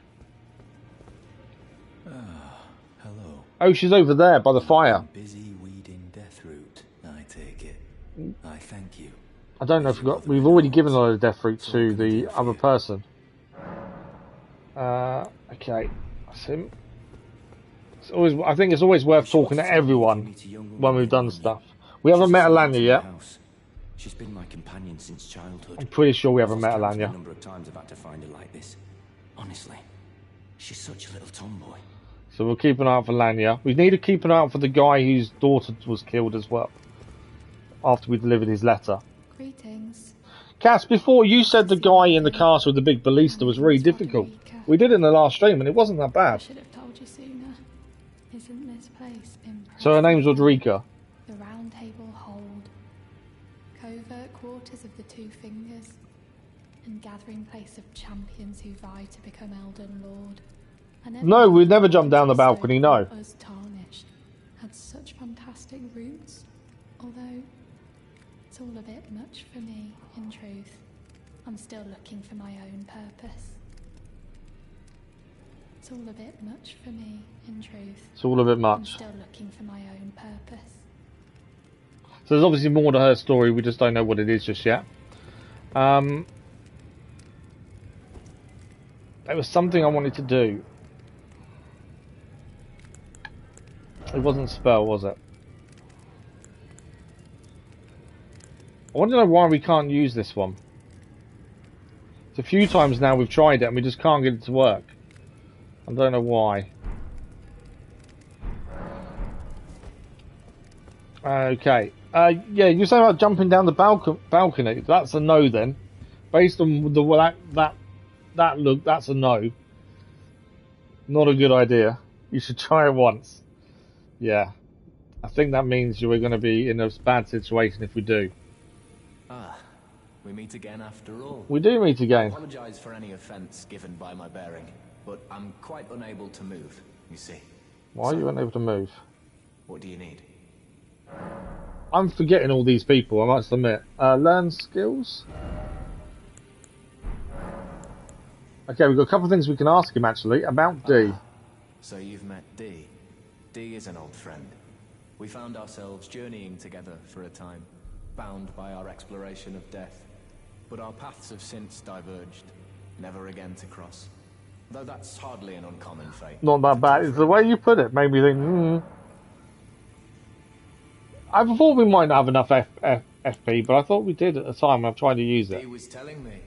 Ah, hello. Oh, she's over there by the fire. Busy weeding Deathroot, I take it. I thank you. I don't know if we've already given a lot of Deathroot to the other person. Okay, that's him. I think it's always worth talking to everyone when we've done stuff. We haven't met Elania yet. She's been my companion since childhood. I'm pretty sure we haven't met Elania. A number of times I've had to find her like this. Honestly, she's such a little tomboy. So we'll keep an eye out for Lanya. We need to keep an eye out for the guy whose daughter was killed as well. After we delivered his letter. Greetings. Cass, before you said the guy in the castle with the big ballista was really difficult. We did it in the last stream and it wasn't that I bad. should have told you sooner. Isn't this place impressive? So her name's Rodrika. The round table hold. Covert quarters of the two fingers. And gathering place of champions who vie to become Elden Lord. No, we'd never jump down the balcony, no. Us tarnished had such fantastic roots, although it's all a bit much for me, in truth. I'm still looking for my own purpose. It's all a bit much for me, in truth. It's all a bit I'm much. still looking for my own purpose. So there's obviously more to her story, we just don't know what it is just yet. There was something I wanted to do. It wasn't spell, was it? I want to know why we can't use this one. It's a few times now we've tried it and we just can't get it to work. I don't know why. Okay. Yeah, you're saying about jumping down the balcony. That's a no then. Based on the that look, that's a no. Not a good idea. You should try it once. Yeah. I think that means you are going to be in a bad situation if we do. Ah, we meet again after all. We do meet I again. apologize for any offense given by my bearing, but I'm quite unable to move, you see. Why are you unable to move? What do you need? I'm forgetting all these people, I must admit. Learn skills? Okay, we've got a couple of things we can ask him actually about D. So you've met D. D is an old friend. We found ourselves journeying together for a time, bound by our exploration of death. But our paths have since diverged, never again to cross. Though that's hardly an uncommon fate. Not that bad. It's the way you put it made me think, I thought we might not have enough FP, but I thought we did at the time. I'm trying to use it. He was telling me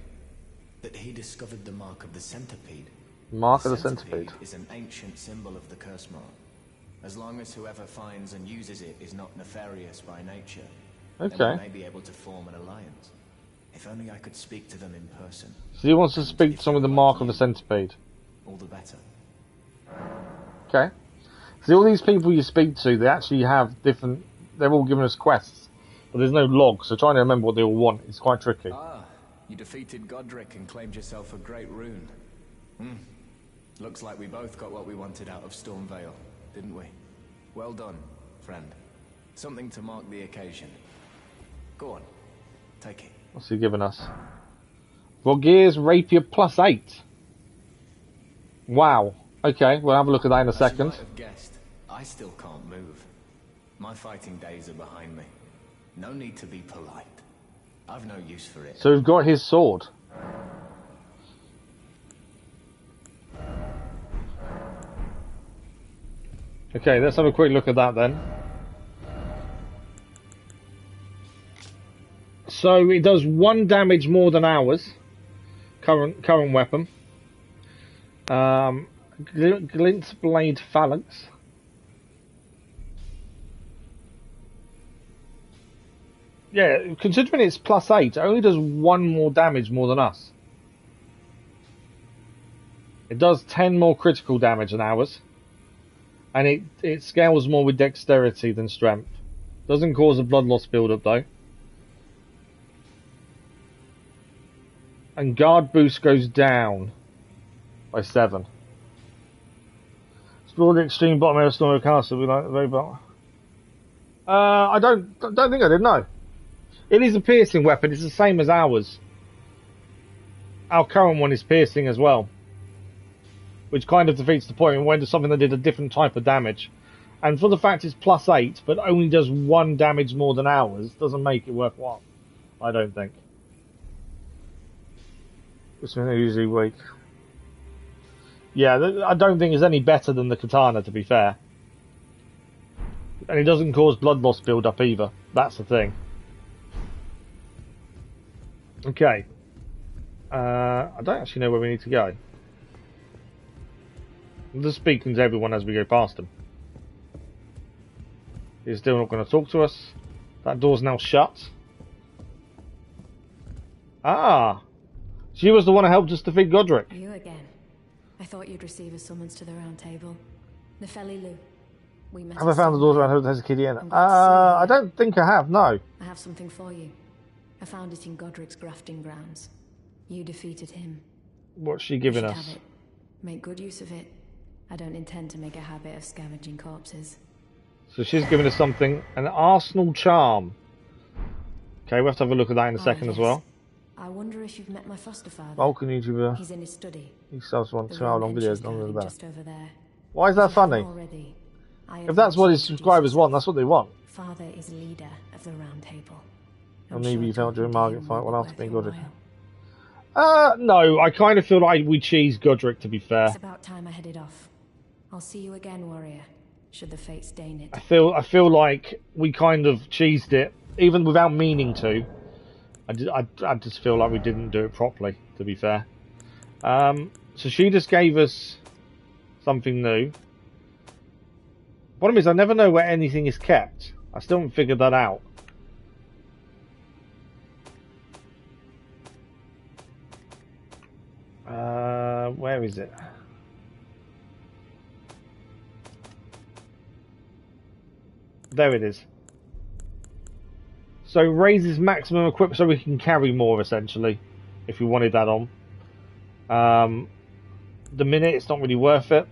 that he discovered the mark of the centipede. Mark of the centipede is an ancient symbol of the curse mark. As long as whoever finds and uses it is not nefarious by nature, okay, then we may be able to form an alliance. If only I could speak to them in person. So he wants to speak to someone with the mark of the centipede. All the better. Okay. See, all these people you speak to, they actually have different... They're all giving us quests, but there's no log, so trying to remember what they all want is quite tricky. Ah, you defeated Godrick and claimed yourself a great rune. Looks like we both got what we wanted out of Stormveil, didn't we? Well done, friend. Something to mark the occasion. Go on, take it. What's he giving us? Rogier's Rapier +8. Wow. Okay, we'll have a look at that in a second. As you might have guessed, I still can't move. My fighting days are behind me. No need to be polite. I've no use for it. So we've got his sword. Okay, let's have a quick look at that then. So it does 1 damage more than ours. Current weapon. Glint Blade Phalanx. Yeah, considering it's +8, it only does 1 more damage more than us. It does 10 more critical damage than ours. And it scales more with dexterity than strength. Doesn't cause a blood loss build-up though. And guard boost goes down by 7. Explore the extreme bottom area of Stormveil Castle. We like the very bottom. I don't think I did. No. It is a piercing weapon. It's the same as ours. Our current one is piercing as well, which kind of defeats the point. We went to something that did a different type of damage. And for the fact it's +8, but only does 1 damage more than ours, doesn't make it worthwhile. I don't think. It's usually weak. Yeah, I don't think it's any better than the katana, to be fair. And it doesn't cause blood loss build-up either. That's the thing. Okay. I don't actually know where we need to go. I'm just speaking to everyone as we go past them. He's still not going to talk to us. That door's now shut. Ah! She was the one who helped us defeat Godrick. You again. I thought you'd receive a summons to the Roundtable. Nefeli Lu. We met. Have I found the doors around Hezekiah? I don't think I have, no. I have something for you. I found it in Godrick's grafting grounds. You defeated him. What's she You giving should us? have it. Make good use of it. I don't intend to make a habit of scavenging corpses. So she's giving us something, an Arsenal charm. Okay, we'll have to have a look at that in a second as well. I wonder if you've met my foster father. Vulcan YouTuber. He's in his study. He sells one The 2 hour long room entrance videos. None of garden that. just over there. Why is that funny? Already, If that's what his subscribers want, that's what they want. Father is leader of the Roundtable. Or maybe you felt during Margaret fight well after being Godrick. No, I kind of feel like we cheesed Godrick, to be fair. It's about time I headed off. I'll see you again, warrior, should the fates deign it. I feel like we kind of cheesed it, even without meaning to. I just feel like we didn't do it properly, to be fair. So she just gave us something new. Problem is, I never know where anything is kept. I still haven't figured that out. Where is it? There it is. So raises maximum equipment so we can carry more, essentially, if we wanted that on. The minute it's not really worth it.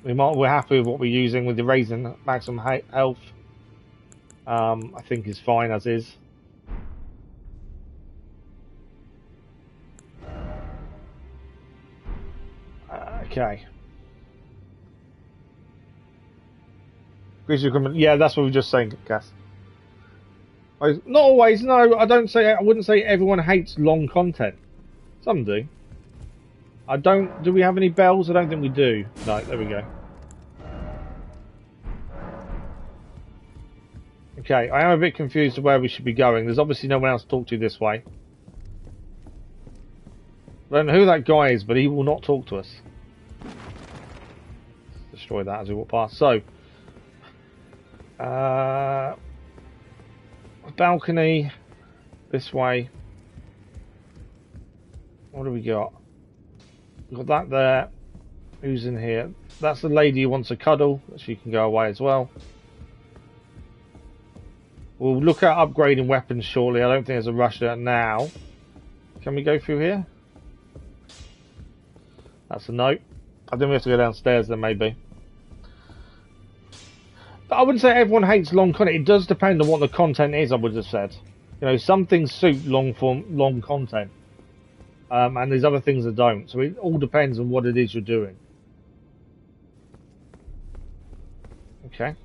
We're happy with what we're using with the raising maximum health. I think is fine as is. Okay. Yeah, that's what we were just saying, Cass. Not always. No, I wouldn't say everyone hates long content. Some do. Do we have any bells? I don't think we do. No, there we go. Okay, I am a bit confused of where we should be going. There's obviously no one else to talk to this way. I don't know who that guy is, but he will not talk to us. Destroy that as we walk past. So, balcony this way. What do we got? We've got that there. Who's in here? That's the lady who wants a cuddle. She can go away as well. We'll look at upgrading weapons shortly. I don't think there's a rush there now. Can we go through here? That's a note. I think we have to go downstairs then, maybe. But I wouldn't say everyone hates long content. It does depend on what the content is, I would have said. You know, some things suit long content. And there's other things that don't. So it all depends on what it is you're doing. Okay.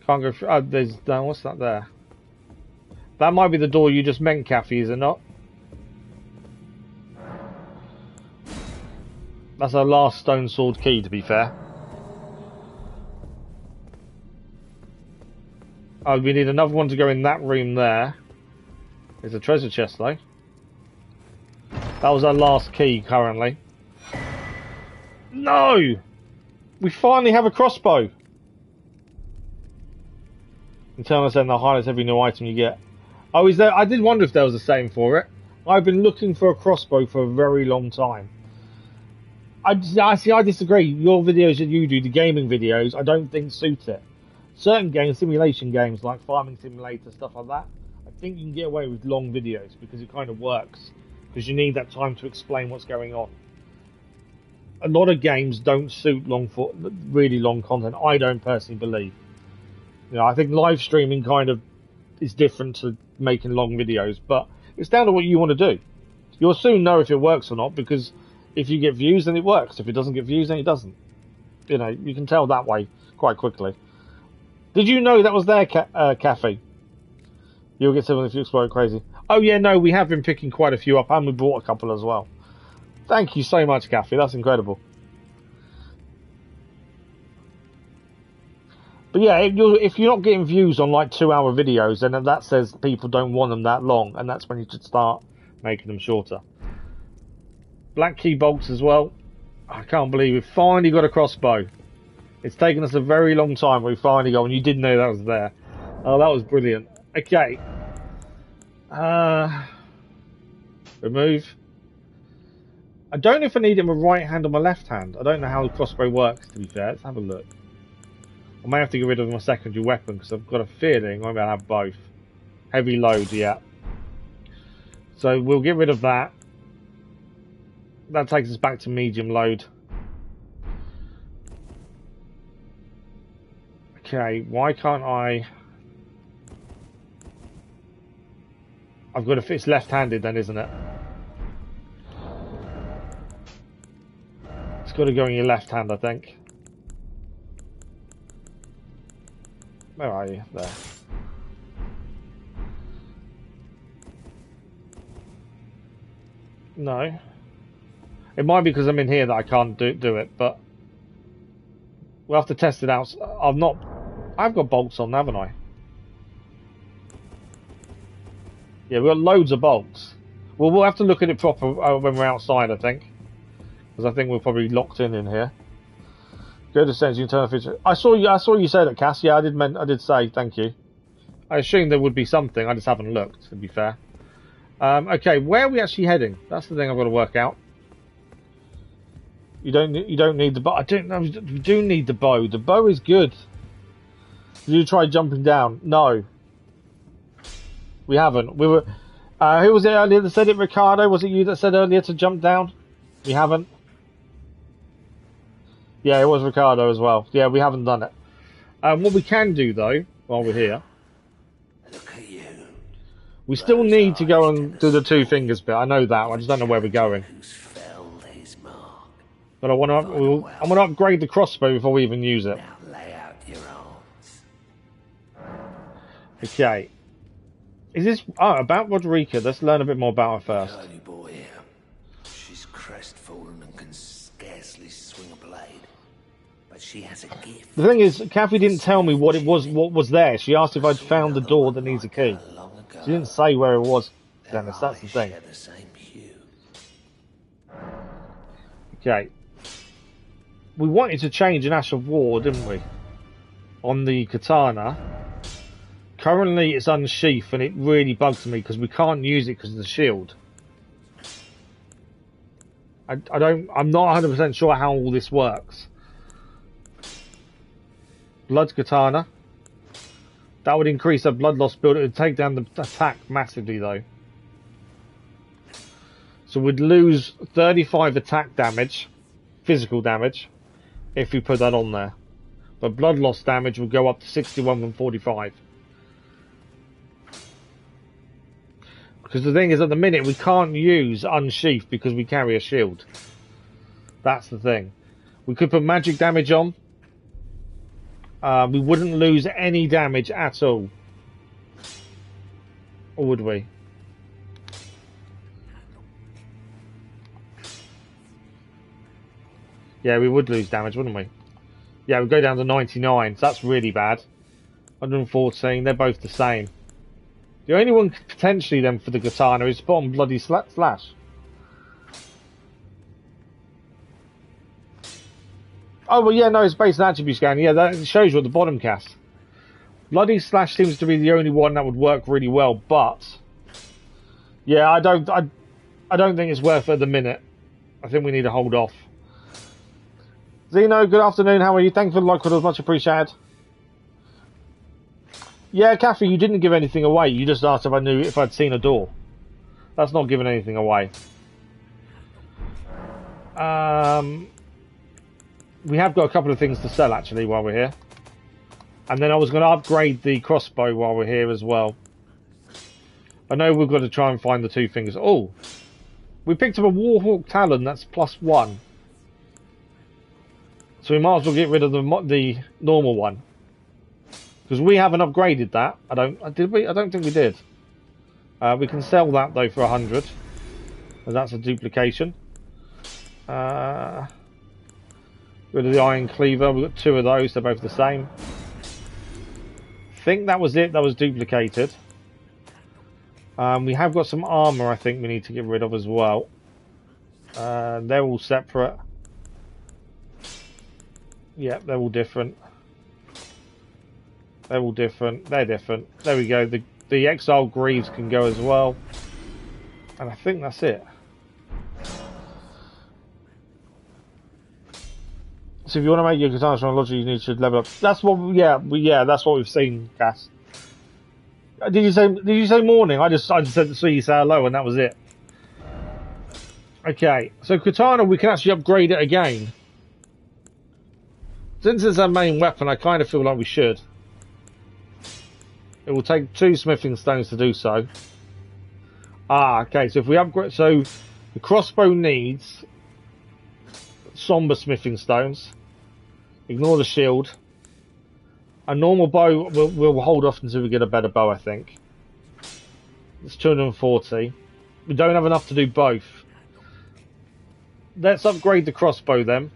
Can't go through. Oh, there's no. What's that there? That might be the door you just meant, Kathy, is it not? That's our last stone sword key, to be fair. Oh, we need another one to go in that room there. There's a treasure chest, though. That was our last key, currently. No! We finally have a crossbow! Internal Ascent, that highlights every new item you get. Oh, is there? I did wonder if there was a saying for it. I've been looking for a crossbow for a very long time. I disagree. Your videos that you do, the gaming videos, I don't think suit it. Certain games, simulation games like Farming Simulator, stuff like that, I think you can get away with long videos because it kind of works. Because you need that time to explain what's going on. A lot of games don't suit really long content. I don't personally believe. You know, I think live streaming kind of is different to making long videos, but it's down to what you want to do. You'll soon know if it works or not, because if you get views, then it works. If it doesn't get views, then it doesn't. You know, you can tell that way quite quickly. Did you know that was there, Kathy? You'll get something if you explode crazy. Oh yeah, no, we have been picking quite a few up, and we bought a couple as well. Thank you so much, Kathy. That's incredible. But yeah, if you're not getting views on like 2-hour videos, then that says people don't want them that long, and that's when you should start making them shorter. Black key bolts as well. I can't believe we finally got a crossbow. It's taken us a very long time, but we finally got one. You didn't know that was there. Oh, that was brilliant. Okay. Remove. I don't know if I need it in my right hand or my left hand. I don't know how the crossbow works, to be fair. Let's have a look. I may have to get rid of my secondary weapon because I've got a feeling I'm going to have both. Heavy load, yeah. So we'll get rid of that. That takes us back to medium load. Okay, why can't I... I've got to... It's left-handed then, isn't it? It's got to go in your left hand, I think. Where are you? There. No. It might be because I'm in here that I can't do it, but we'll have to test it out. I've got bolts on, haven't I? Yeah, we've got loads of bolts. Well, we'll have to look at it proper when we're outside, I think. Because I think we're probably locked in here. Go to settings, you can turn off feature. I saw you say that, Cass. Yeah, I did say thank you. I assumed there would be something. I just haven't looked, to be fair. Okay, where are we actually heading? That's the thing I've got to work out. You don't need the bow. I don't know. You do need the bow. The bow is good. Did you try jumping down? No. We haven't. We were. Who was it earlier that said it? Ricardo? Was it you that said earlier to jump down? We haven't. Yeah, it was Ricardo as well. Yeah, we haven't done it. What we can do though, while we're here, Look at you. we still need to go and do the two fingers bit. I know that. I just don't know where we're going. Who's felled his mark? But I want to upgrade the crossbow before we even use it. Now lay out your arms. Okay. Is this about Roderica? Let's learn a bit more about her first. Curly boy here. She's crestfallen and can scarcely swing a blade. But she has a gift. The thing is, Kathy didn't tell me what was there. She asked if I'd found the door that needs a key. She didn't say where it was, Dennis. That's the thing. The same hue. Okay. We wanted to change an Ash of War, didn't we? On the katana. Currently it's unsheathed and it really bugs me because we can't use it because of the shield. I'm not 100% sure how all this works. Blood katana. That would increase our blood loss build. It would take down the attack massively though. So we'd lose 35 attack damage, physical damage, if we put that on there. But blood loss damage would go up to 61 from 45. Because the thing is, at the minute, we can't use unsheath because we carry a shield. That's the thing. We could put magic damage on. We wouldn't lose any damage at all. Or would we? Yeah, we would lose damage, wouldn't we? Yeah, we'd go down to 99, so that's really bad. 114, they're both the same. The only one potentially then for the katana is to put on bloody slash. Oh well, yeah, no, it's based on attribute scan. Yeah, that shows you at the bottom, Cass. Bloody slash seems to be the only one that would work really well, but yeah, I don't think it's worth it at the minute. I think we need to hold off. Zeno, good afternoon. How are you? Thank you for the like, it was much appreciated. Yeah, Kathy, you didn't give anything away. You just asked if I knew if I'd seen a door. That's not giving anything away. We have got a couple of things to sell actually while we're here. And then I was going to upgrade the crossbow while we're here as well. I know we've got to try and find the two fingers. Oh, we picked up a Warhawk Talon. That's +1. So we might as well get rid of the normal one. Because we haven't upgraded that. Did we? I don't think we did. We can sell that though for 100. And that's a duplication. Rid of the iron cleaver. We've got 2 of those. They're both the same. I think that was it. That was duplicated. We have got some armor I think we need to get rid of as well. They're all separate. Yeah, they're all different. They're all different. They're different. There we go. The Exile Greaves can go as well. And I think that's it. So if you want to make your katana strong logic, you need to level up. That's what, yeah, that's what we've seen, Cass. Did you say morning? I just said to see you say hello and that was it. Okay, so katana we can actually upgrade it again. Since it's our main weapon, I kind of feel like we should. It will take 2 smithing stones to do so. Ah, okay, so if we upgrade, so the crossbow needs somber smithing stones. Ignore the shield. A normal bow we'll hold off until we get a better bow, I think. It's 240. We don't have enough to do both. Let's upgrade the crossbow then.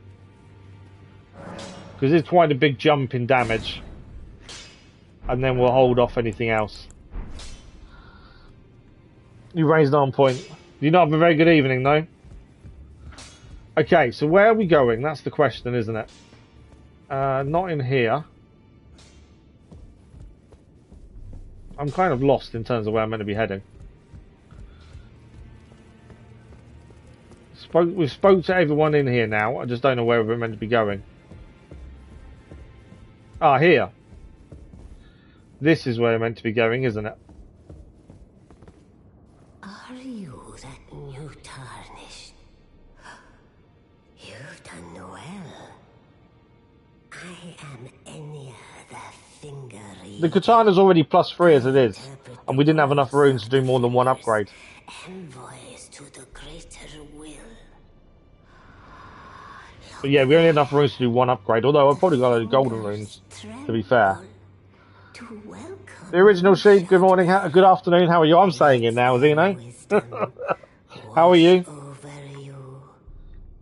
Because it's quite a big jump in damage. And then we'll hold off anything else. You raised on point. You not have a very good evening, though. Okay, so where are we going? That's the question, isn't it? Not in here. I'm kind of lost in terms of where I'm meant to be heading. We've spoke to everyone in here now. I just don't know where we're meant to be going. Ah, here. This is where we're meant to be going, isn't it? Are you that new tarnished? You've done well. I am Enya the Finger Eater. The katana's already +3 as it is, and we didn't have enough runes to do more than one upgrade. Envoys to the greater will. But yeah, we only had enough runes to do one upgrade, although I've probably got a golden runes, to be fair. The original sheep, good morning, good afternoon, how are you? I'm saying it now, Zeno. How are you?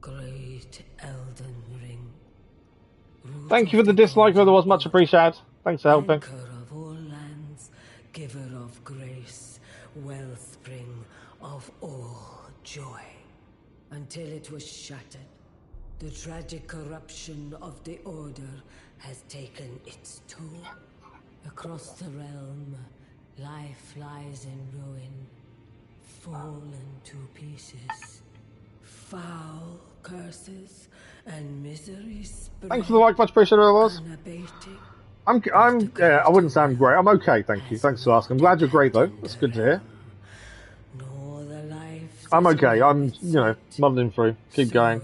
Great Elden Ring. Thank you for the dislike, otherwise much appreciated. Thanks for helping. Anchor of all lands, giver of grace, wellspring of all joy. Until it was shattered, the tragic corruption of the Order has taken its toll. Across the realm, life lies in ruin, fallen to pieces. Foul curses and misery spread. Thanks for the like, much appreciated, it was. Unabated. Yeah, I wouldn't sound great. I'm okay, thank you. Thanks for asking. I'm glad you're great, though. That's good to hear. I'm okay. I'm, you know, muddling through. Keep going.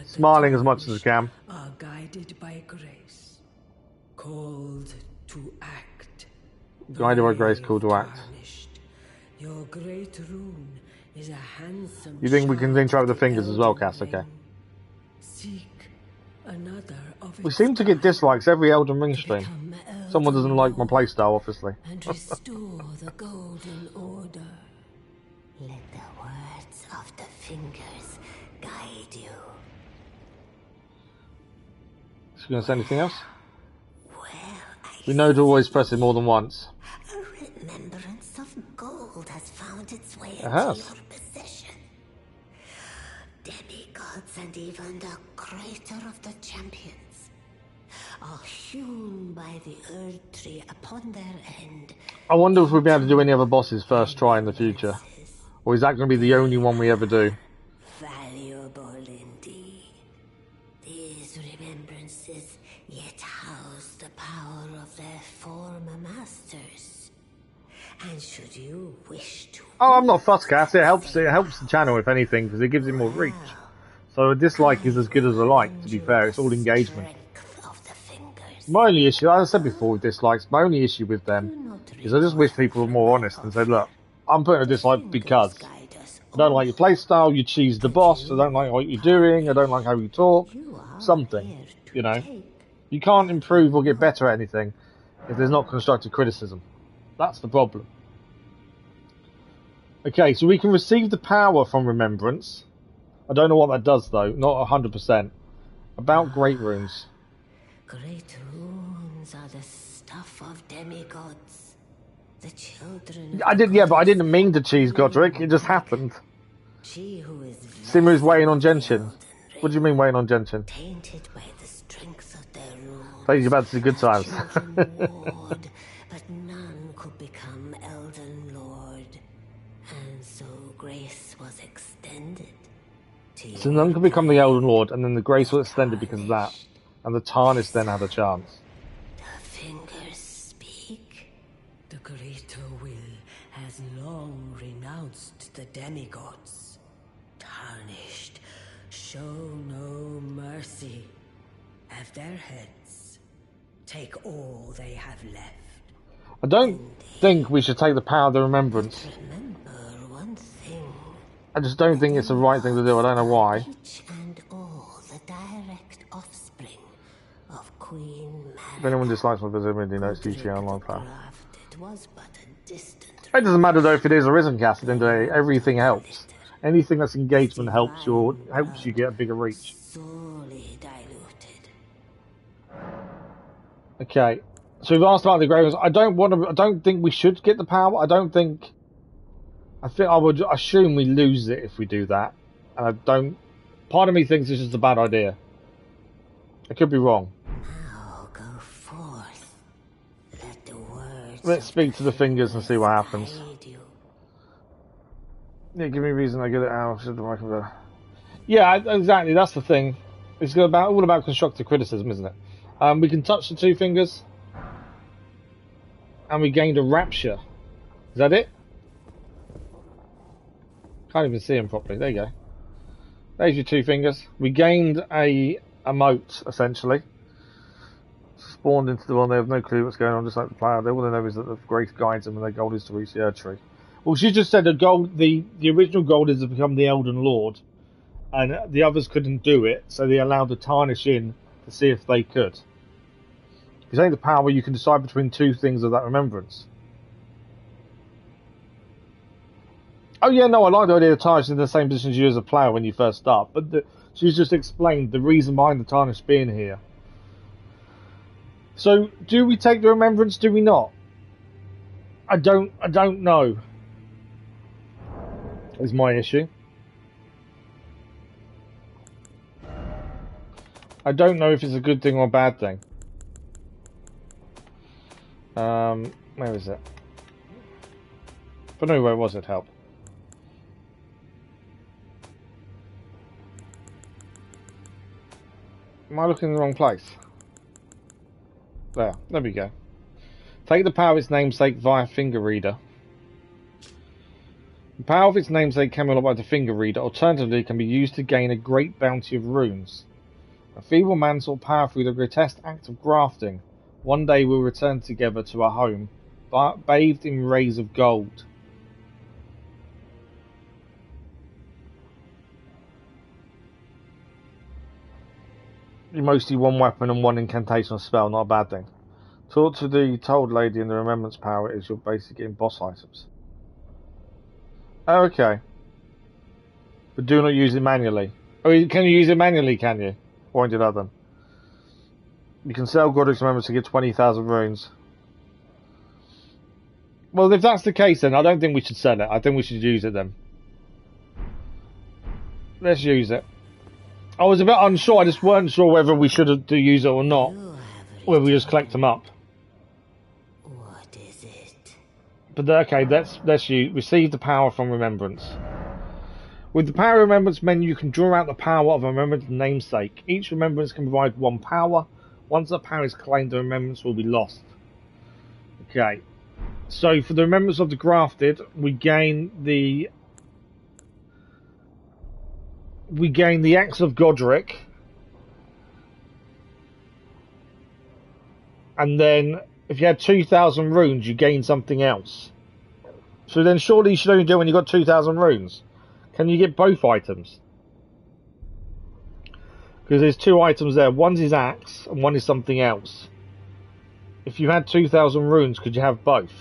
Smiling as much as I can. Are guided by grace, called to act. Guided by grace, called to act. Your great rune is a handsome. You think we can interact with the fingers as well, Cass? Okay. Seek another of we seem to get dislikes every Elden Ring stream. Someone doesn't like my playstyle, obviously. And restore the golden order. Let the words of the fingers guide you. Is she going to say anything else? Well, we know to always press it more than once. A remembrance of gold has found its way into has. your possession. Demigods and even the creator of the champions are hewn by the Earth Tree upon their end. I wonder if we'll be able to do any other bosses first try in the future. Or is that going to be the only one we ever do? Valuable indeed. These remembrances yet house the power of their former masters. And should you wish to... Oh, I'm not fussed, Cass. It helps the channel, if anything, because it gives it more reach. So a dislike is as good as a like, to be fair. It's all engagement. My only issue, as I said before with dislikes, my only issue with them is I just wish people were more honest and said, look, I'm putting a dislike because I don't like your playstyle, you cheese the boss, I don't like what you're doing, I don't like how you talk, something, you know. You can't improve or get better at anything if there's not constructive criticism. That's the problem. Okay, so we can receive the power from remembrance. I don't know what that does though, not 100%. About great runes. Great runes are the stuff of demigods. The children. I didn't mean to cheese Godrick. It just happened. Simu's waiting on Genshin. What do you mean waiting on Genshin? Tainted by the strength of their runes. Thought you were about to see good times. But none could become Elden Lord, and so grace was extended. So none could become the Elden Lord, and then the grace was extended because of that, and the Tarnished then had a chance. The fingers speak. The greater the demigods. Tarnished, show no mercy. Have their heads. Take all they have left. I don't think we should take the power of the remembrance. Remember one thing. I just don't think it's the right thing to do. I don't know why. Each and all the direct offspring of Queen If anyone dislikes my visibility notes, GT online power. Was but a distant. It doesn't matter though if it is or isn't casted into everything helps. Anything that's engagement helps you get a bigger reach. Sorely diluted. Okay. So we've asked about the Grey Ones. I don't think we should get the power. I think I would assume we lose it if we do that. And I don't... Part of me thinks this is a bad idea. I could be wrong. Now go forth. Let the words Let's speak to the fingers and see what happens. Yeah, give me a reason I get it out. Yeah, exactly. That's the thing. It's all about constructive criticism, isn't it? We can touch the two fingers. And we gained a rapture. Is that it? Can't even see them properly. There you go. There's your two fingers. We gained a moat, essentially. Spawned into the one. They have no clue what's going on, just like the player. They all they know is that the grace guides them and their goal is to reach the Earth Tree. Well, she just said the original goal is to become the Elden Lord. And the others couldn't do it, so they allowed the Tarnish in to see if they could. If you take the power, you can decide between two things of that remembrance. Oh yeah, no, I like the idea of Tarnish in the same position as you as a player when you first start, but she's just explained the reason behind the Tarnish being here. So, do we take the remembrance? Do we not? I don't know. Is my issue. I don't know if it's a good thing or a bad thing. Where is it? But no, where was it? Help. Am I looking in the wrong place? There we go. Take the power of its namesake via finger reader. The power of its namesake can be unlocked by the finger reader. Alternatively, it can be used to gain a great bounty of runes. A feeble man sought power through the grotesque act of grafting. One day we'll return together to our home, bathed in rays of gold. Mostly one weapon and one incantation spell, not a bad thing. Talk to the Told Lady in the Remembrance Power is your basic in boss items. Oh, okay. But do not use it manually. Oh, can you use it manually, can you? Pointed out then. You can sell Godrick's Remembrance to get 20,000 runes. Well, if that's the case, then I don't think we should sell it. I think we should use it then. Let's use it. I was a bit unsure. I just weren't sure whether we should use it or not. Whether we just collect them up. What is it? But okay, let's use. Receive the power from Remembrance. With the Power of Remembrance menu, you can draw out the power of a Remembrance namesake. Each Remembrance can provide one power. Once the power is claimed, the Remembrance will be lost. Okay. So for the Remembrance of the Grafted, we gain the Axe of Godrick. And then, if you had 2,000 runes, you gain something else. So then surely you should only do it when you've got 2,000 runes. Can you get both items? Because there's two items there. One's his axe, and one is something else. If you had 2,000 runes, could you have both?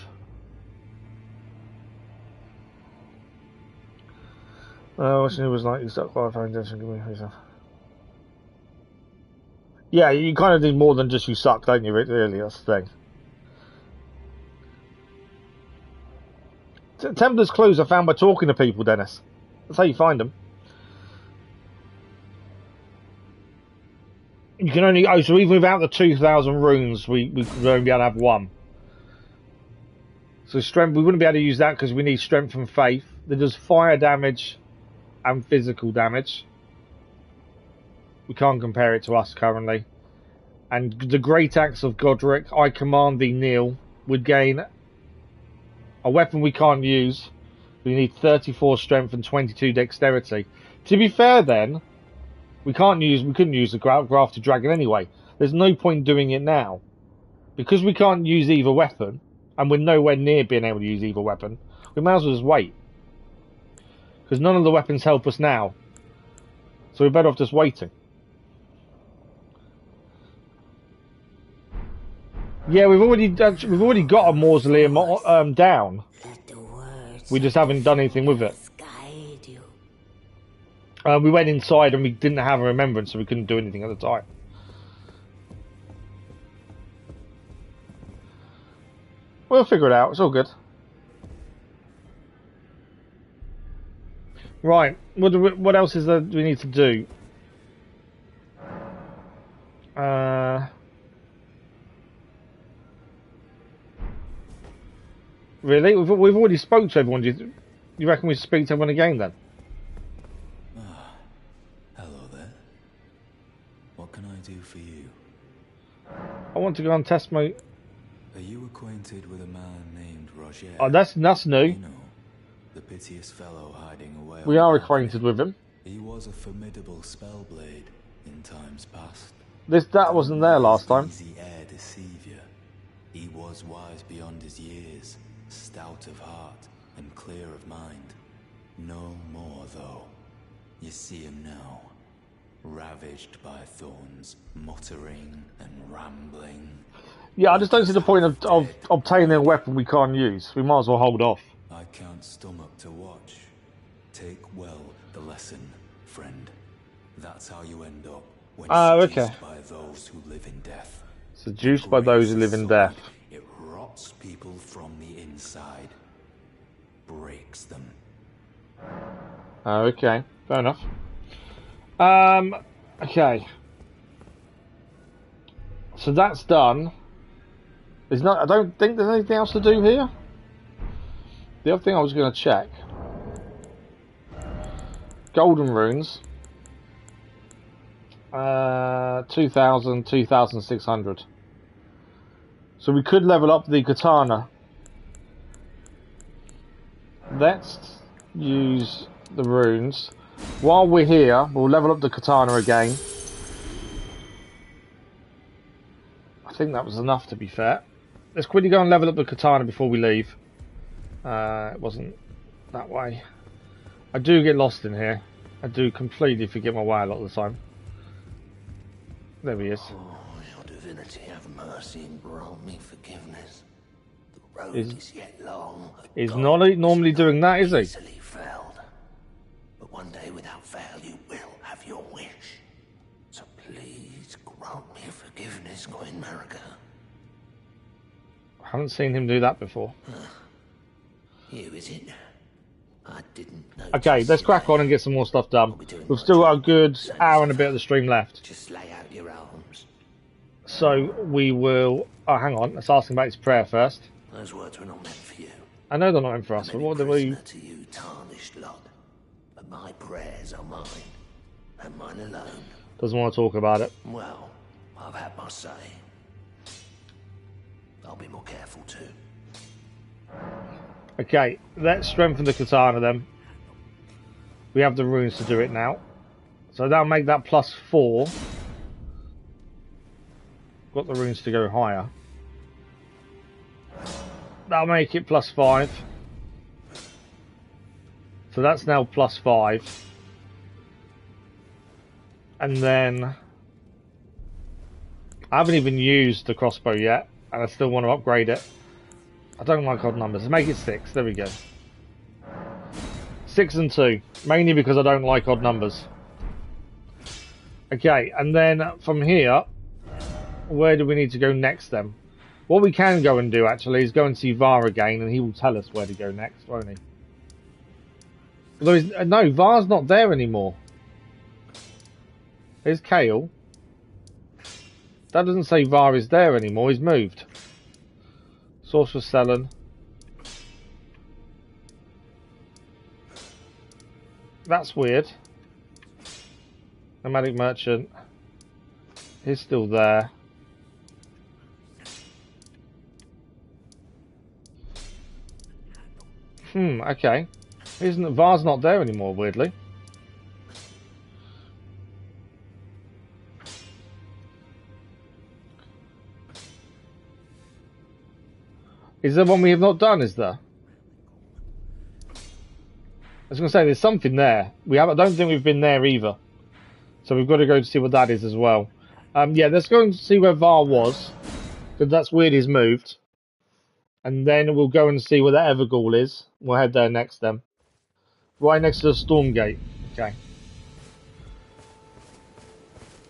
What's new was like, you start qualifying, give me yourself. Yeah, you kind of need more than just you suck, don't you, really? That's the thing. Templar's clues are found by talking to people, Dennis. That's how you find them. You can only... Oh, so even without the 2,000 runes, we could only be able to have one. So strength, we wouldn't be able to use that because we need strength and faith. That does fire damage and physical damage. We can't compare it to us currently. And the Great Axe of Godrick, I command thee kneel, would gain a weapon we can't use. We need 34 strength and 22 dexterity. To be fair, then we couldn't use the grafted dragon anyway. There's no point doing it now because we can't use either weapon, and we're nowhere near being able to use either weapon. We might as well just wait because none of the weapons help us now. So we're better off just waiting. Yeah, we've already got a mausoleum down. We just haven't done anything with it. We went inside and we didn't have a remembrance, so we couldn't do anything at the time. We'll figure it out. It's all good. Right. What else is there we need to do? Really? We've already spoke to everyone. Do you reckon we should speak to everyone again then? Hello there. What can I do for you? I want to go and test my... Are you acquainted with a man named Roger? Oh, that's new. You know, the piteous fellow hiding away. We are acquainted with him. He was a formidable spellblade in times past. That wasn't there last time. Easy air deceiver. He was wise beyond his years, stout of heart and clear of mind. No more though. You see him now, ravaged by thorns, muttering and rambling. Yeah, I just don't see the point of obtaining a weapon we can't use. We might as well hold off. I can't stomach to watch. Take well the lesson, friend. That's how you end up when seduced by those who live in death. Seduced by those who live in death. It rots people from the inside. Breaks them. Okay, fair enough. Okay. So that's done. I don't think there's anything else to do here. The other thing I was going to check. Golden runes. 2,000, 2,600. So we could level up the katana. Let's use the runes. While we're here, we'll level up the katana again. I think that was enough, to be fair. Let's quickly go and level up the katana before we leave. It wasn't that way. I do get lost in here. I do completely forget my way a lot of the time. There he is. Oh, your divinity, have mercy and grant me forgiveness. The road is yet long. He's not normally doing that, is he? Easily felled. But one day, without fail, you will have your wish. So please grant me forgiveness, Queen Marika. I haven't seen him do that before. You, is it? I didn't know. Okay, let's crack on and get some more stuff done. We've still got a good hour and a bit of the stream left. Just lay out your arms. So we will... Oh, hang on. Let's ask him about his prayer first. Those words were not meant for you. I know they're not meant for us, but what do we... To you, tarnished lot. But my prayers are mine. And mine alone. Doesn't want to talk about it. Well, I've had my say. I'll be more careful too. Okay, let's strengthen the katana then. We have the runes to do it now. So that'll make that +4. Got the runes to go higher. That'll make it +5. So that's now +5. And then... I haven't even used the crossbow yet. And I still want to upgrade it. I don't like odd numbers. Let's make it 6. There we go. 6 and 2. Mainly because I don't like odd numbers. Okay, and then from here, where do we need to go next then? What we can go and do actually is go and see Var again, and he will tell us where to go next, won't he? Although no, Var's not there anymore. There's Kale. That doesn't say Var is there anymore. He's moved. Sorcerer Sellen. That's weird. Nomadic Merchant. He's still there. Okay. Isn't Var's not there anymore, weirdly. Is there one we have not done, is there? I was going to say, there's something there. I don't think we've been there either. So we've got to go to see what that is as well. Yeah, let's go and see where Var was. Because that's weird he's moved. And then we'll go and see where the Evergall is. We'll head there next then. Right next to the Storm Gate. Okay.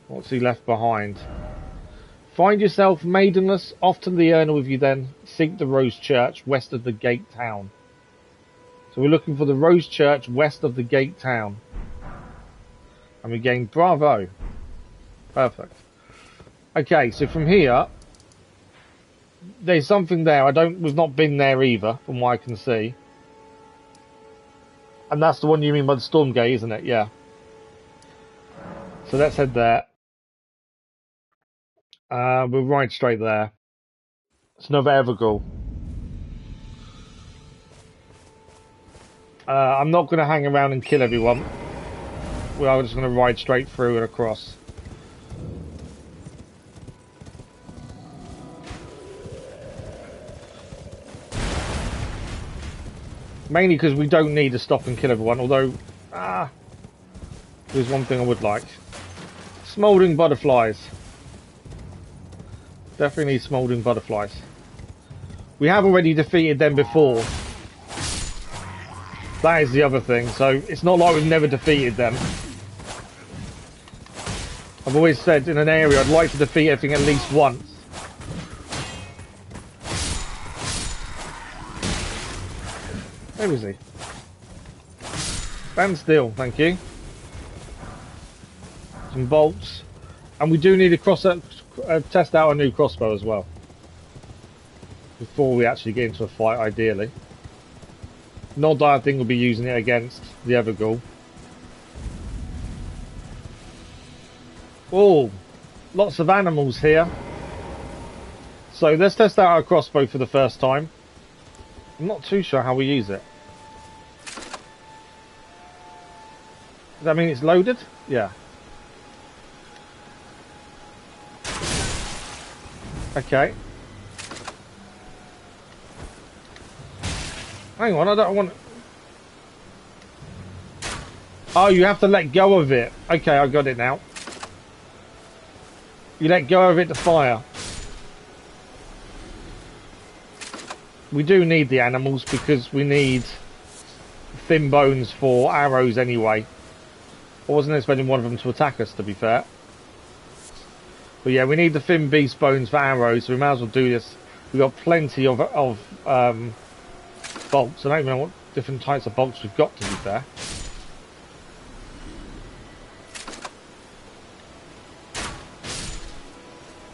What's he left behind? Find yourself maidenless, off to Liurnia with you then. Seek the Rose Church, west of the Gate Town. So we're looking for the Rose Church, west of the Gate Town. And we gain Bravo. Perfect. Okay, so from here, there's something there. We've not been there either, from what I can see. And that's the one you mean by the Storm Gate, isn't it? Yeah. So let's head there. We'll ride straight there. It's another Evergall. I'm not going to hang around and kill everyone. We're just going to ride straight through and across. Mainly because we don't need to stop and kill everyone, although... there's one thing I would like. Smouldering butterflies. Definitely need smouldering butterflies. We have already defeated them before. That is the other thing, so it's not like we've never defeated them. I've always said in an area I'd like to defeat everything at least once. Where is he? Stand still, thank you. Some bolts. And we do need to test out a new crossbow as well. Before we actually get into a fight, ideally. Not that I think we'll be using it against the Evergall. Oh, lots of animals here. So let's test out our crossbow for the first time. I'm not too sure how we use it. Does that mean it's loaded? Yeah. Okay. Hang on, I don't want... Oh, you have to let go of it. Okay, I got it now. You let go of it to fire. We do need the animals because we need thin bones for arrows anyway. I wasn't expecting one of them to attack us, to be fair. But yeah, we need the thin beast bones for arrows, so we might as well do this. We've got plenty of bolts. I don't even know what different types of bolts we've got, to be fair.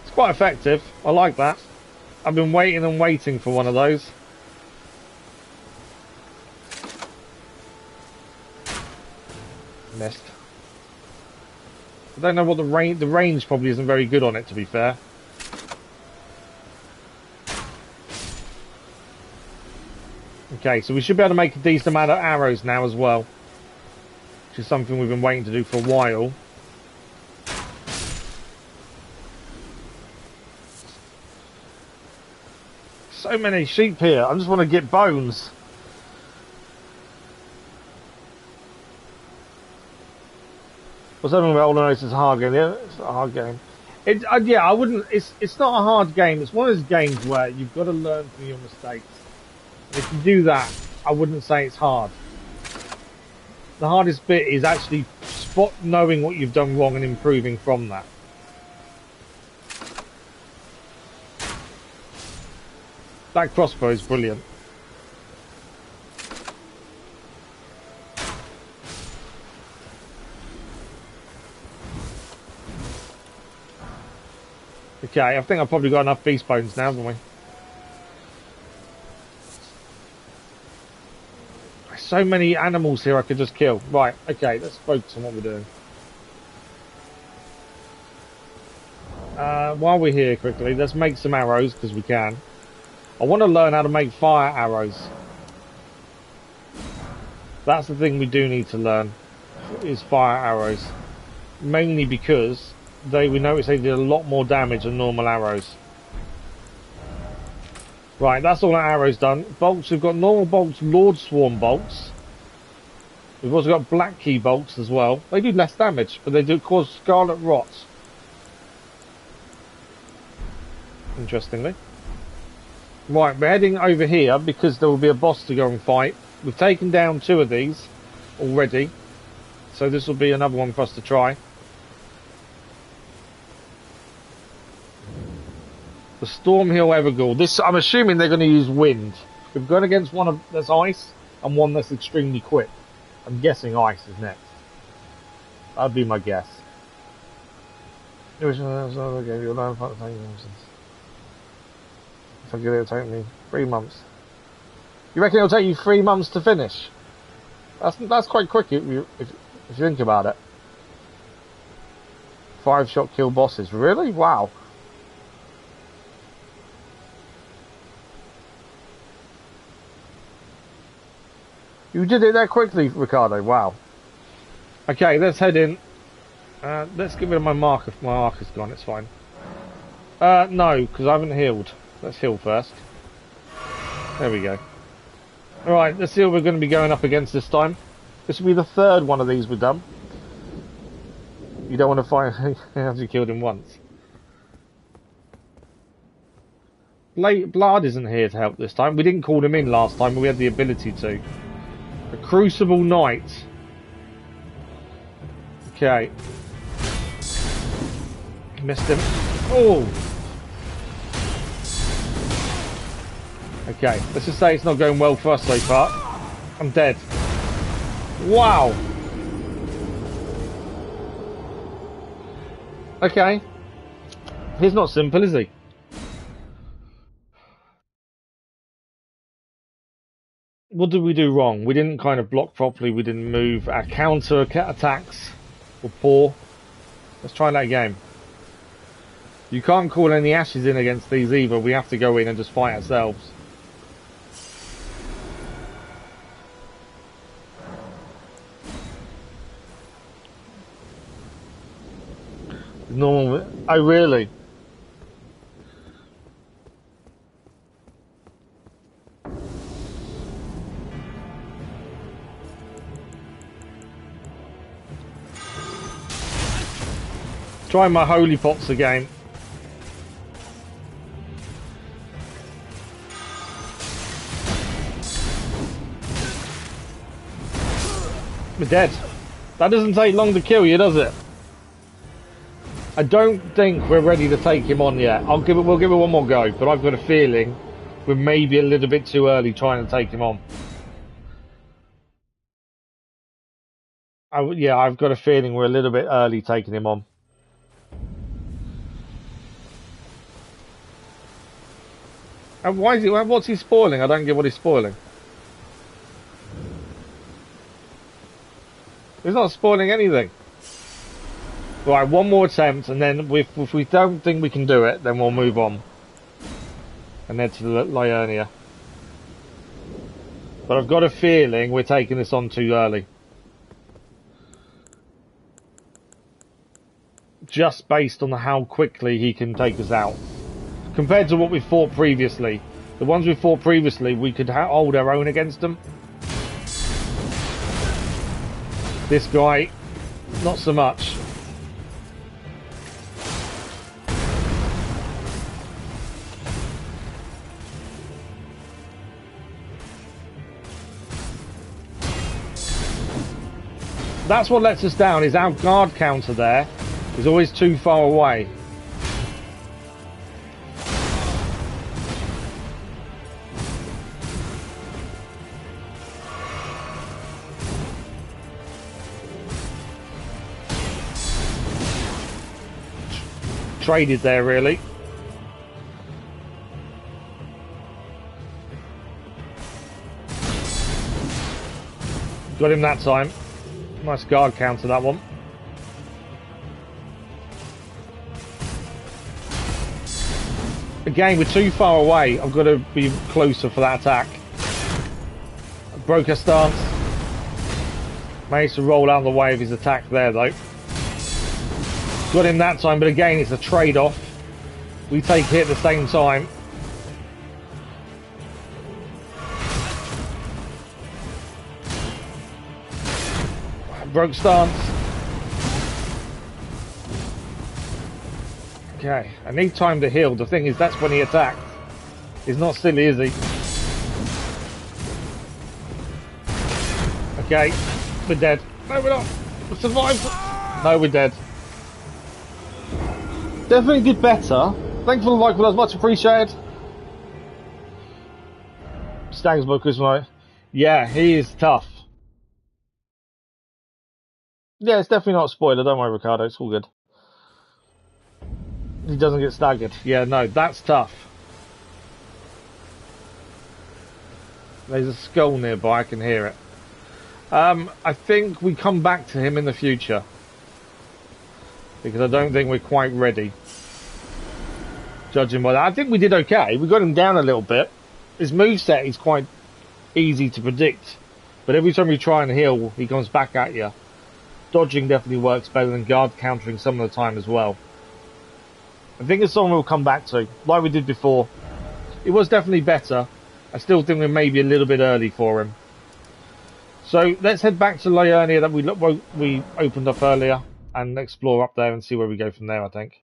It's quite effective. I like that. I've been waiting and waiting for one of those. Missed. I don't know what the range probably isn't very good on it, to be fair. Okay, so we should be able to make a decent amount of arrows now as well. Which is something we've been waiting to do for a while. So many sheep here. I just want to get bones. What's something about all I know it's a hard game? Yeah, it's a hard game. Yeah, I wouldn't. It's not a hard game. It's one of those games where you've got to learn from your mistakes. And if you do that, I wouldn't say it's hard. The hardest bit is actually knowing what you've done wrong and improving from that. That crossbow is brilliant. Okay, I think I've probably got enough beast bones now, haven't we? There's so many animals here I could just kill. Right, okay, let's focus on what we're doing. While we're here quickly, let's make some arrows, because we can. I want to learn how to make fire arrows. That's the thing we do need to learn, is fire arrows. Mainly because we noticed they did a lot more damage than normal arrows. Right, that's all our arrows done. Bolts, we've got normal bolts, Lord Swarm bolts. We've also got Black Key bolts as well. They do less damage, but they do cause Scarlet Rot. Interestingly. Right, we're heading over here because there will be a boss to go and fight. We've taken down 2 of these already, so this will be another one for us to try. The Stormveil Everghoul. This, I'm assuming they're going to use wind. We've gone against one that's ice and one that's extremely quick. I'm guessing ice is next. That'd be my guess. If I get it, it'll take me 3 months. You reckon it'll take you 3 months to finish? That's quite quick if you think about it. 5-shot kill bosses. Really? Wow. You did it that quickly, Ricardo. Wow. Okay, let's head in. Let's get rid of my marker. My marker's gone. It's fine. No, because I haven't healed. Let's heal first. There we go. Alright, let's see what we're going to be going up against this time. This will be the 3rd one of these we've done. You don't want to find after you killed him once. Blood isn't here to help this time. We didn't call him in last time, but we had the ability to. A Crucible Knight. Okay. Missed him. Oh! Okay, let's just say it's not going well for us so far. I'm dead. Wow! Okay. He's not simple, is he? What did we do wrong? We didn't kind of block properly, we didn't move. Our counter attacks were poor. Let's try that again. You can't call any ashes in against these either. We have to go in and just fight ourselves. Normal. Oh, really? Try my holy pots again. We're dead. That doesn't take long to kill you, does it? I don't think we're ready to take him on yet. We'll give it one more go, but I've got a feeling we're maybe a little bit too early trying to take him on. Yeah, I've got a feeling we're a little bit early taking him on. And why is he? What's he spoiling? I don't get what he's spoiling. He's not spoiling anything. Right, one more attempt, and then if we don't think we can do it, then we'll move on. And head to Liurnia. But I've got a feeling we're taking this on too early. Just based on how quickly he can take us out. Compared to what we fought previously. The ones we fought previously, we could hold our own against them. This guy, not so much. That's what lets us down, is our guard counter there is always too far away. Traded there, really. Got him that time. Nice guard counter, that one. Again, we're too far away. I've got to be closer for that attack. Broke her stance. Managed to roll out of the way of his attack there, though. Got him that time, but again, it's a trade-off. We take hit at the same time. Broke stance. Okay, I need time to heal. The thing is, that's when he attacks. He's not silly, is he? Okay, we're dead. No, we're not. We survived. No, we're dead. Definitely did better. Thanks for the like, that was much appreciated. Stag's book is right. Yeah, he is tough. Yeah, it's definitely not a spoiler. Don't worry, Ricardo. It's all good. He doesn't get staggered. Yeah, no, that's tough. There's a skull nearby. I can hear it. I think we come back to him in the future. Because I don't think we're quite ready. Judging by that. I think we did okay. We got him down a little bit. His moveset is quite easy to predict. But every time we try and heal, he comes back at you. Dodging definitely works better than guard countering some of the time as well. I think it's something we'll come back to, like we did before. It was definitely better. I still think we're maybe a little bit early for him. So let's head back to Liurnia that we opened up earlier and explore up there and see where we go from there. I think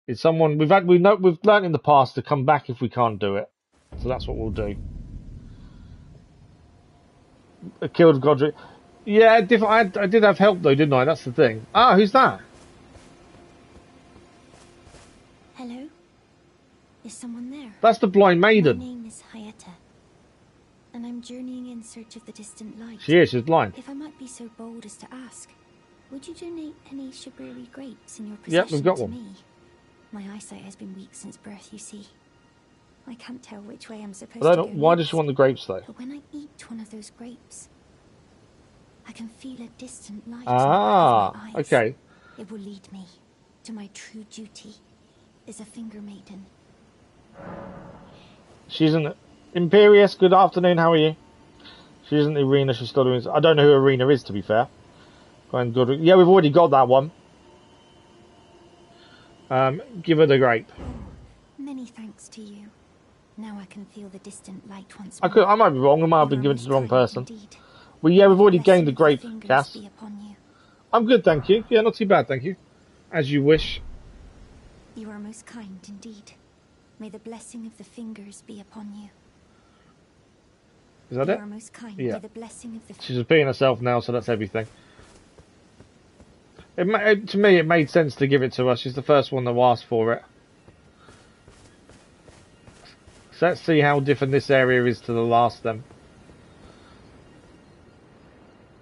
it's someone we've learned in the past to come back if we can't do it. So that's what we'll do. I killed Godrick. Yeah, I did have help though, didn't I? That's the thing. Ah, who's that? Hello? Is someone there? That's the blind maiden. My name is Hayata, and I'm journeying in search of the distant light. She's blind. If I might be so bold as to ask, would you donate any Shardbearer grapes in your possession Yep, we've got to one. me? My eyesight has been weak since birth, you see. I can't tell which way I'm supposed to go. Why does she want the grapes though? But when I eat one of those grapes, I can feel a distant light Ah, in the back of my eyes. okay. It will lead me to my true duty as a finger maiden. She's an Imperius. Good afternoon. How are you? She isn't Irina. She's still doing. I don't know who Irina is, to be fair. Going good. Yeah, we've already got that one. Give her the grape. Many thanks to you. Now I can feel the distant light once more. I might be wrong. I might have been given to the wrong person. Well, yeah, we've already gained the grape, Cass. I'm good, thank you. Yeah, not too bad, thank you. As you wish. You are most kind indeed. May the blessing of the fingers be upon you. Is that it? You are most kind. Yeah. May the blessing of the She's repeating herself now, so that's everything. To me, it made sense to give it to her. She's the first one that asked for it. So let's see how different this area is to the last then.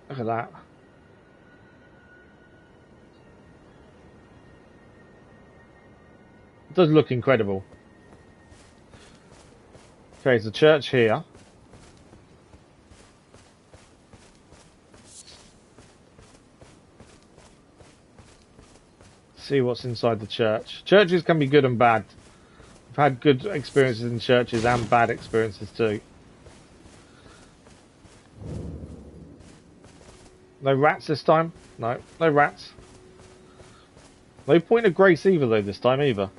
Look at that. It does look incredible. Okay, there's a church here. See what's inside the church. Churches can be good and bad. I've had good experiences in churches and bad experiences too. No rats this time? No, no rats. No point of grace either though this time either.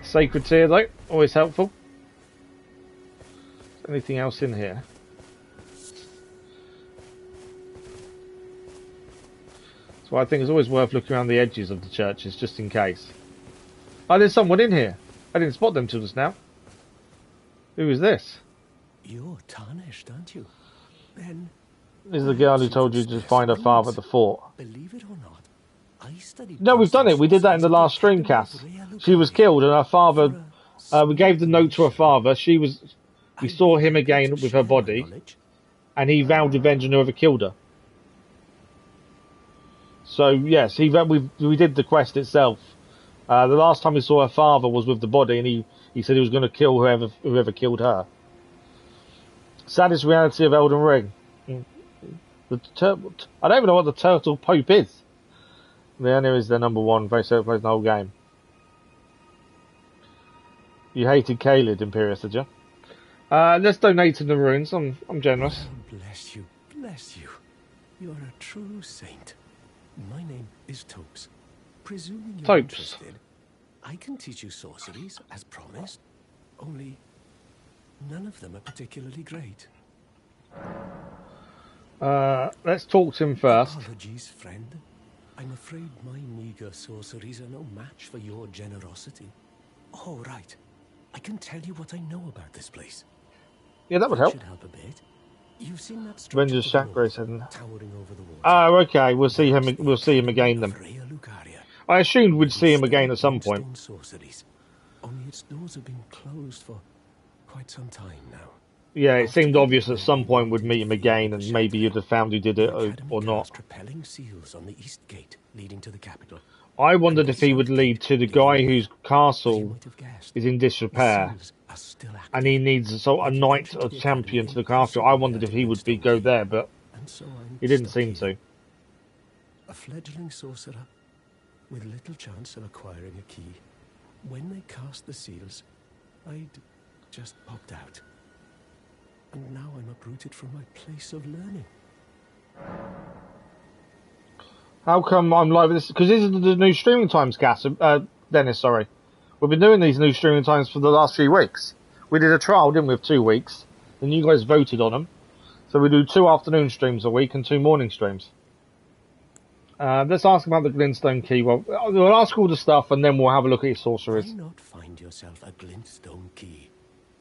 Sacred tear though, always helpful. Anything else in here? So I think it's always worth looking around the edges of the churches just in case. Oh, there's someone in here. I didn't spot them till just now. Who is this? You're tarnished, aren't you? Then This is the girl who told you to find her father at the fort. believe it or not, I studied. No, we've done it. We did that in the last streamcast. She was killed, and her father. We gave the note to her father. We saw him again with her body, and he vowed revenge on whoever killed her. So yes, we did the quest itself. The last time we saw her father was with the body, and he said he was going to kill whoever killed her. Saddest reality of Elden Ring. I don't even know what the Turtle Pope is. Liurnia is their number one, very safe place in the whole game. You hated Caelid, Imperius, did you? Let's donate to the runes. I'm generous. Oh, bless you, bless you. You're a true saint. My name is Topes. Presuming you're interested, I can teach you sorceries, as promised. Only, none of them are particularly great. Let's talk to him first. Apologies, friend. I'm afraid my meager sorceries are no match for your generosity. Oh, right. I can tell you what I know about this place. Yeah, that would help. Should help a bit. You've seen that Vengeance Chakra towering over the water. Oh, okay. We'll see him. We'll see him again then. I assumed we'd see him again at some point. Sorceries. Only its doors have been closed for quite some time now. Yeah, it seemed obvious at some point we'd meet him again, and maybe you'd have found who did it or not. Repelling seals on the east gate leading to the capital. I wondered if he would lead to the guy whose castle is in disrepair, and he needs a knight or champion to look after. I wondered if he would go there, but he didn't seem to. A fledgling sorcerer with little chance of acquiring a key. When they cast the seals, I'd just popped out. And now I'm uprooted from my place of learning. How come I'm live with this? Because this is the new streaming times, Dennis, sorry. We've been doing these new streaming times for the last few weeks. We did a trial, didn't we, of 2 weeks. Then you guys voted on them. So we do 2 afternoon streams a week and 2 morning streams. Let's ask about the glintstone key. Well, we'll ask all the stuff and then we'll have a look at your sorceries. Why not find yourself a glintstone key?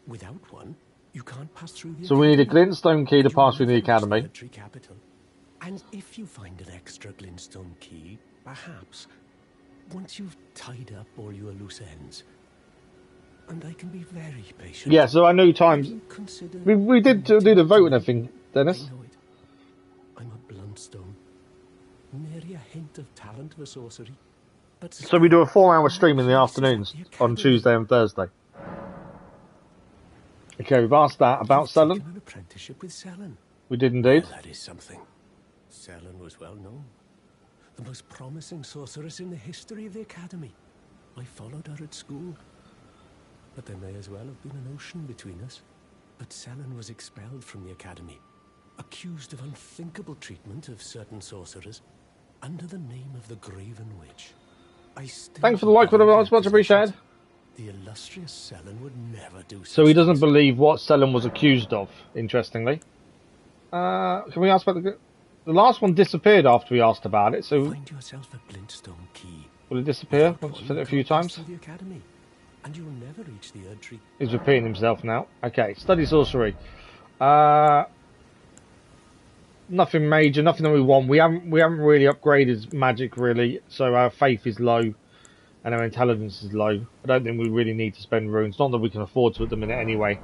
Without one, you can't pass through the So we need a glintstone key to pass through the academy. And if you find an extra glintstone key, perhaps, once you've tied up all your loose ends, and I can be very patient. Yeah, so I know times. We did do the vote and everything, Dennis. I know it. I'm a bluntstone. Nary a hint of talent for sorcery. But so we do a 4-hour stream in the afternoons on Tuesday and Thursday. Okay, we've asked that about Selen. An apprenticeship with Selen. We did indeed. Well, that is something. Selen was well known. The most promising sorceress in the history of the Academy. I followed her at school. But there may as well have been an ocean between us. But Selen was expelled from the Academy, accused of unthinkable treatment of certain sorcerers, under the name of the Graven Witch. Thanks for the like, whatever. It's much appreciated. The illustrious Selen would never do so he doesn't believe what Selen was accused of, interestingly. Can we ask about the last one disappeared after we asked about it, so... Find yourself a glintstone key. Will it disappear once we've said it a few times? The Academy, and you'll never reach the Erdtree. He's repeating himself now. Okay, study sorcery. Nothing major, nothing that we want. We haven't really upgraded magic, really, so our faith is low. And our intelligence is low. I don't think we really need to spend runes. Not that we can afford to at the minute anyway.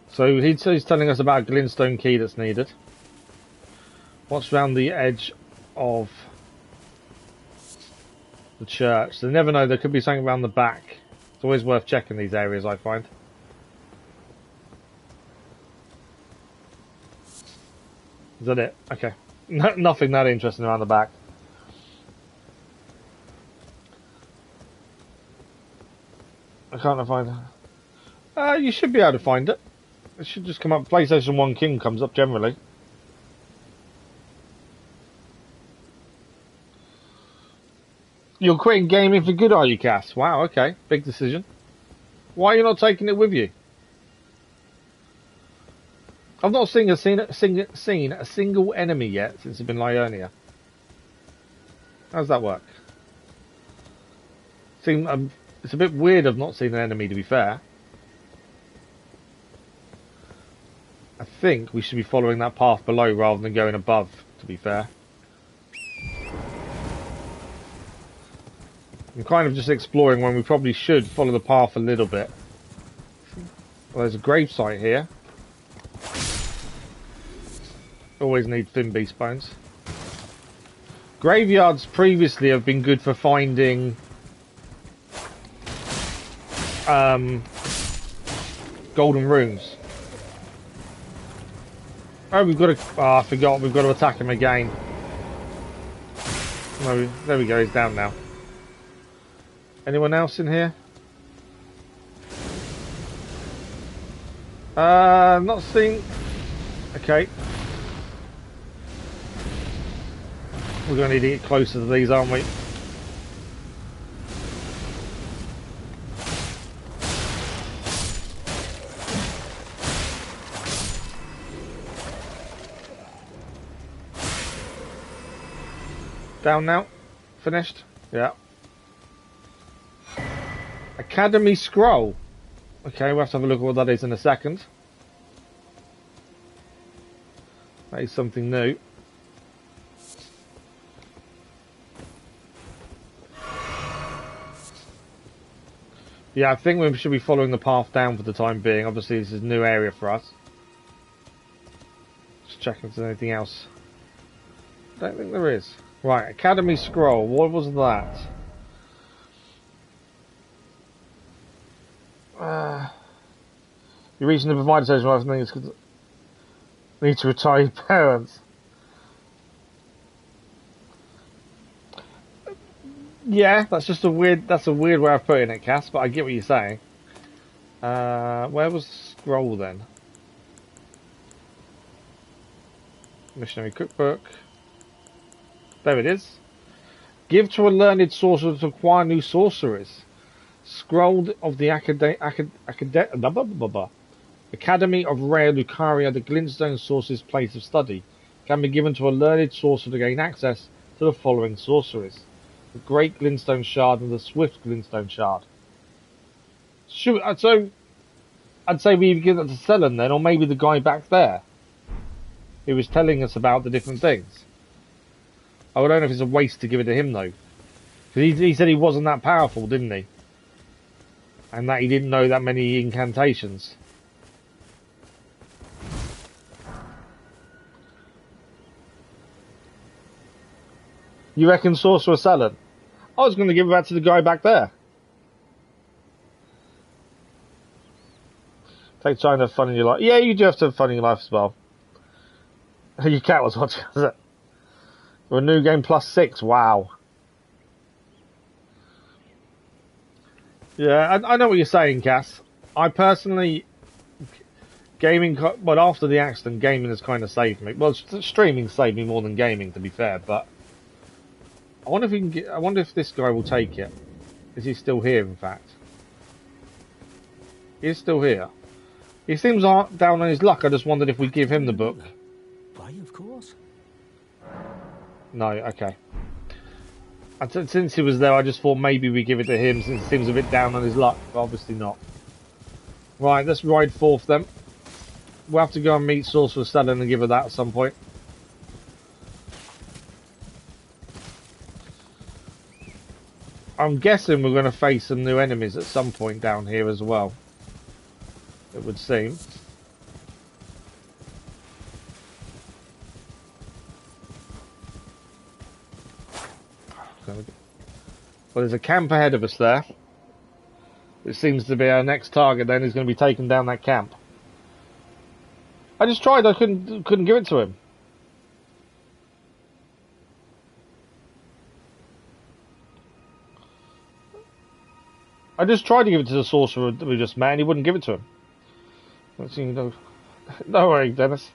So he's telling us about a glintstone key that's needed. What's round the edge of the church? So never know, there could be something around the back. It's always worth checking these areas, I find. Is that it? Okay. Nothing that interesting around the back. I can't find it. You should be able to find it. It should just come up. PlayStation 1 King comes up generally. You're quitting gaming for good, are you, Cass? Wow, okay. Big decision. Why are you not taking it with you? I've not seen a single enemy yet since I've been Liurnia. How's that work? It's a bit weird I've not seen an enemy, to be fair. I think we should be following that path below rather than going above, to be fair. I'm kind of just exploring when we probably should follow the path a little bit. Well, there's a gravesite here. Always need thin beast bones. Graveyards previously have been good for finding golden runes. Oh, we've got to... Oh, I forgot. We've got to attack him again. No, there we go. He's down now. Anyone else in here? Not seeing. Okay. We're going to need to get closer to these, aren't we? Down now? Finished? Yeah. Academy Scroll. Okay, we'll have to have a look at what that is in a second. That is something new. Yeah, I think we should be following the path down for the time being. Obviously, this is a new area for us. Just checking if there's anything else. Don't think there is. Right, Academy Scroll. What was that? Your reason to provide a social life thing is because you need to retire your parents. Yeah, that's just a weird way of putting it, Cass, but I get what you're saying. Where was the scroll then? Missionary Cookbook. There it is. Give to a learned sorcerer to acquire new sorceries. Scroll of the Academy of Rare Lucaria, the Glintstone Sorcerer's place of study, can be given to a learned sorcerer to gain access to the following sorceries: the Great Glintstone Shard and the Swift Glintstone Shard. I'd say we give that to Selen then, or maybe the guy back there who was telling us about the different things. I don't know if it's a waste to give it to him though, because he said he wasn't that powerful, didn't he? And that he didn't know that many incantations. You reckon Sorcerer Selen? I was going to give that to the guy back there. Take time to have fun in your life. Yeah, you do have to have fun in your life as well. Your cat was watching, was it? Or a new game plus 6, wow. Yeah, I know what you're saying, Cass. I personally, but after the accident, gaming has kind of saved me. Well, streaming saved me more than gaming, to be fair. But I wonder if we can get. I wonder if this guy will take it. Is he still here? In fact, he's still here. He seems down on his luck. I just wondered if we give him the book. Why, of course. No, okay. Since he was there, I just thought maybe we give it to him since he seems a bit down on his luck, but obviously not. Right, let's ride forth then. We'll have to go and meet Sorcerer Selen and give her that at some point. I'm guessing we're going to face some new enemies at some point down here as well. It would seem. Well, there's a camp ahead of us there. It seems to be our next target then, is going to be taking down that camp. I just tried, I couldn't give it to him. I just tried to give it to the sorcerer that we just met and he wouldn't give it to him. Let's see, no worry, Dennis.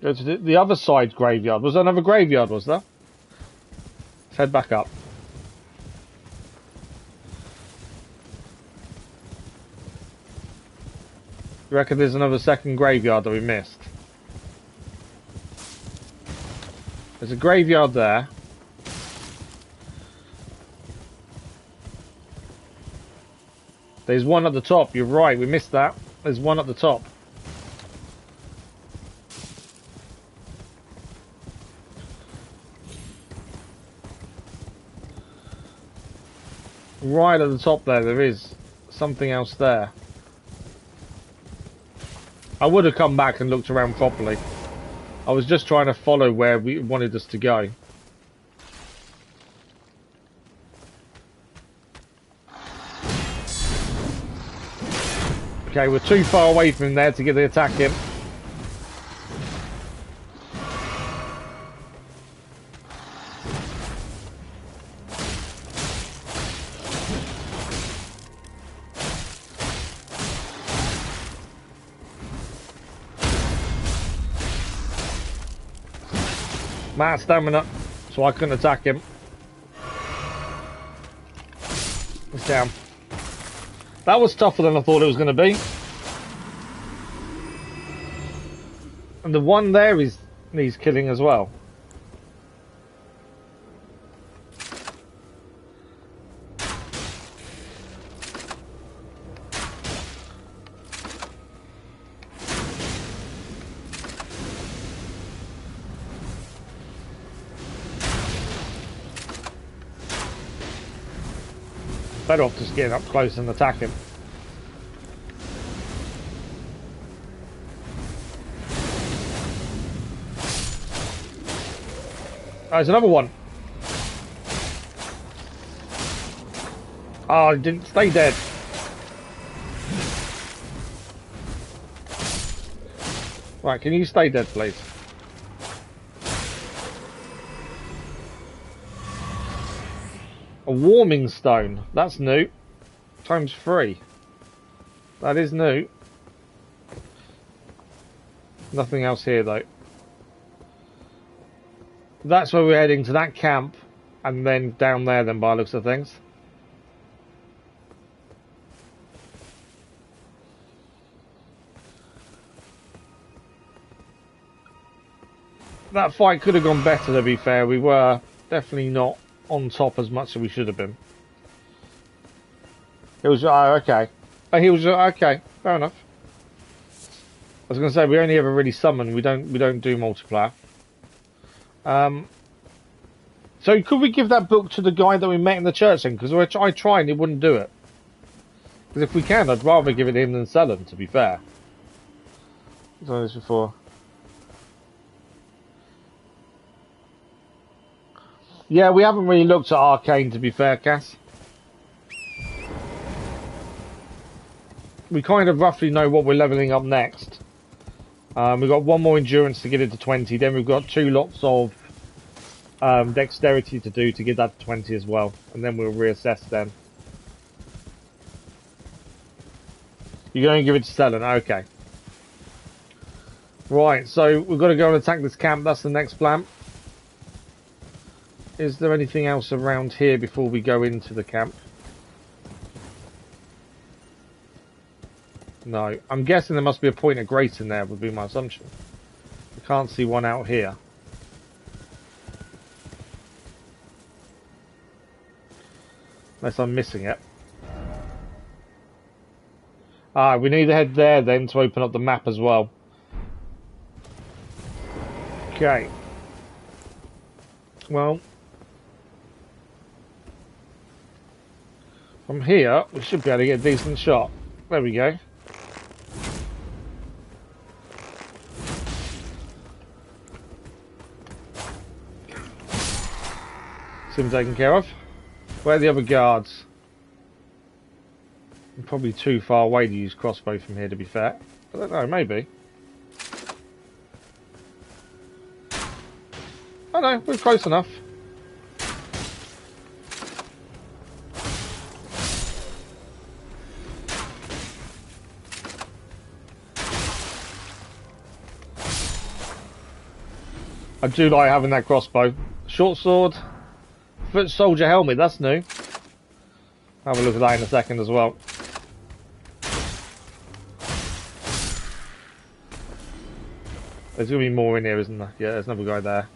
Go to the other side graveyard. Was there another graveyard, was there? Let's head back up. You reckon there's another second graveyard that we missed? There's a graveyard there. There's one at the top, you're right, we missed that. There's one at the top. Right at the top there is something else there. I would have come back and looked around properly. I was just trying to follow where we wanted us to go. Okay, we're too far away from there to get the attack in. Matt stamina, so I couldn't attack him. It's down. That was tougher than I thought it was going to be. And the one there needs killing as well. Better off just getting up close and attacking. Oh, there's another one. Oh, it didn't stay dead. Right, can you stay dead, please? A warming stone. That's new. Times 3. That is new. Nothing else here, though. That's where we're heading, to that camp, and then down there then, by the looks of things. That fight could have gone better, to be fair. We were definitely not on top as much as we should have been. It was okay. He was okay. Fair enough. I was going to say we only ever really summon. We don't do multiplayer. So could we give that book to the guy that we met in the church then? Because I tried and he wouldn't do it. Because if we can, I'd rather give it to him than sell him, to be fair. I've done this before. Yeah, we haven't really looked at Arcane, to be fair, Cass. We kind of roughly know what we're levelling up next. We've got one more endurance to get it to 20, then we've got 2 lots of dexterity to do to get that to 20 as well, and then we'll reassess then. You're going to give it to Selen, okay. Right, so we've got to go and attack this camp, that's the next plan. Is there anything else around here before we go into the camp? No. I'm guessing there must be a point of grace in there, would be my assumption. I can't see one out here. Unless I'm missing it. Ah, we need to head there then to open up the map as well. Okay. Well, from here, we should be able to get a decent shot. There we go. Seem taken care of. Where are the other guards? I'm probably too far away to use crossbow from here, to be fair. I don't know, maybe. Oh no, we're close enough. I do like having that crossbow. Short sword, foot soldier helmet, that's new. Have a look at that in a second as well. There's going to be more in here, isn't there? Yeah, there's another guy there.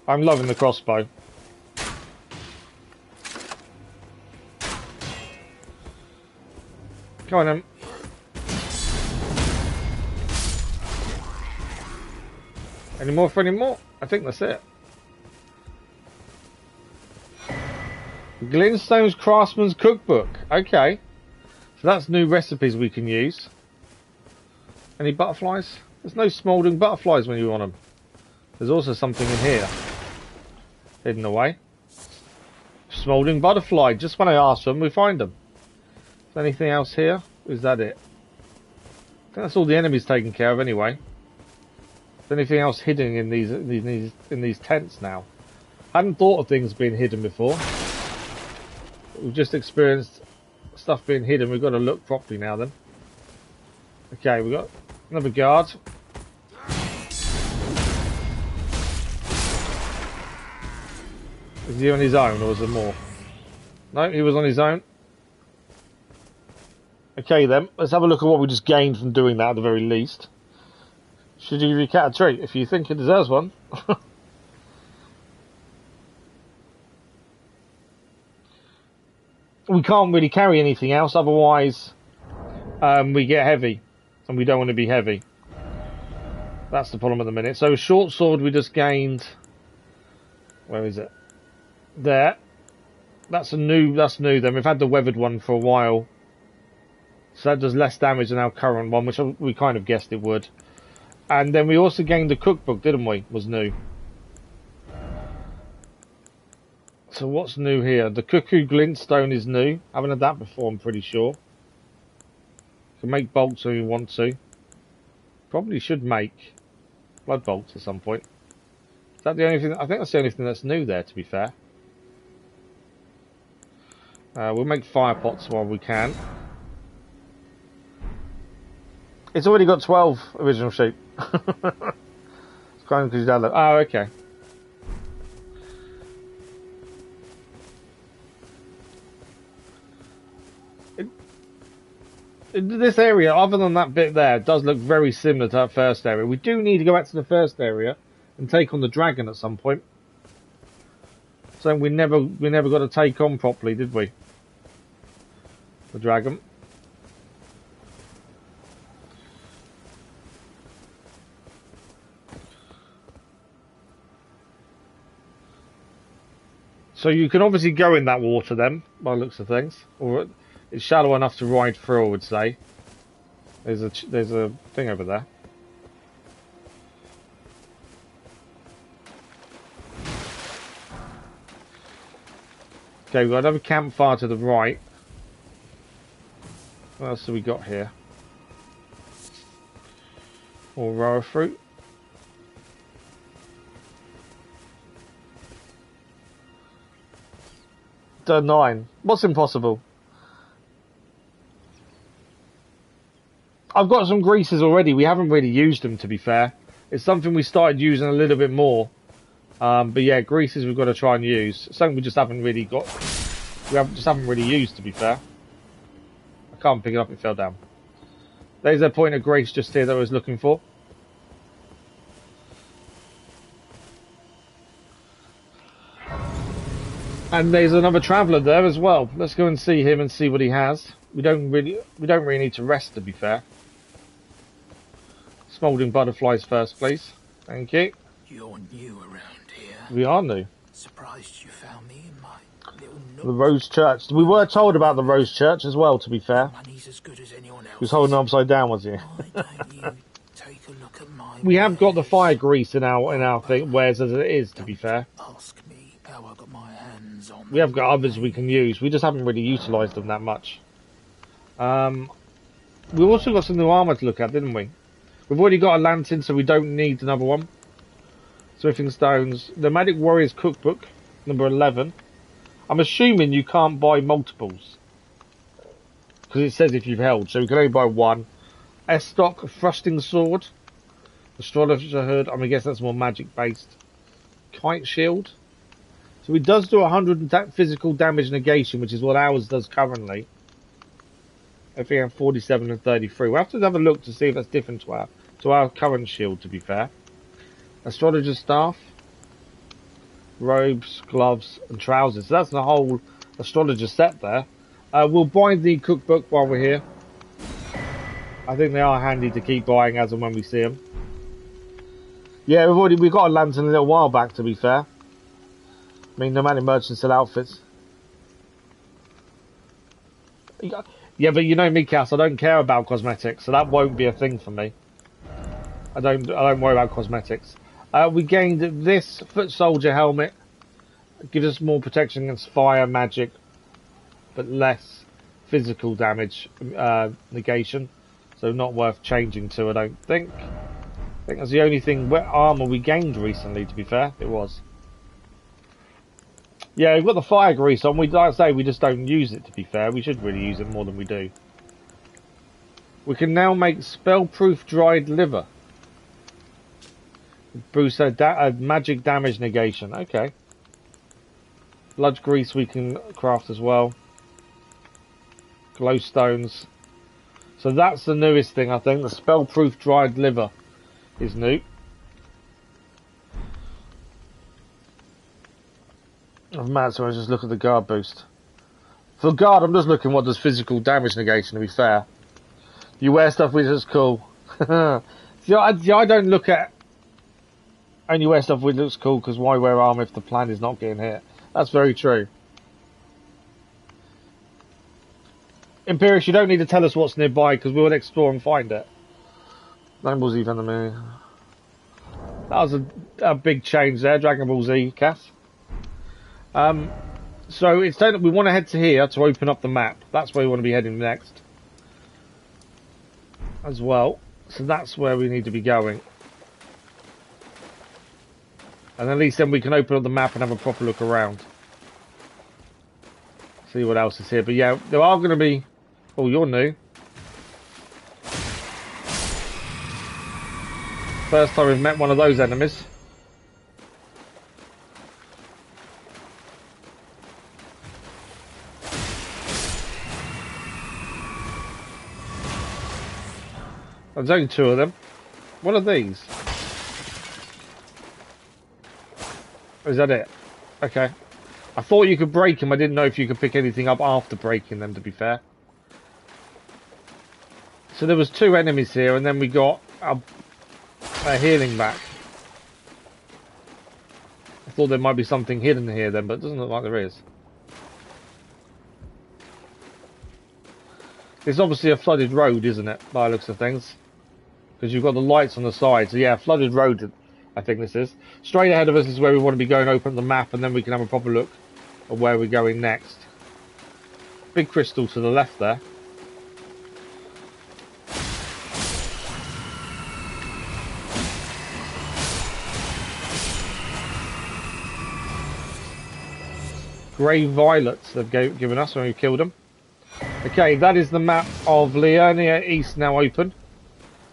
I'm loving the crossbow. Come on then. Any more for any more? I think that's it. Glintstone's Craftsman's Cookbook. Okay. So that's new recipes we can use. Any butterflies? There's no smouldering butterflies when you want them. There's also something in here. Hidden away. Smouldering butterfly. Just when I ask them, we find them. Is there anything else here? Is that it? I think that's all the enemies taken care of anyway. Is there anything else hidden in these tents now? I hadn't thought of things being hidden before. We've just experienced stuff being hidden, we've got to look properly now then. Okay, we've got another guard. Is he on his own or is there more? No, he was on his own. Okay then, let's have a look at what we just gained from doing that at the very least. Should you give your cat a treat if you think it deserves one? We can't really carry anything else, otherwise we get heavy, and we don't want to be heavy. That's the problem at the minute. So short sword we just gained. Where is it? There. That's new then. We've had the weathered one for a while. So that does less damage than our current one, which we kind of guessed it would. And then we also gained the cookbook, didn't we? Was new. So what's new here? The cuckoo glintstone is new. I haven't had that before, I'm pretty sure. Can make bolts when we want to. Probably should make blood bolts at some point. Is that the only thing? I think that's the only thing that's new there, to be fair. We'll make fire pots while we can. It's already got 12 original sheep. It's kind of because you download. Oh, okay. This area, other than that bit there, does look very similar to that first area. We do need to go back to the first area and take on the dragon at some point. So we never got to take on properly, did we? The dragon. So you can obviously go in that water then, by the looks of things, or it's shallow enough to ride through, I would say. There's a thing over there. Okay, we've got another campfire to the right. What else have we got here? More rower fruit. Turn 9. What's impossible? I've got some greases already. We haven't really used them, to be fair. It's something we started using a little bit more. But yeah, greases we've got to try and use. Something we just haven't really got. Just haven't really used, to be fair. I can't pick it up. It fell down. There's a point of grace just here that I was looking for. And there's another traveller there as well. Let's go and see him and see what he has. We don't really need to rest, to be fair. Smouldering butterflies first, please. Thank you. You're new around here. We are new. Surprised you found me in my little nook. The Rose Church. We were told about the Rose Church as well, to be fair. Money's as good as anyone else. He was holding upside down, was he? Why don't you take a look at my We have got the fire grease in our thing, wares as it is, to be fair. Ask me how I got my hands on. We have got others we can use. We just haven't really utilised them that much. We also got some new armour to look at, didn't we? We've already got a lantern, so we don't need another one. Smithing stones. The Magic Warriors Cookbook, number 11. I'm assuming you can't buy multiples. Because it says if you've held, so you can only buy one. Estoc Thrusting Sword. Astrologer Hood, I guess that's more magic based. Kite Shield. So it does do 100 physical damage negation, which is what ours does currently. I think I'm 47 and 33. We'll have to have a look to see if that's different to our current shield, to be fair. Astrologer's Staff. Robes, gloves, and trousers. So that's the whole astrologer set there. We'll buy the cookbook while we're here. I think they are handy to keep buying as and when we see them. Yeah, we got a lantern a little while back, to be fair. I mean, no matter merchants sell outfits. Yeah, but you know me, Cass, I don't care about cosmetics, so that won't be a thing for me. I don't worry about cosmetics. We gained this foot soldier helmet. It gives us more protection against fire, magic, but less physical damage negation. So not worth changing to, I don't think. I think that's the only thing armor we gained recently, to be fair. It was. Yeah, we've got the fire grease on. Like I say, we just don't use it, to be fair. We should really use it more than we do. We can now make spell-proof dried liver. Boost a magic damage negation. Okay. Blood grease we can craft as well. Glowstones. So that's the newest thing, I think. The spell-proof dried liver is new. Oh man, so I just look at the guard boost. For guard, I'm just looking what does physical damage negation, to be fair. You wear stuff which is cool. See, I don't look at only wear stuff which looks cool, because why wear armor if the plan is not getting hit? That's very true. Imperius, you don't need to tell us what's nearby, because we'll explore and find it. Dragon Ball Z Venom. That was a big change there, Dragon Ball Z, Cass. So it's we want to head to here to open up the map. That's where we want to be heading next. As well. So that's where we need to be going. And at least then we can open up the map and have a proper look around. See what else is here. But yeah, there are going to be... Oh, you're new. First time we've met one of those enemies. There's only two of them. What are these? Is that it? Okay. I thought you could break them. I didn't know if you could pick anything up after breaking them, to be fair. So there was two enemies here, and then we got a healing back. I thought there might be something hidden here then, but it doesn't look like there is. It's obviously a flooded road, isn't it, by the looks of things? Because you've got the lights on the side. So yeah, flooded road, I think this is. Straight ahead of us is where we want to be going, open the map, and then we can have a proper look at where we're going next. Big crystal to the left there. Grey violets they've given us when we killed them. Okay, that is the map of Liurnia East now open.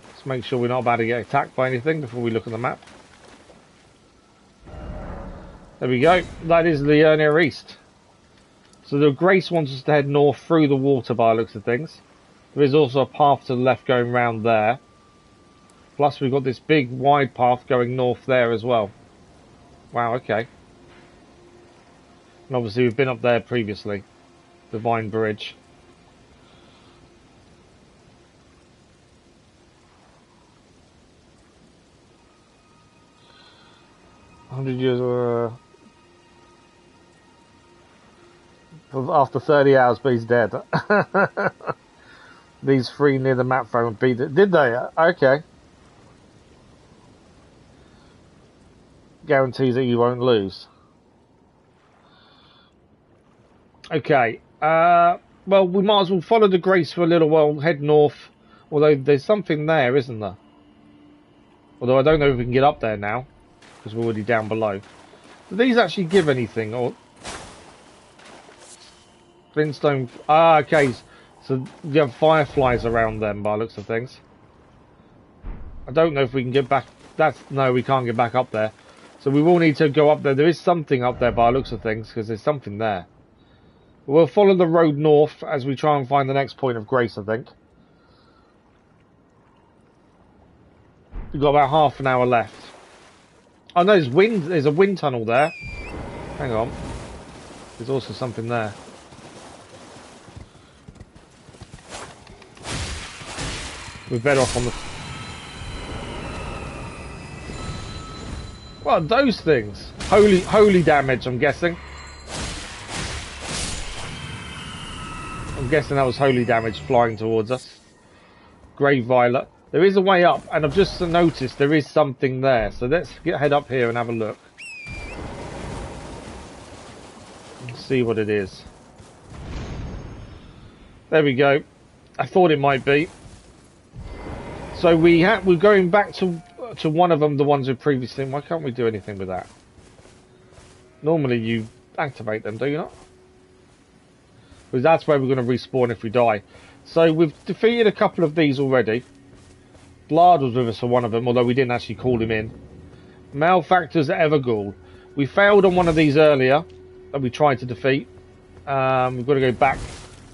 Let's make sure we're not about to get attacked by anything before we look at the map. There we go. That is Liurnia East. So the Grace wants us to head north through the water by the looks of things. There is also a path to the left going round there. Plus we've got this big wide path going north there as well. Wow, okay. And obviously we've been up there previously. The Vine Bridge. After 30 hours, but he's dead. These three near the map frame beat it. Did they? Okay. Guarantees that you won't lose. Okay. Well, we might as well follow the Grace for a little while, head north. Although there's something there, isn't there? Although I don't know if we can get up there now, because we're already down below. Do these actually give anything, or... Flintstone... Ah, okay. So you have fireflies around them by the looks of things. I don't know if we can get back... No, we can't get back up there. So we will need to go up there. There is something up there by the looks of things, because there's something there. We'll follow the road north as we try and find the next point of Grace, I think. We've got about half an hour left. Oh no, there's a wind tunnel there. Hang on. There's also something there. We're better off on the... What are those things? Holy damage, I'm guessing. I'm guessing that was holy damage flying towards us. Grey violet. There is a way up, and I've just noticed there is something there. So let's head up here and have a look. Let's see what it is. There we go. I thought it might be. So we're going back to one of them, the ones who previously... Why can't we do anything with that? Normally you... activate them, do you not? Because that's where we're going to respawn if we die. So we've defeated a couple of these already. Blard was with us for one of them, although we didn't actually call him in. Malefactors Everghoul. We failed on one of these earlier that we tried to defeat. We've got to go back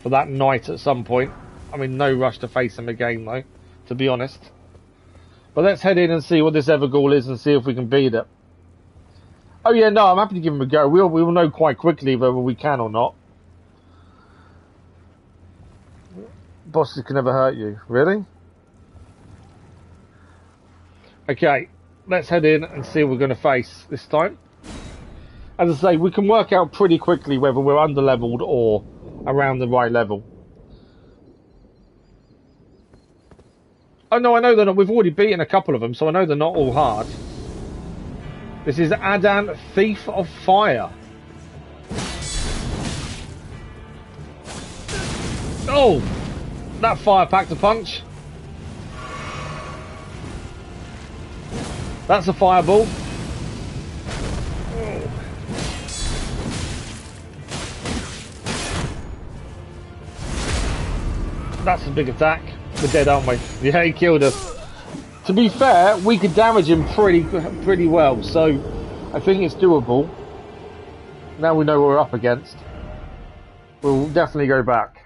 for that night at some point. I mean, no rush to face him again, though, to be honest. But let's head in and see what this Everghoul is and see if we can beat it. Oh yeah, no, I'm happy to give him a go. We will know quite quickly whether we can or not. Bosses can never hurt you. Really? Okay, let's head in and see what we're going to face this time. As I say, we can work out pretty quickly whether we're under-leveled or around the right level. Oh no, I know they're not. We've already beaten a couple of them, so I know they're not all hard. This is Adan, Thief of Fire. Oh! That fire packed a punch. That's a fireball. Oh. That's a big attack. We're dead, aren't we? Yeah, he killed us. To be fair, we could damage him pretty well, so I think it's doable. Now we know what we're up against. We'll definitely go back.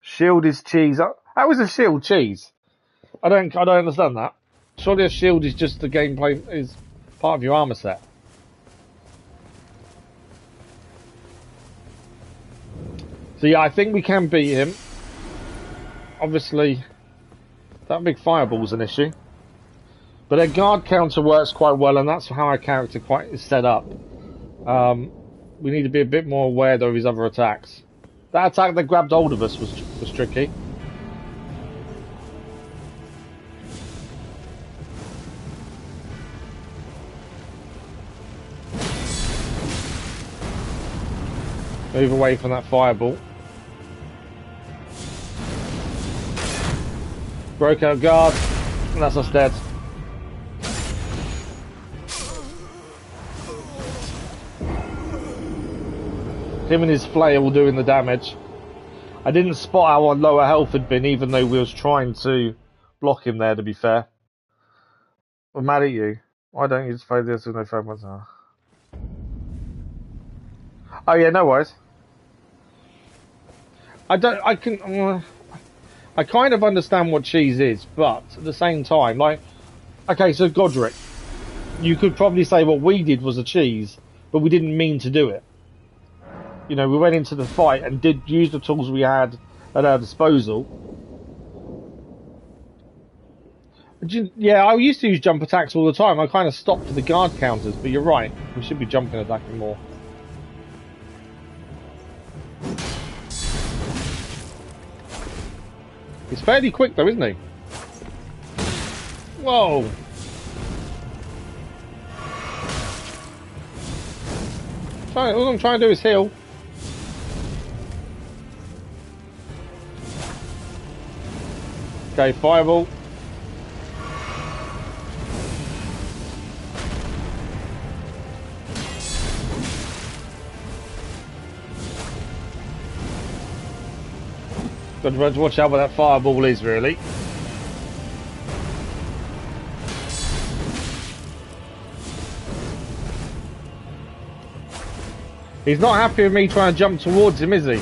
Shield is cheese. How is a shield cheese? I don't understand that. Surely a shield is just the gameplay, is part of your armor set. So yeah, I think we can beat him. Obviously, that big fireball's an issue. But their guard counter works quite well, and that's how our character is set up. We need to be a bit more aware, though, of his other attacks. That attack that grabbed hold of us was tricky. Move away from that fireball. Broke out guard, and that's us dead. Him and his flail will doing the damage. I didn't spot how our lower health had been, even though we was trying to block him there, to be fair. I'm mad at you. Why don't you just play this with no fragments? Oh yeah, no worries. I kind of understand what cheese is, but at the same time, like, okay, so Godrick, you could probably say what we did was a cheese, but we didn't mean to do it. You know, we went into the fight and did use the tools we had at our disposal. Yeah, I used to use jump attacks all the time. I kind of stopped for the guard counters, but you're right. We should be jumping attacking more. He's fairly quick though, isn't he? Whoa! All I'm trying to do is heal. Okay, fireball. Got to watch out what that fireball is, really. He's not happy with me trying to jump towards him, is he?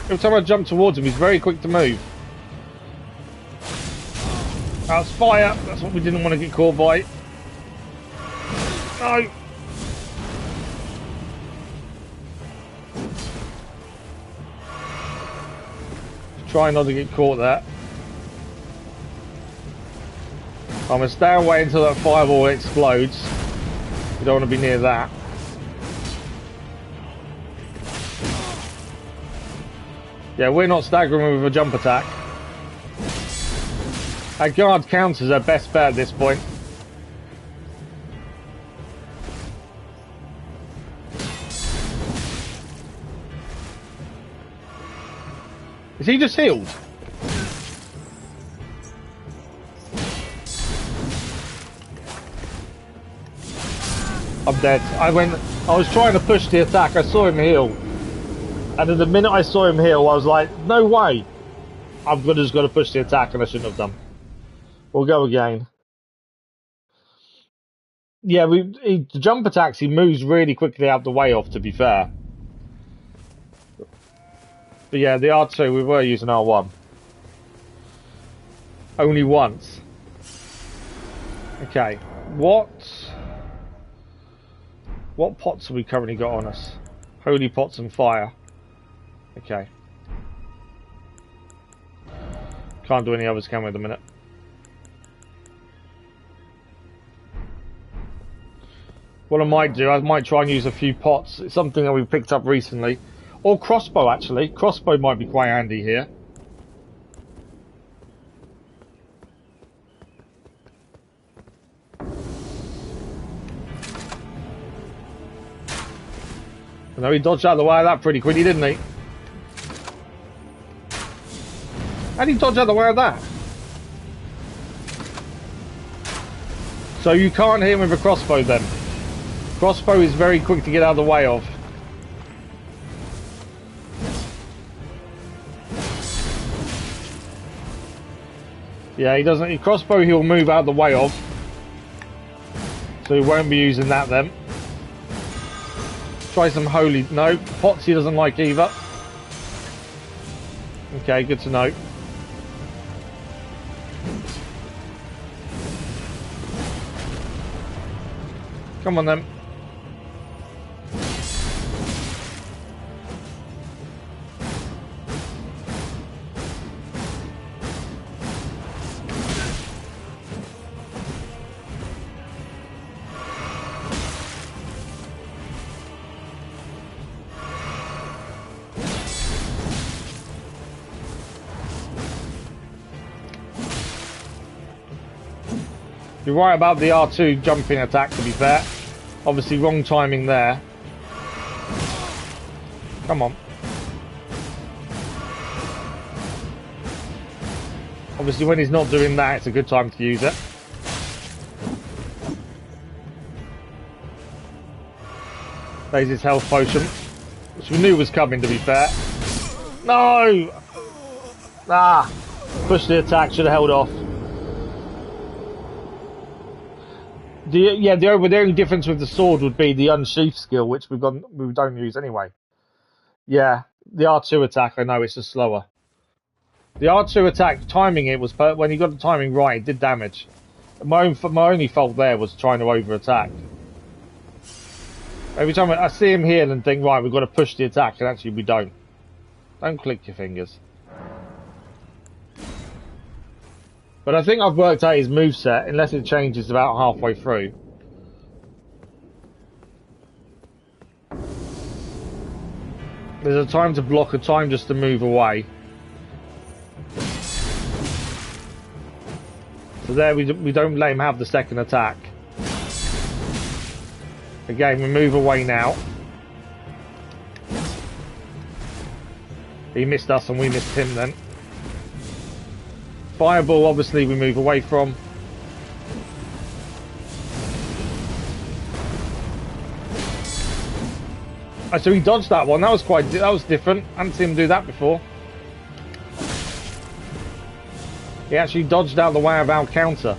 Every time I jump towards him, he's very quick to move. That's fire. That's what we didn't want to get caught by. No. Try not to get caught there. I'm going to stay away until that fireball explodes. We don't want to be near that. Yeah, we're not staggering with a jump attack. Our guard counters our best bet at this point. Is he just healed? I'm dead. I was trying to push the attack, I saw him heal. And then the minute I saw him heal, I was like, no way! I'm just going to push the attack, and I shouldn't have done. We'll go again. Yeah, the jump attacks, he moves really quickly out the way off, to be fair. But yeah, the R2, we were using R1. Only once. Okay, what pots have we currently got on us? Holy pots and fire. Okay. Can't do any others, can we, at the minute? What I might do, I might try and use a few pots. It's something that we picked up recently. Or crossbow, actually. Crossbow might be quite handy here. I know he dodged out of the way of that pretty quickly, didn't he? How did he dodge out of the way of that? So you can't hit him with a crossbow then. Crossbow is very quick to get out of the way of. Yeah, he doesn't. Crossbow he'll move out of the way of. So he won't be using that then. Try some holy. No, pots he doesn't like either. Okay, good to know. Come on then. You're right about the R2 jumping attack, to be fair. Obviously wrong timing there. Come on. Obviously when he's not doing that, it's a good time to use it. There's his health potion, which we knew was coming, to be fair. No! Ah! Pushed the attack, should have held off. The only difference with the sword would be the unsheath skill, which we don't use anyway. Yeah, the R2 attack, I know, it's just slower. The R2 attack, timing it was, when you got the timing right, it did damage. My only fault there was trying to over-attack. Every time I see him heal and think, right, we've got to push the attack, and actually we don't. Don't click your fingers. But I think I've worked out his moveset, unless it changes about halfway through. There's a time to block, a time just to move away. So there we don't let him have the second attack. Again, we move away now. He missed us and we missed him then. Fireball, obviously, we move away from. Oh, so he dodged that one. That was different. I hadn't seen him do that before. He actually dodged out the way of our counter.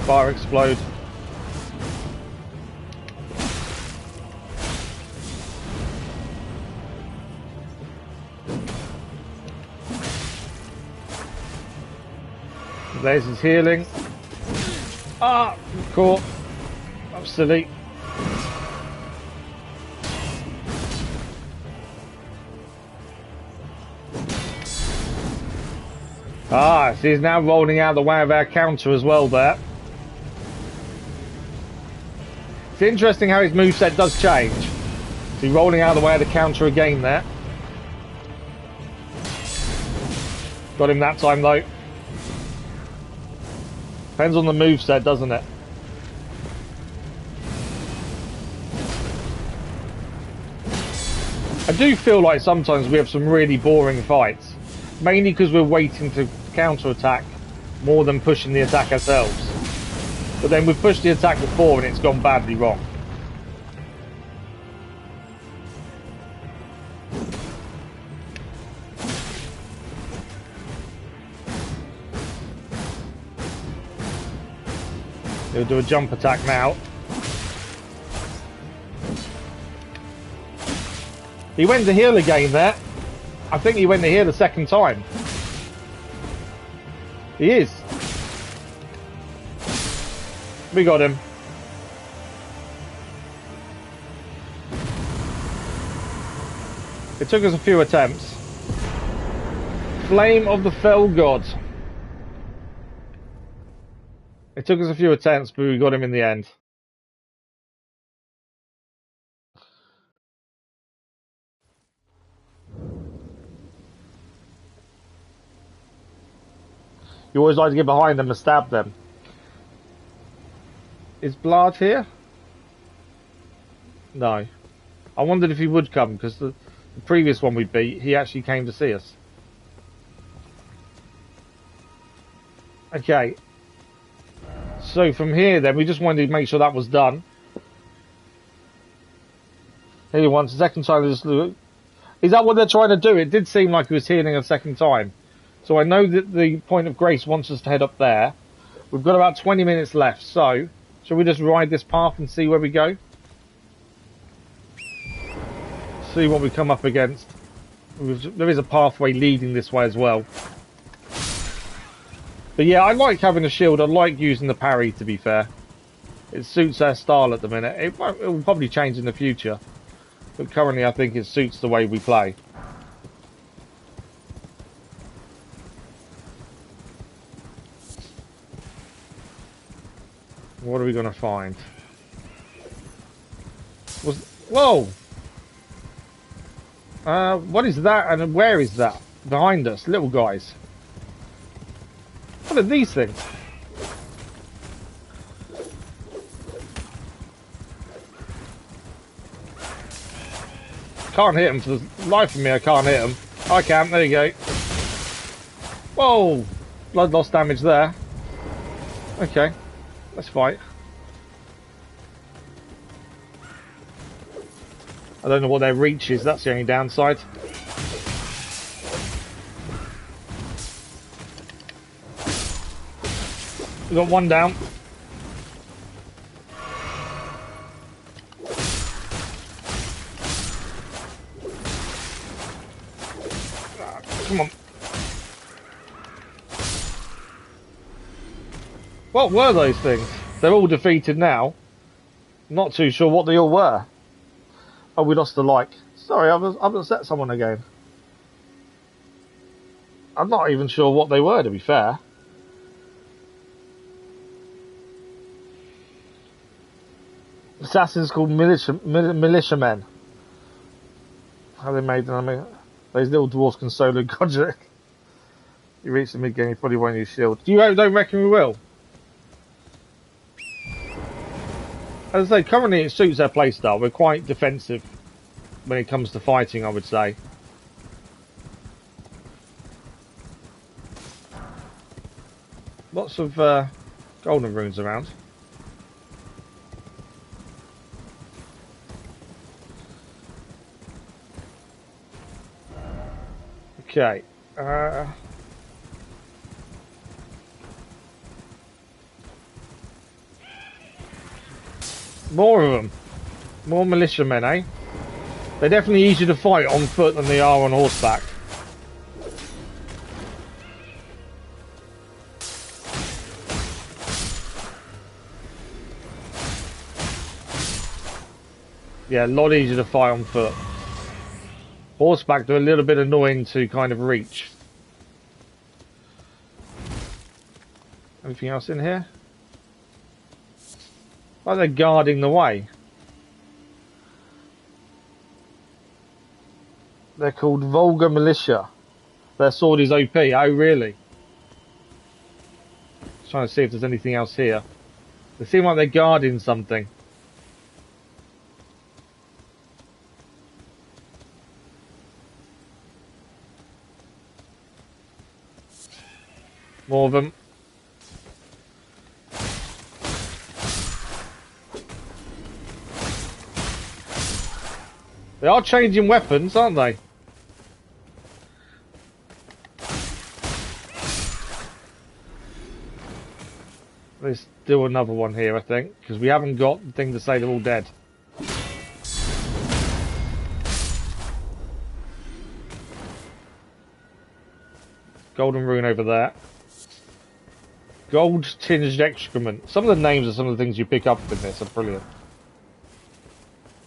Fire explode. There's his healing. Ah, caught. I'm silly. Ah, so he's now rolling out the way of our counter as well there. It's interesting how his moveset does change. So he's rolling out the way of the counter again there. Got him that time though. Depends on the moveset, doesn't it? I do feel like sometimes we have some really boring fights. Mainly because we're waiting to counter-attack more than pushing the attack ourselves. But then we've pushed the attack before and it's gone badly wrong. He'll do a jump attack now. He went to heal again there. I think he went to heal the second time. He is. We got him. It took us a few attempts. Flame of the Fell God. It took us a few attempts, but we got him in the end. You always like to get behind them and stab them. Is Blard here? No. I wondered if he would come, because the previous one we beat, he actually came to see us. Okay. So from here then, we just wanted to make sure that was done. Here once, the second time is that what they're trying to do? It did seem like he was healing a second time. So I know that the Point of Grace wants us to head up there. We've got about 20 minutes left, so shall we just ride this path and see where we go? See what we come up against. There is a pathway leading this way as well. But yeah, I like having a shield. I like using the parry, to be fair. It suits our style at the minute. It will probably change in the future. But currently I think it suits the way we play. What are we going to find? Whoa! What is that and where is that? Behind us, little guys. What are these things? Can't hit them for the life of me, I can't hit them. I can, there you go. Whoa! Blood loss damage there. Okay. Let's fight. I don't know what their reach is, that's the only downside. We've got one down. Come on. What were those things? They're all defeated now. Not too sure what they all were. Oh, we lost the like. Sorry, I've upset someone again. I'm not even sure what they were, to be fair. Assassins called militiamen. How they made them? Those little dwarfs can solo Godrick. You reach the mid game, you probably won't use shield. Don't reckon we will? As I say, currently it suits our playstyle. We're quite defensive when it comes to fighting, I would say. Lots of golden runes around. Okay. More of them. More militiamen, eh? They're definitely easier to fight on foot than they are on horseback. Yeah, a lot easier to fight on foot. Horseback, they're a little bit annoying to kind of reach. Anything else in here? Like they're guarding the way. They're called Vulgar Militia. Their sword is OP. Oh, really? Just trying to see if there's anything else here. They seem like they're guarding something. More of them. They are changing weapons, aren't they? There's still another one here, I think, because we haven't got the thing to say they're all dead. Golden rune over there. Gold tinged excrement. Some of the names of some of the things you pick up in this are brilliant.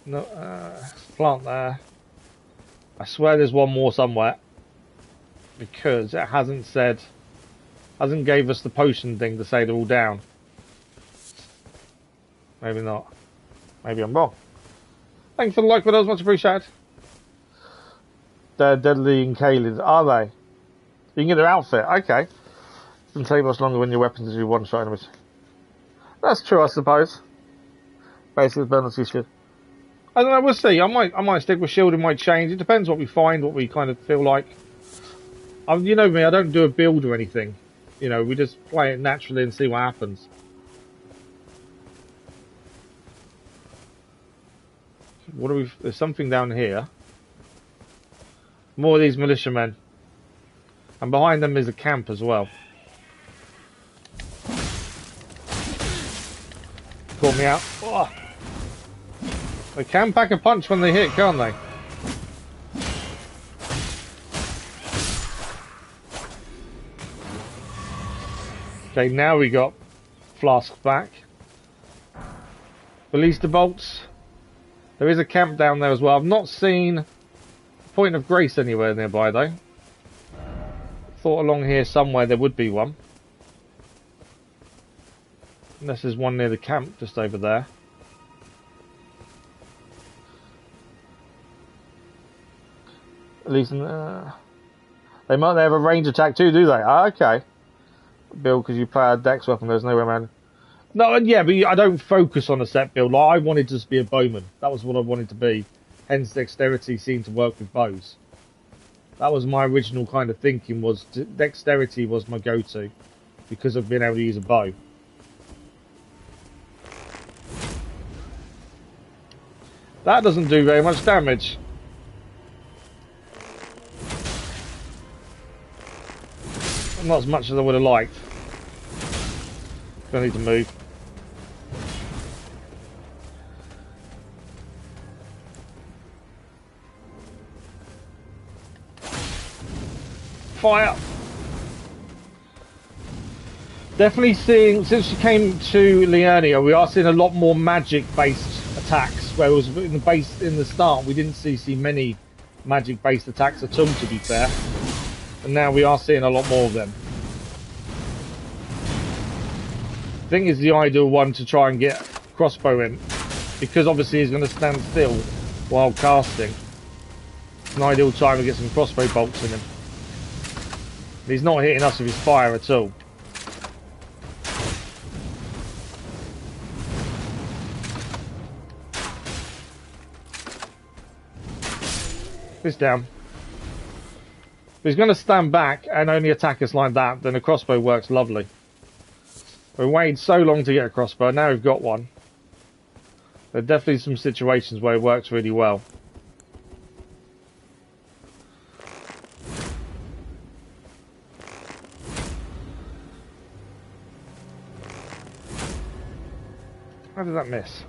No, plant there. I swear there's one more somewhere. Because it hasn't said... hasn't gave us the potion thing to say they're all down. Maybe not. Maybe I'm wrong. Thanks for the like, but that was much appreciated. They're deadly encaled, are they? You can get their outfit, okay. Doesn't take much longer when your weapons do one shot enemies. That's true, I suppose. Basically, the penalty should. I don't know, we'll see. I might stick with shield, it might change. It depends what we find, what we kind of feel like. You know me, I don't do a build or anything. You know, we just play it naturally and see what happens. What do we... there's something down here. More of these militiamen. And behind them is a camp as well. Caught me out. Oh. They can pack a punch when they hit, can't they? Okay, now we got Flask back. Release the bolts. There is a camp down there as well. I've not seen a Point of Grace anywhere nearby though. Thought along here somewhere there would be one. Unless there's one near the camp just over there. At least they might have a range attack too, do they? Ah, okay. Build because you play a dex weapon, there's nowhere around. No, yeah, but I don't focus on a set build. Like, I wanted to just be a bowman. That was what I wanted to be. Hence dexterity seemed to work with bows. That was my original kind of thinking, was dexterity was my go-to because of being able to use a bow. That doesn't do very much damage. Not as much as I would have liked. I need to move. Fire! Definitely seeing, since you came to Liurnia, we are seeing a lot more magic-based attacks. Where it was in the start, we didn't see many magic-based attacks at all, to be fair. And now we are seeing a lot more of them. I think it's the ideal one to try and get crossbow in, because obviously he's going to stand still while casting. It's an ideal time to get some crossbow bolts in him. He's not hitting us with his fire at all. This down. If he's going to stand back and only attack us like that, then a crossbow works lovely. We waited so long to get a crossbow, now we've got one. There are definitely some situations where it works really well. How did that miss?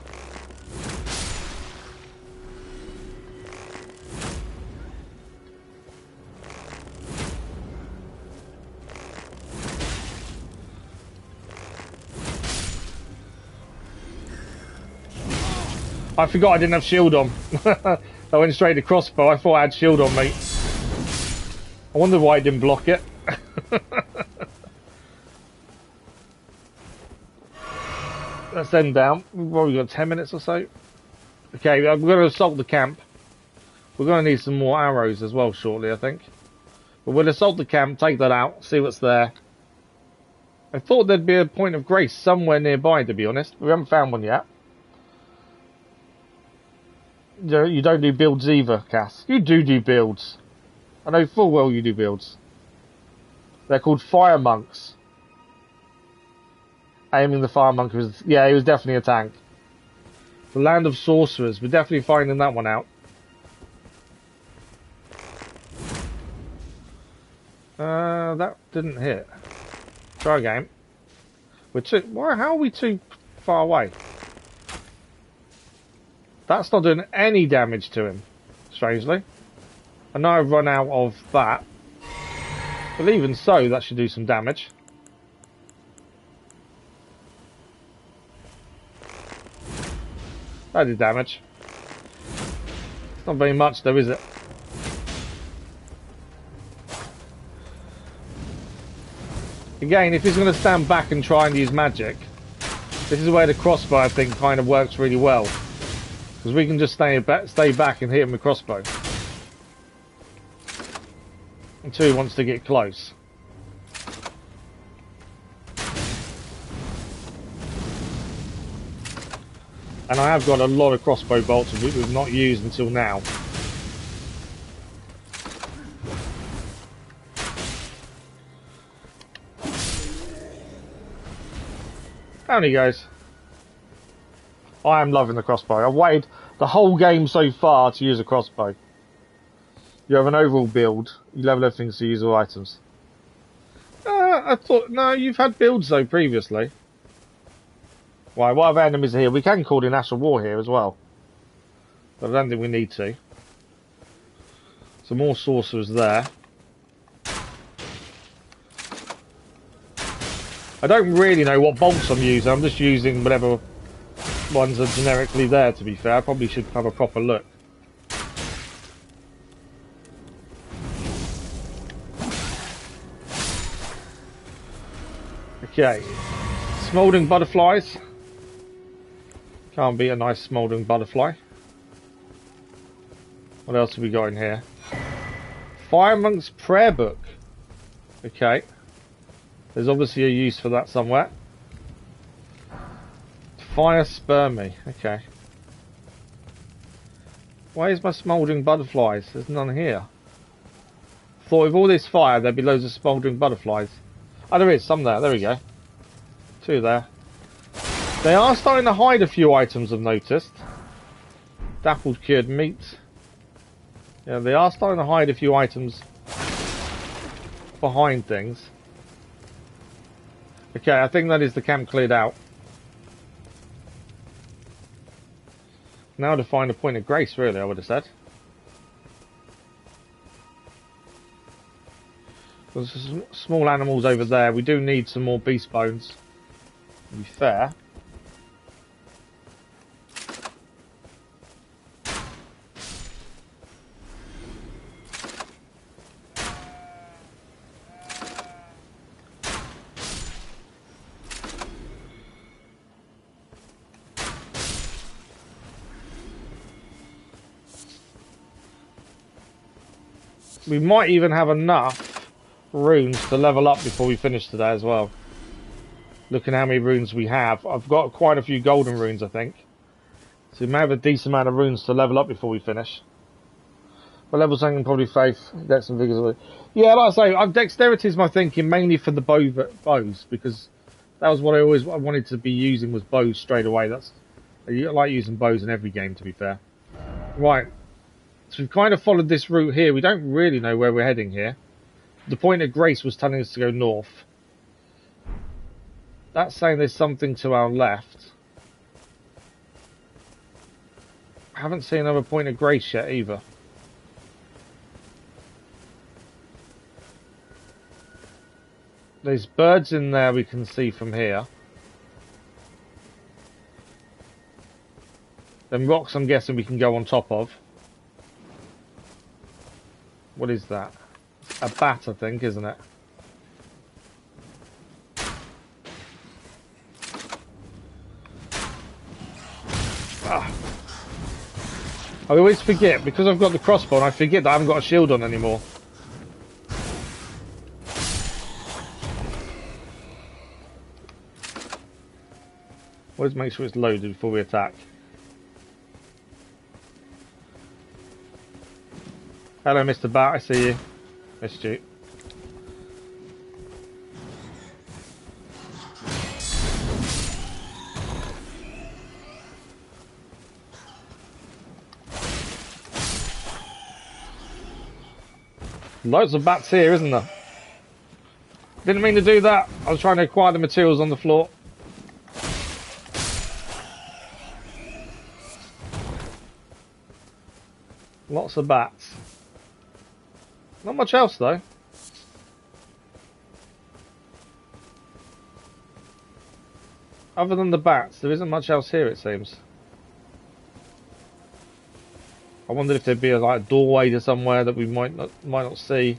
I forgot I didn't have shield on. I went straight to crossbow. I thought I had shield on, mate. I wonder why I didn't block it. Let's end down. We've probably got 10 minutes or so. Okay, we're going to assault the camp. We're going to need some more arrows as well shortly, I think. But we'll assault the camp, take that out, see what's there. I thought there'd be a Point of Grace somewhere nearby, to be honest. We haven't found one yet. You don't do builds either, Cass. You do builds. I know full well you do builds. They're called fire monks. Aiming the fire monk was... yeah, he was definitely a tank. The Land of Sorcerers. We're definitely finding that one out. That didn't hit. Try again. We're too... Why? How are we too far away? That's not doing any damage to him, strangely. I know I've run out of that. But even so, that should do some damage. That did damage. It's not very much though, is it? Again, if he's going to stand back and try and use magic, this is where the crossbow, I think, kind of works really well. Because we can just stay back and hit him with crossbow. Until he wants to get close. And I have got a lot of crossbow bolts that we've not used until now. Down he goes. I am loving the crossbow. I've waited the whole game so far to use a crossbow. You have an overall build. You level everything to use all items. I thought... No, you've had builds though previously. Why, what other enemies are here? We can call in National War here as well. But I don't think we need to. Some more sorcerers there. I don't really know what bolts I'm using. I'm just using whatever ones are generically there, to be fair. I probably should have a proper look. Okay. Smouldering butterflies. Can't beat a nice smouldering butterfly. What else have we got in here? Fire Monk's Prayer Book. Okay. There's obviously a use for that somewhere. Fire Spermy. Okay. Why is my smouldering butterflies? There's none here. Thought with all this fire there'd be loads of smouldering butterflies. Oh, there is some there. There we go. Two there. They are starting to hide a few items, I've noticed. Dappled cured meat. Yeah, they are starting to hide a few items behind things. Okay, I think that is the camp cleared out. Now to find a point of grace, really, I would have said. There's some small animals over there. We do need some more beast bones, to be fair. We might even have enough runes to level up before we finish today as well. Looking how many runes we have. I've got quite a few golden runes, I think. So we may have a decent amount of runes to level up before we finish. But level something probably faith, get some figures. Yeah, like I say, dexterity is my thinking mainly for the bows, because that was what I wanted to be using was bows straight away. I like using bows in every game, to be fair. Right. So we've kind of followed this route here. We don't really know where we're heading here. The point of grace was telling us to go north. That's saying there's something to our left. I haven't seen another point of grace yet either. There's birds in there we can see from here. Then rocks I'm guessing we can go on top of. What is that? A bat, I think, isn't it? Ah. I always forget, because I've got the crossbow, and I forget that I haven't got a shield on anymore. Always make sure it's loaded before we attack. Hello, Mr. Bat, I see you. Missed you. Loads of bats here, isn't there? Didn't mean to do that. I was trying to acquire the materials on the floor. Lots of bats. Not much else though. Other than the bats, there isn't much else here, it seems. I wondered if there'd be a like doorway to somewhere that we might not see.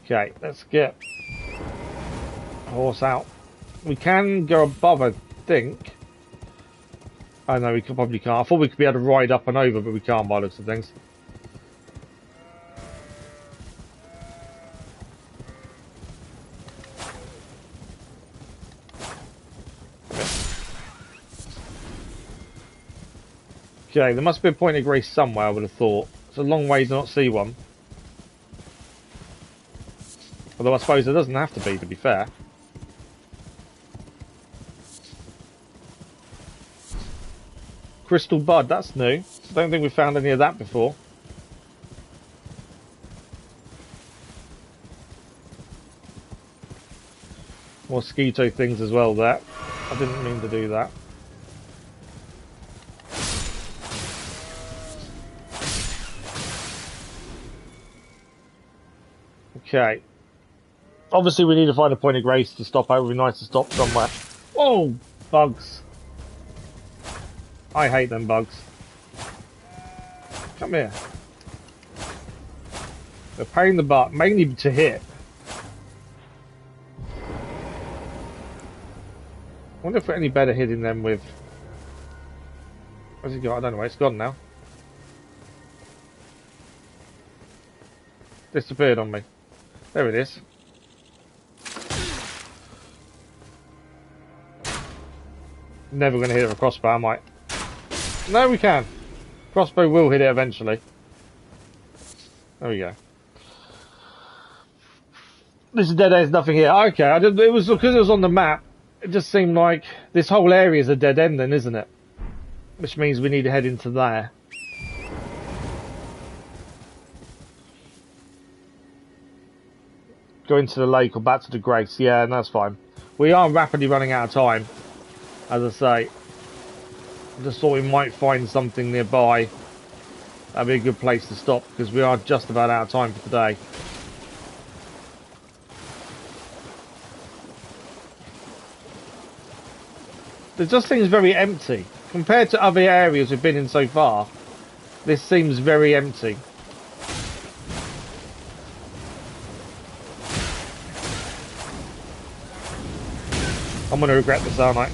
Okay, let's get a horse out. We can go above, I think. Oh no, we probably can't. I thought we could be able to ride up and over, but we can't by the looks of things. Okay, there must be a point of grace somewhere, I would have thought. It's a long way to not see one. Although I suppose there doesn't have to be fair. Crystal Bud, that's new. I don't think we've found any of that before. Mosquito things as well there. I didn't mean to do that. Okay. Obviously we need to find a point of grace to stop out. It would be nice to stop somewhere. Whoa! Bugs. I hate them bugs. Come here. They're a pain in the butt, mainly to hit. I wonder if we're any better hitting them with... What's he got? I don't know. It's gone now. Disappeared on me. There it is. Never going to hit it with a crossbow, am I? No, we can. Crossbow will hit it eventually. There we go. This is dead end, there's nothing here. Okay, it was because it was on the map. It just seemed like this whole area is a dead end then, isn't it? Which means we need to head into there. Go into the lake or back to the Grace. Yeah, and that's fine. We are rapidly running out of time. As I say. I just thought we might find something nearby. That'd be a good place to stop because we are just about out of time for today. It just seems very empty. Compared to other areas we've been in so far, this seems very empty. I'm going to regret this, aren't I?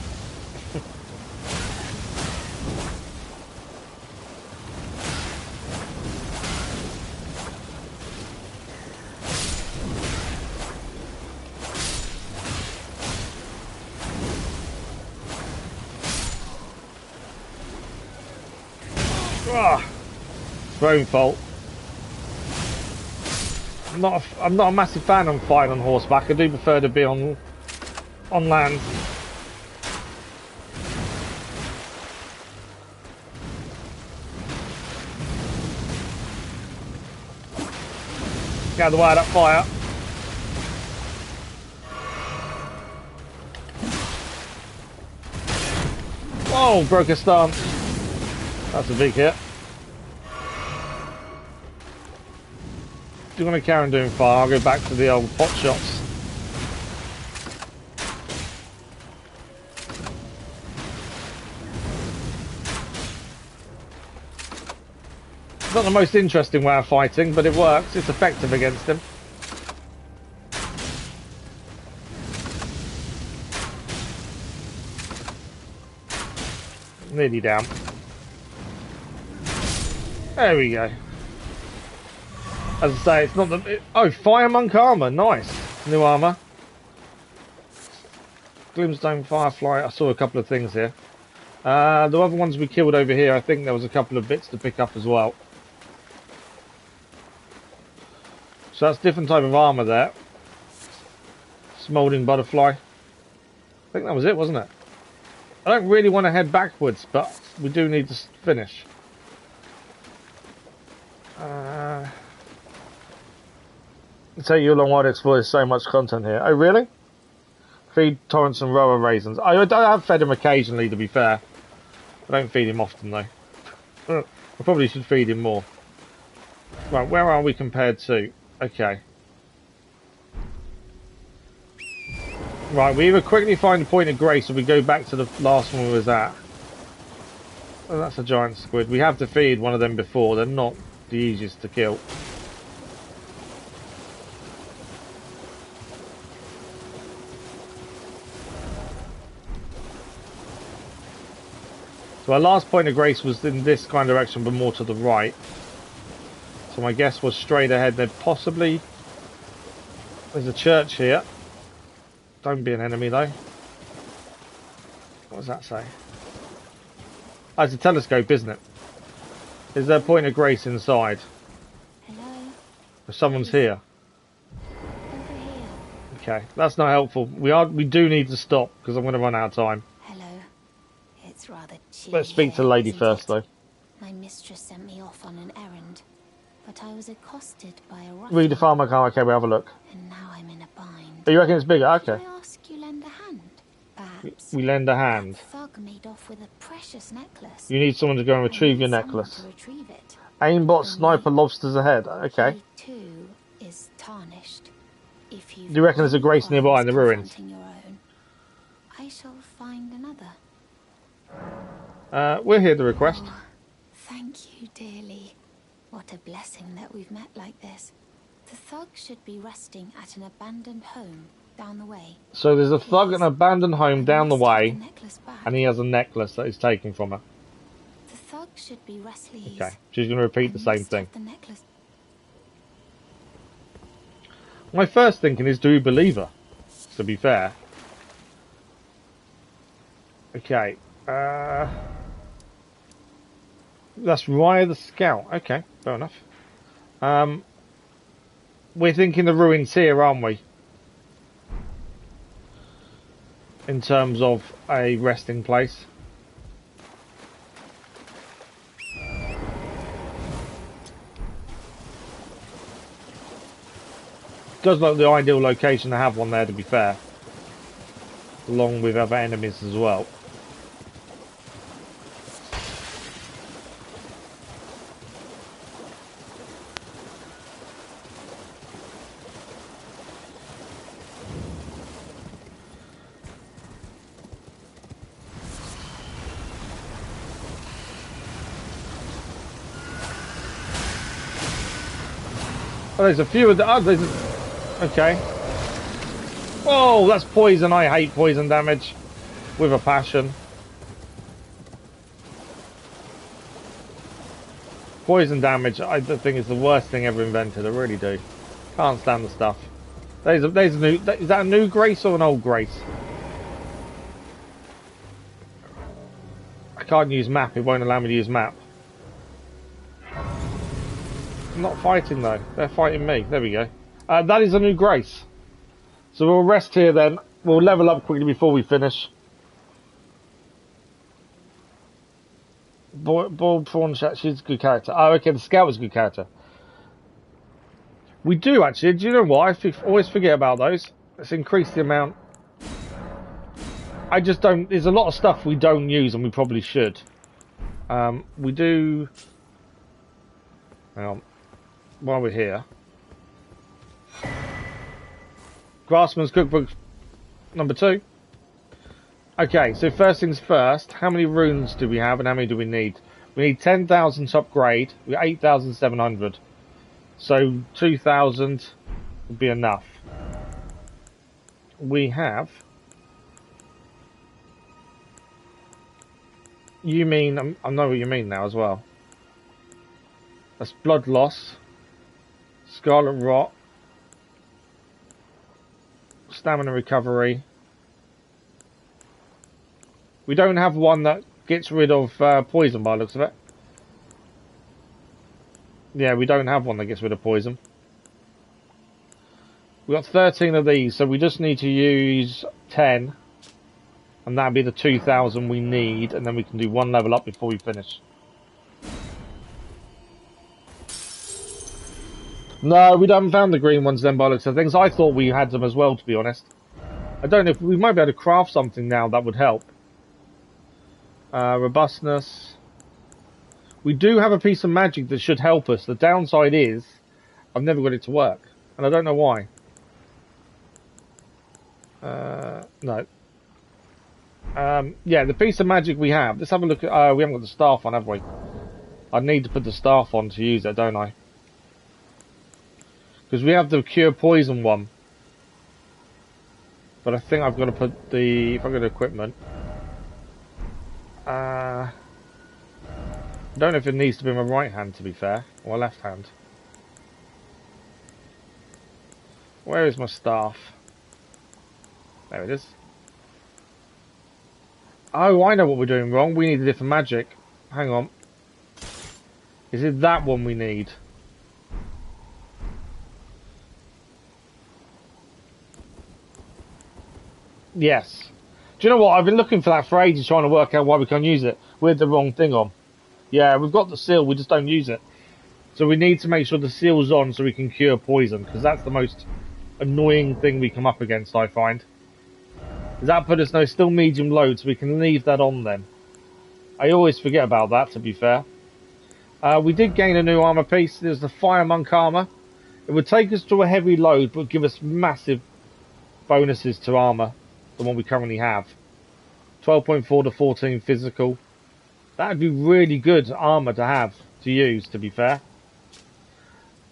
It's my own fault. I'm not a massive fan of fighting on horseback. I do prefer to be on land. Get out of the way of that fire. Oh, broke a stance. That's a big hit. Do you want to carry on doing fire? I'll go back to the old pot shops. It's not the most interesting way of fighting, but it works. It's effective against him. Nearly down. There we go. As I say, it's not the... Oh, Fire Monk armor. Nice. New armor. Gloomstone Firefly. I saw a couple of things here. The other ones we killed over here, I think there was a couple of bits to pick up as well. So that's a different type of armor there. Smouldering Butterfly. I think that was it, wasn't it? I don't really want to head backwards, but we do need to finish. It'll take you a long while to explore. There's so much content here. Oh, really? Feed Torrance and Roa raisins. I have fed him occasionally, to be fair. I don't feed him often, though. I probably should feed him more. Right, where are we compared to? Okay. Right, we either quickly find a point of grace or we go back to the last one we was at. Oh, that's a giant squid. We have defeated one of them before. They're not the easiest to kill. So our last point of grace was in this kind of direction, but more to the right. So my guess was straight ahead. There possibly... There's a church here. Don't be an enemy, though. What does that say? Oh, it's a telescope, isn't it? Is there a point of grace inside? Hello? If someone's here. Over here. Okay, that's not helpful. We do need to stop, because I'm going to run out of time. Hello. It's rather cheeky. Let's speak to the lady first, though. My mistress sent me off on an errand, but I was accosted by a ruffian. Read the farmer car. Okay, we'll have a look. And now I'm in a bind. Oh, you reckon it's bigger? Okay. Can I ask you lend a hand? Perhaps. We lend a hand. That thug made off with a precious necklace. You need someone to go and retrieve your necklace. To retrieve it. Aimbot, sniper, lobsters ahead. Okay. He too is tarnished. If you Do you reckon there's a grace nearby in the ruins? Your own, I shall find another. We'll hear the request. Oh, thank you dearly. What a blessing that we've met like this. The thug should be resting at an abandoned home down the way. So there's a thug at an abandoned home down the way, and he has a necklace that he's taken from her. The thug should be restless. Okay, she's going to repeat the same thing. My first thinking is, do we believe her? To be fair. Okay. That's Raya the Scout. Okay, fair enough. We're thinking the ruins here, aren't we? In terms of a resting place. Does look like the ideal location to have one there, to be fair. Along with other enemies as well. Oh, there's a few of the... Oh, there's okay. Oh, that's poison. I hate poison damage. With a passion. Poison damage, I think, is the worst thing ever invented. I really do. Can't stand the stuff. There's a new... Is that a new grace or an old grace? I can't use map. It won't allow me to use map. I'm not fighting though. They're fighting me. There we go. That is a new grace. So we'll rest here then. We'll level up quickly before we finish. Boiled prawn chat. She's a good character. Oh, okay. The scout was a good character. We do actually. Do you know what? I always forget about those. Let's increase the amount. I just don't. There's a lot of stuff we don't use and we probably should. We do. Hang on. While we're here, Grassman's Cookbook number 2. Okay, so first things first, how many runes do we have and how many do we need? We need 10,000 to upgrade. We got 8,700. So 2,000 would be enough. We have... You mean... I know what you mean now as well. That's Blood Loss. Scarlet Rot, Stamina Recovery. We don't have one that gets rid of poison by the looks of it. Yeah, we don't have one that gets rid of poison. We've got 13 of these, so we just need to use 10. And that'll be the 2,000 we need, and then we can do one level up before we finish. No, we haven't found the green ones then by the looks of things. I thought we had them as well, to be honest. I don't know if we might be able to craft something now that would help. Robustness. We do have a piece of magic that should help us. The downside is I've never got it to work, and I don't know why. No. Yeah, the piece of magic we have. Let's have a look at. We haven't got the staff on, have we? I need to put the staff on to use it, don't I? Because we have the cure poison one. But I think I've got to put the... If I go to equipment... I don't know if it needs to be my right hand, to be fair. Or my left hand. Where is my staff? There it is. Oh, I know what we're doing wrong. We need a different magic. Hang on. Is it that one we need? Yes. Do you know what? I've been looking for that for ages, trying to work out why we can't use it. We had the wrong thing on. Yeah, we've got the seal, we just don't use it. So we need to make sure the seal's on so we can cure poison, because that's the most annoying thing we come up against, I find. Does that put us, no, still medium load, so we can leave that on then. I always forget about that, to be fair. We did gain a new armor piece. There's the Fire Monk armor. It would take us to a heavy load, but give us massive bonuses to armor than what we currently have. 12.4 to 14 physical. That would be really good armor to have, to use, to be fair.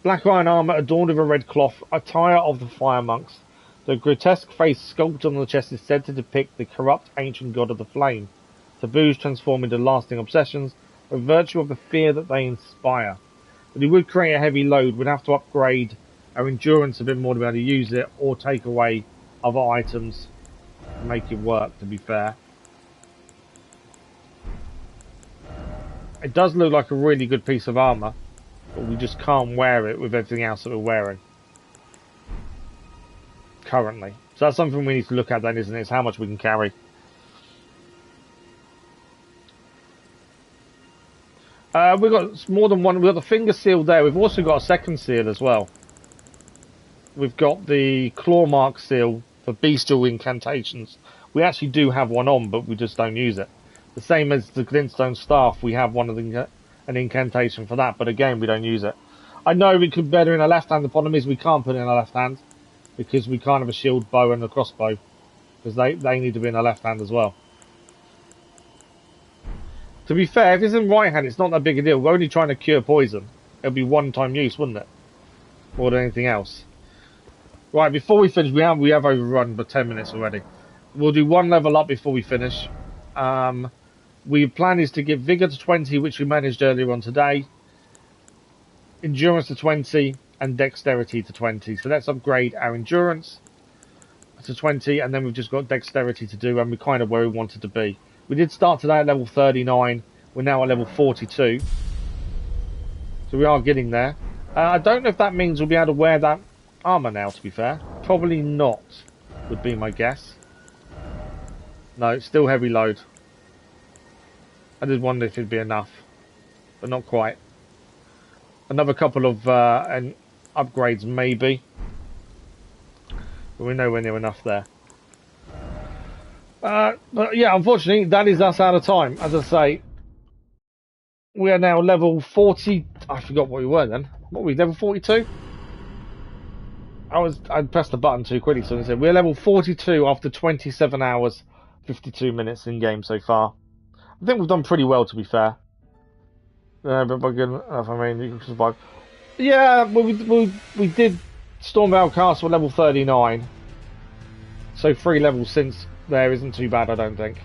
Black iron armor adorned with a red cloth, attire of the Fire Monks. The grotesque face sculpted on the chest is said to depict the corrupt ancient god of the flame. Taboos transform into lasting obsessions, by virtue of the fear that they inspire. But it would create a heavy load. We'd have to upgrade our endurance a bit more to be able to use it, or take away other items to make it work, to be fair. It does look like a really good piece of armor, but we just can't wear it with everything else that we're wearing currently. So that's something we need to look at then, isn't it? Is how much we can carry. We've got more than one. We've got the finger seal there. We've also got a second seal as well. We've got the claw mark seal for bestial incantations. We actually do have one on, but we just don't use it. The same as the glintstone staff. We have one of the, an incantation for that, but again, we don't use it. I know we could better in a left hand. The problem is we can't put it in a left hand because we can't have a shield bow and a crossbow because they need to be in a left hand as well. To be fair, if it's in right hand, it's not that big a deal. We're only trying to cure poison. It'll be one-time use, wouldn't it? More than anything else. Right, before we finish, we have overrun by 10 minutes already. We'll do one level up before we finish. We plan is to give Vigour to 20, which we managed earlier on today. Endurance to 20, and Dexterity to 20. So let's upgrade our Endurance to 20, and then we've just got Dexterity to do, and we're kind of where we wanted to be. We did start today at level 39. We're now at level 42. So we are getting there. I don't know if that means we'll be able to wear that armour now, to be fair. Probably not, would be my guess. No, it's still heavy load. I did wonder if it'd be enough, but not quite. Another couple of upgrades, maybe. But we're nowhere near enough there. But yeah, unfortunately, that is us out of time. As I say, we are now level 40. I forgot what we were then. What were we, level 42? I pressed the button too quickly, so I said we're level 42 after 27 hours, 52 minutes in game so far. I think we've done pretty well, to be fair. But good enough, I mean, you can survive. Yeah, we did Stormveil Castle level 39. So 3 levels since there isn't too bad, I don't think.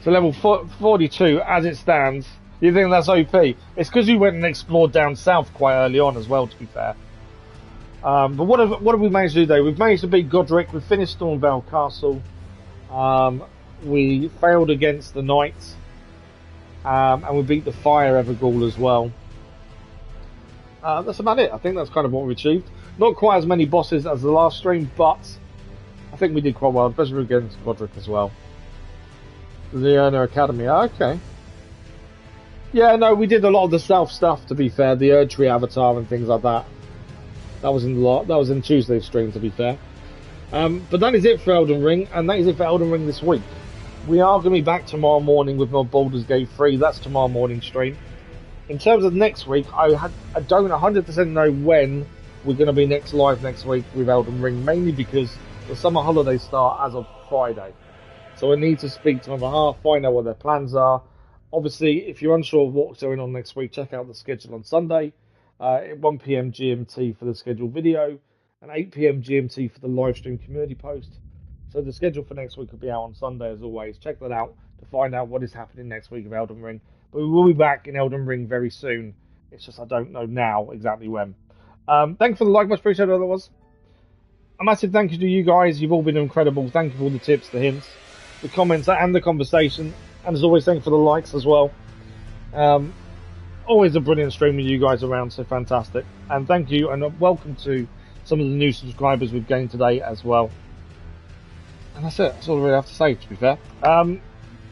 So level 42, as it stands, you think that's OP? It's because we went and explored down south quite early on as well, to be fair. But what have we managed to do though? We've managed to beat Godrick, we've finished Stormveil Castle, we failed against the Knights, and we beat the Fire Everghoul as well. That's about it. I think that's kind of what we achieved. Not quite as many bosses as the last stream, but I think we did quite well, especially against Godrick as well. The Liurnia Academy, okay. Yeah, no, we did a lot of the stealth stuff, to be fair, the Erdtree avatar and things like that. That was in Tuesday's stream, to be fair. But that is it for Elden Ring, and that is it for Elden Ring this week. We are going to be back tomorrow morning with my Baldur's Gate 3. That's tomorrow morning stream. In terms of next week, I don't 100% know when we're going to be live next week with Elden Ring, mainly because the summer holidays start as of Friday. So I need to speak to my behalf, find out what their plans are. Obviously, if you're unsure of what's going on next week, check out the schedule on Sunday. At 1 PM GMT for the scheduled video, and 8 PM GMT for the live stream community post. So the schedule for next week will be out on Sunday as always. Check that out to find out what is happening next week of Elden Ring. But we will be back in Elden Ring very soon. It's just I don't know now exactly when. Thanks for the like, much appreciated. Otherwise, a massive thank you to you guys. You've all been incredible. Thank you for all the tips, the hints, the comments, and the conversation. And as always, thank you for the likes as well. Always a brilliant stream with you guys around, so fantastic. And thank you, and welcome to some of the new subscribers we've gained today as well. And that's it. That's all I really have to say, to be fair.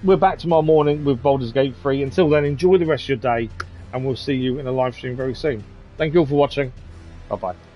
We're back tomorrow morning with Baldur's Gate 3. Until then, enjoy the rest of your day, and we'll see you in a live stream very soon. Thank you all for watching. Bye-bye.